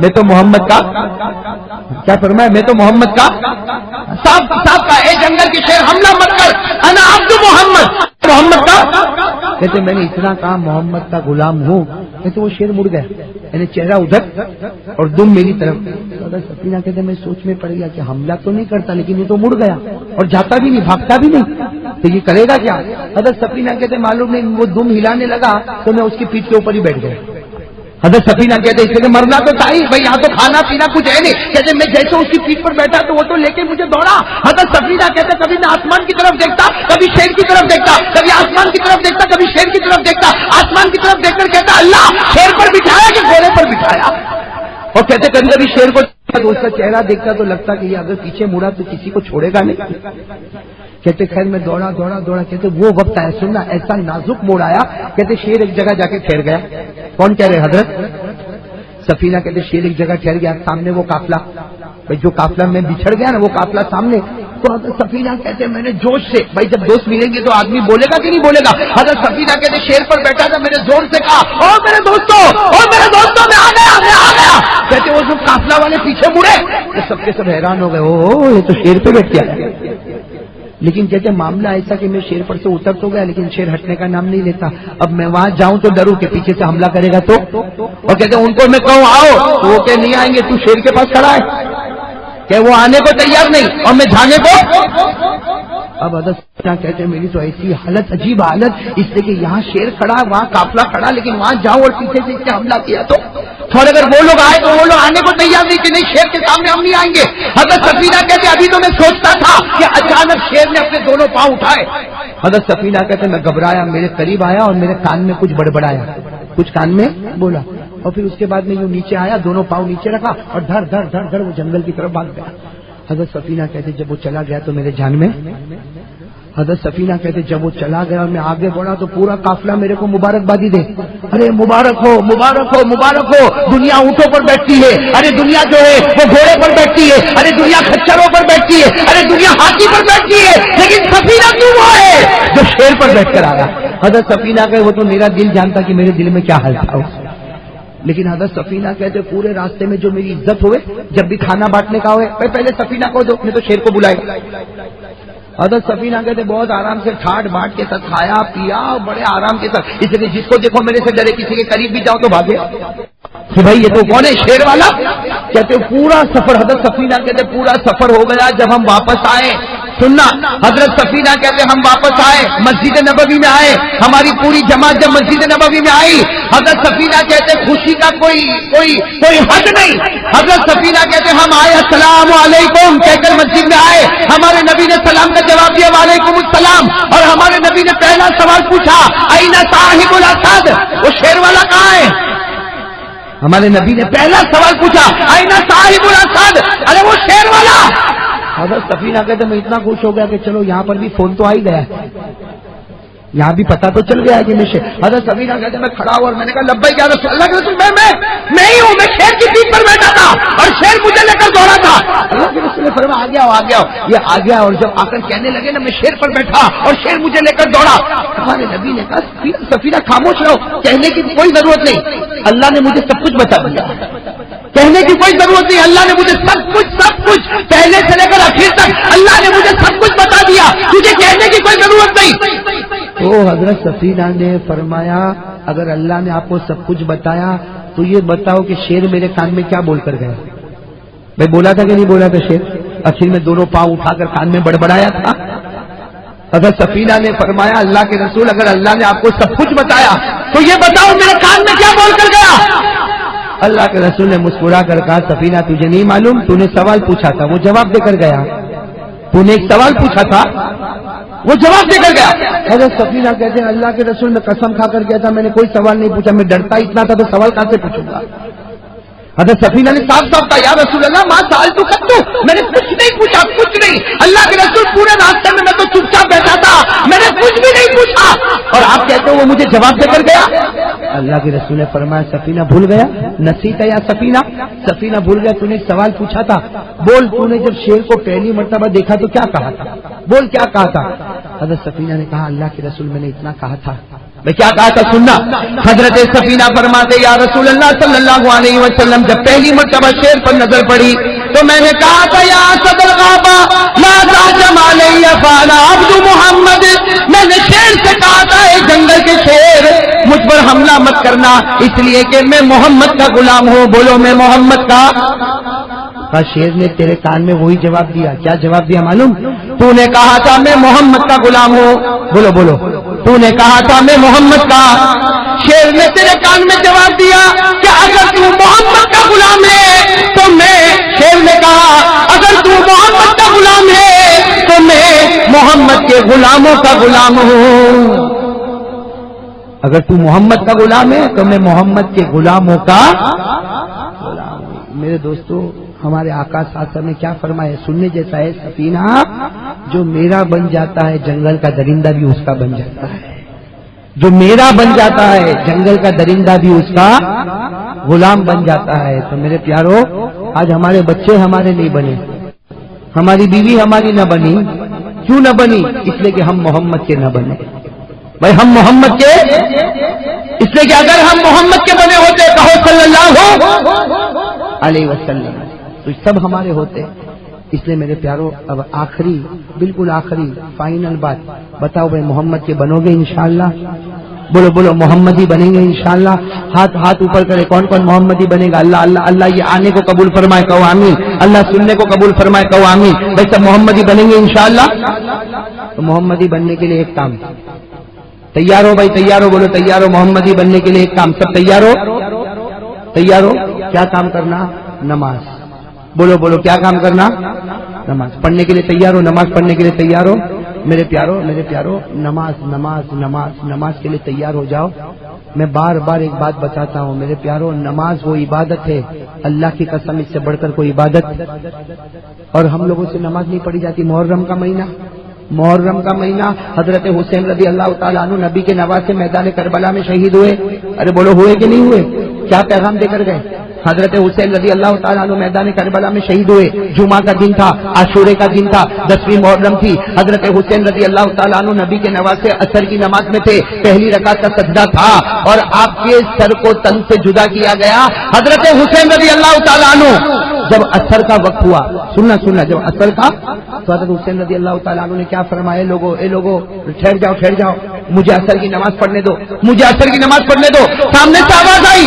میں تو محمد کا کیا فرمایا؟ میں تو محمد کا صاحب کا اے جنگل کی شیر حملہ مت کر، انا عبد محمد، محمد کا کہتے میں نے اتنا کہا محمد کا غلام ہوں، کہتے وہ شیر مڑ گیا، یعنی چہرہ ادھر اور دم میری طرف۔ سفینہ کہتے میں سوچ میں پڑ گیا کہ حملہ تو نہیں کرتا لیکن یہ تو مڑ گیا اور جاتا بھی نہیں، بھاگتا بھی نہیں، تو یہ کرے گا کیا؟ حضرت سفینہ کہتے معلوم نہیں وہ دم ہلانے لگا تو میں اس کی پیٹھ کے اوپر ہی بیٹھ گیا۔ حضرت سفینہ کہتے اس لیے مرنا تو تھا ہی بھائی، یہاں تو کھانا پینا کچھ ہے نہیں، کہتے میں جیسے اس کی پیٹھ پر بیٹھا تو وہ تو لے کے مجھے دوڑا۔ حضرت سفینہ کہتے کبھی میں آسمان کی طرف دیکھتا، کبھی شیر کی طرف دیکھتا، کبھی آسمان کی طرف دیکھتا، کبھی شیر کی طرف دیکھتا، آسمان کی طرف دیکھ کر کہتا اللہ شیر پر بٹھایا کہ گھوڑے پر بٹھایا؟ اور کہتے کبھی کبھی شیر کو تو اس کا چہرہ دیکھتا تو لگتا کہ یہ اگر پیچھے مڑا تو کسی کو چھوڑے گا نہیں۔ کہتے خیر میں دوڑا دوڑا دوڑا، کہتے وہ وقت آیا سننا ایسا نازک موڑ آیا، کہتے شیر ایک جگہ جا کے ٹھہر گیا۔ کون کہہ رہے حضرت؟ سفینہ کہتے شیر ایک جگہ ٹھہر گیا، سامنے وہ قافلہ، بھائی جو قافلہ میں بچھڑ گیا نا وہ قافلہ سامنے، تو حضرت سفینہ کہتے میں نے جوش سے، بھائی جب دوست ملیں گے تو آدمی بولے گا کہ نہیں بولے گا، حضرت سفینہ کہتے شیر پر بیٹھا تھا، میں نے زور سے کہا او میرے دوستوں میں آ گیا، کہتے وہ سب قافلہ والے پیچھے مڑے تو سب کے سب حیران ہو گئے، او یہ تو شیر پہ بیٹھ گیا۔ لیکن کہتے معاملہ ایسا کہ میں شیر پر سے اتر تو گیا لیکن شیر ہٹنے کا نام نہیں لیتا، اب میں وہاں جاؤں تو ڈروں کہ پیچھے سے حملہ کرے گا تو، اور کہتے ان کو میں کہوں آؤ تو وہ کہ نہیں آئیں گے، تو شیر کے پاس کھڑا ہے کہ وہ آنے کو تیار نہیں اور میں جانے کو۔ اب حضرت کہتے ہیں میری تو ایسی حالت، عجیب حالت، اس لیے کہ یہاں شیر کھڑا، وہاں قافلہ کھڑا، لیکن وہاں جاؤں اور پیچھے سے اس نے حملہ کیا تو، اور اگر وہ لوگ آئے تو وہ لوگ آنے کو تیار نہیں کہ نہیں شیر کے سامنے ہم نہیں آئیں گے۔ حضرت سفینہ کہتے ابھی تو میں سوچتا تھا کہ اچانک شیر نے اپنے دونوں پاؤں اٹھائے۔ حضرت سفینہ کہتے میں گھبرایا، میرے قریب آیا اور میرے کان میں کچھ بڑبڑایا، کچھ کان میں بولا، اور پھر اس کے بعد میں یوں نیچے آیا، دونوں پاؤں نیچے رکھا اور دھڑ دھڑ دھڑ دھڑ وہ جنگل کی طرف بھاگ گیا۔ حضرت سفینہ کہتے جب وہ چلا گیا تو میرے جان میں، حضرت سفینہ کہتے جب وہ چلا گیا اور میں آگے بڑھا تو پورا قافلہ میرے کو مبارکبادی دے، ارے مبارک ہو مبارک ہو مبارک ہو، دنیا اونٹوں پر بیٹھتی ہے، ارے دنیا جو ہے وہ گھوڑے پر بیٹھتی ہے، ارے دنیا کھچروں پر بیٹھتی ہے، ارے دنیا ہاتھی پر بیٹھتی ہے، لیکن سفینہ تو وہ ہے جو شیر پر بیٹھ کر آیا۔ حضرت سفینہ کہ وہ تو میرا دل جانتا کہ میرے دل میں کیا حال تھا، لیکن حضرت سفینہ کہتے پورے راستے میں جو میری عزت ہوئے، جب بھی کھانا بانٹنے کا ہوئے پہلے سفینہ کو دو، میں تو شیر کو بلائے۔ حضرت سفینہ کہتے بہت آرام سے ٹھاٹ باٹ کے ساتھ کھایا پیا بڑے آرام کے ساتھ، اس لیے جس کو دیکھو میرے سے ڈرے، کسی کے قریب بھی جاؤ تو بھاگے کہ بھائی یہ تو کون ہے شیر والا۔ کہتے پورا سفر، حضرت سفینہ کہتے پورا سفر ہو گیا، جب ہم واپس آئے، سننا حضرت سفینہ کہتے ہم واپس آئے، مسجد نبوی میں آئے، ہماری پوری جماعت جب مسجد نبوی میں آئی، حضرت سفینہ کہتے خوشی کا کوئی حد نہیں۔ حضرت سفینہ کہتے ہم آئے السلام علیکم کہہ کر مسجد میں آئے، ہمارے نبی نے سلام کا جواب دیا وعلیکم السلام، اور ہمارے نبی نے پہلا سوال پوچھا این صاحب الاسد، وہ شیر والا کہاں ہے؟ ہمارے نبی نے پہلا سوال پوچھا این صاحب الاسد، ارے وہ شیر والا۔ حضرت سفینہ کہتے میں اتنا خوش ہو گیا کہ چلو یہاں پر بھی فون تو آ ہی گیا ہے، یہاں بھی پتا تو چل گیا ہے کہ میں شیر۔ حضرت سفینہ کہتے میں کھڑا ہوا اور میں نے کہا لبیک یا رسول اللہ کے رسول، میں ہی ہوں، میں شیر کی پیٹھ پر بیٹھا تھا اور شیر مجھے لے کر دوڑا تھا۔ اللہ کے رسول نے فرمایا آ گیا، یہ آ گیا، اور جب آ کر کہنے لگے نا میں شیر پر بیٹھا اور شیر مجھے لے کر دوڑا، ہمارے نبی نے کہا سفینہ خاموش رہو، کہنے کی کوئی ضرورت نہیں، اللہ نے مجھے سب کچھ بتا دیا، کہنے کی کوئی ضرورت نہیں، اللہ نے مجھے سب کچھ پہلے سے لے کر آخر تک اللہ نے مجھے سب کچھ بتا دیا، تجھے کہنے کی کوئی ضرورت نہیں۔ تو حضرت سفینہ نے فرمایا اگر اللہ نے آپ کو سب کچھ بتایا تو یہ بتاؤ کہ شیر میرے کان میں کیا بول کر گیا؟ میں بولا تھا کہ نہیں بولا تھا شیر؟ آخر میں دونوں پاؤں اٹھا کر کان میں بڑبڑایا تھا۔ حضرت سفینہ نے فرمایا اللہ کے رسول اگر اللہ نے آپ کو سب کچھ بتایا تو یہ بتاؤ میرے کان میں کیا بول کر گیا؟ اللہ کے رسول نے مسکرا کر کہا سفینہ تجھے نہیں معلوم، تو نے سوال پوچھا تھا وہ جواب دے کر گیا، تو نے ایک سوال پوچھا تھا وہ جواب دے کر گیا۔ حضرت سفینہ کہتے ہیں اللہ کے رسول میں قسم کھا کر گیا تھا میں نے کوئی سوال نہیں پوچھا، میں ڈرتا اتنا تھا تو سوال کہاں سے پوچھوں گا۔ حضرت سفینہ نے صاف کہا یا رسول اللہ ماں سال تو کر دوں، میں نے کچھ نہیں پوچھا، کچھ نہیں، اللہ کے رسول پورے راستے میں تو چپ چاپ بیٹھا تھا، میں نے کچھ بھی نہیں پوچھا، اور آپ کہتے ہو وہ مجھے جواب دے کر گیا۔ اللہ کے رسول نے فرمایا سفینہ بھول گیا، نسیت یا سفینہ بھول گیا، تو نے ایک سوال پوچھا تھا، بول تو نے جب شیر کو پہلی مرتبہ دیکھا تو کیا کہا تھا، بول کیا کہا تھا؟ حضرت سفینہ نے کہا اللہ کے رسول میں نے اتنا کہا تھا میں کیا کہا تھا سننا. حضرت سفینہ فرماتے یا رسول اللہ صلی اللہ علیہ وسلم جب پہلی مرتبہ شیر پر نظر پڑی تو میں نے کہا تھا یا اسد الغابہ لا تهجم علی فانا عبد محمد. میں نے شیر سے کہا تھا اے جنگل کے شیر مجھ پر حملہ مت کرنا اس لیے کہ میں محمد کا غلام ہوں. بولو میں محمد کا. شیر نے تیرے کان میں وہی جواب دیا. کیا جواب دیا معلوم؟ تو نے کہا تھا میں محمد کا غلام ہوں. بولو بولو. تو نے کہا تھا میں محمد کا. شیر نے تیرے کان میں جواب دیا کہ اگر تو محمد کا غلام ہے تو میں. شیر نے کہا اگر تو محمد کا غلام ہے تو میں محمد کے غلاموں کا غلام ہوں. اگر تو محمد کا غلام ہے تو میں محمد کے غلاموں کا غلام ہوں. میرے دوستو ہمارے آقا صاحب نے کیا فرمایا سننے جیسا ہے. سفینہ جو میرا بن جاتا ہے جنگل کا درندہ بھی اس کا بن جاتا ہے. جو میرا بن جاتا ہے جنگل کا درندہ بھی اس کا غلام بن جاتا ہے. تو میرے پیارو آج ہمارے بچے ہمارے نہیں بنے, ہماری بیوی ہماری نہ بنی. کیوں نہ بنی؟ اس لیے کہ ہم محمد کے نہ بنے. بھائی ہم محمد کے اس لیے کہ اگر ہم محمد کے بنے ہوتے کہو صلی اللہ علیہ وسلم تو سب ہمارے ہوتے. اس لیے میرے پیارو اب آخری بالکل آخری فائنل بات بتاؤ بھائی محمد کے بنو گے انشاءاللہ؟ بولو بولو محمدی بنیں گے انشاءاللہ. ہاتھ اوپر کرے کون کون محمدی بنے گا؟ اللہ اللہ اللہ یہ آنے کو قبول فرمائے کہو آمین. اللہ سننے کو قبول فرمائے کہو آمین. بھائی سب محمدی بنیں گے انشاءاللہ. تو محمدی بننے کے لیے ایک کام تیار ہو بھائی تیار ہو. بولو تیار ہو. محمدی بننے کے لیے ایک کام سب تیار ہو تیار ہو. کیا کام کرنا؟ نماز. بولو بولو کیا کام کرنا؟ نماز پڑھنے کے لیے تیار ہو. نماز پڑھنے کے لیے تیار ہو. میرے پیارو نماز نماز نماز نماز کے لیے تیار ہو جاؤ. میں بار بار ایک بات بتاتا ہوں میرے پیارو, نماز وہ عبادت ہے اللہ کی قسم اس سے بڑھ کر کوئی عبادت. اور ہم لوگوں سے نماز نہیں پڑھی جاتی. محرم کا مہینہ حضرت حسین رضی اللہ تعالیٰ عنہ نبی کے نواسے میدان کربلا میں شہید ہوئے. ارے بولو ہوئے کہ نہیں ہوئے؟ کیا پیغام دے کر گئے؟ حضرت حسین رضی اللہ تعالیٰ عنہ میدان کربلا میں شہید ہوئے. جمعہ کا دن تھا, عاشورے کا دن تھا, 10ویں محرم تھی. حضرت حسین رضی اللہ تعالیٰ عنہ نبی کے نواسے عصر کی نماز میں تھے. پہلی رکعت کا سجدہ تھا اور آپ کے سر کو تن سے جدا کیا گیا. حضرت حسین رضی اللہ تعالیٰ عنہ جب عصر کا وقت ہوا, سننا جب عصر کا تو حضرت حسین رضی اللہ تعالیٰ عنہ نے کیا فرمایا؟ لوگوں ٹھہر جاؤ, مجھے عصر کی نماز پڑھنے دو. سامنے سے آواز آئی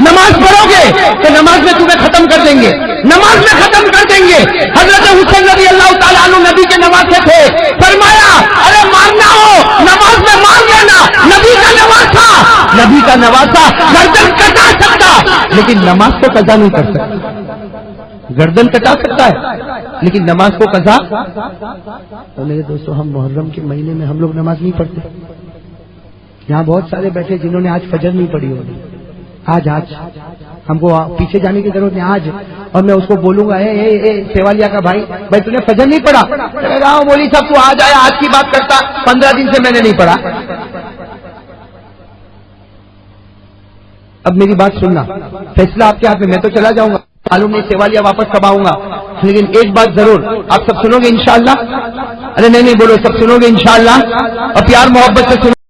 نماز پڑھو گے تو نماز میں تمہیں ختم کر دیں گے. حضرت حسین رضی اللہ تعالیٰ عنہ نبی کے نواسے تھے. فرمایا ارے ماننا ہو نماز میں مان لینا. نبی کا نواسا گردن کٹا سکتا لیکن نماز کو قضا نہیں کر سکتا. گردن کٹا سکتا ہے لیکن نماز کو قضا. تو میرے دوستو ہم محرم کے مہینے میں ہم لوگ نماز نہیں پڑھتے. یہاں بہت سارے بیٹھے جنہوں نے آج فجر نہیں پڑھی ہوگی. آج ہم کو پیچھے جانے کی ضرورت نہیں. آج اور میں اس کو بولوں گا اے سیوالیا کا بھائی تو نے فجر نہیں پڑھا؟ مولوی صاحب تو آج آیا آج کی بات کرتا, 15 دن سے میں نے نہیں پڑھا. اب میری بات سننا, فیصلہ آپ کے ہاتھ میں. میں تو چلا جاؤں گا, معلوم نہیں سیوالیا واپس کب آؤں گا, لیکن ایک بات ضرور آپ سب سنو گے انشاءاللہ. ارے نہیں بولو, سب سنو گے انشاءاللہ اور پیار محبت سے سنو.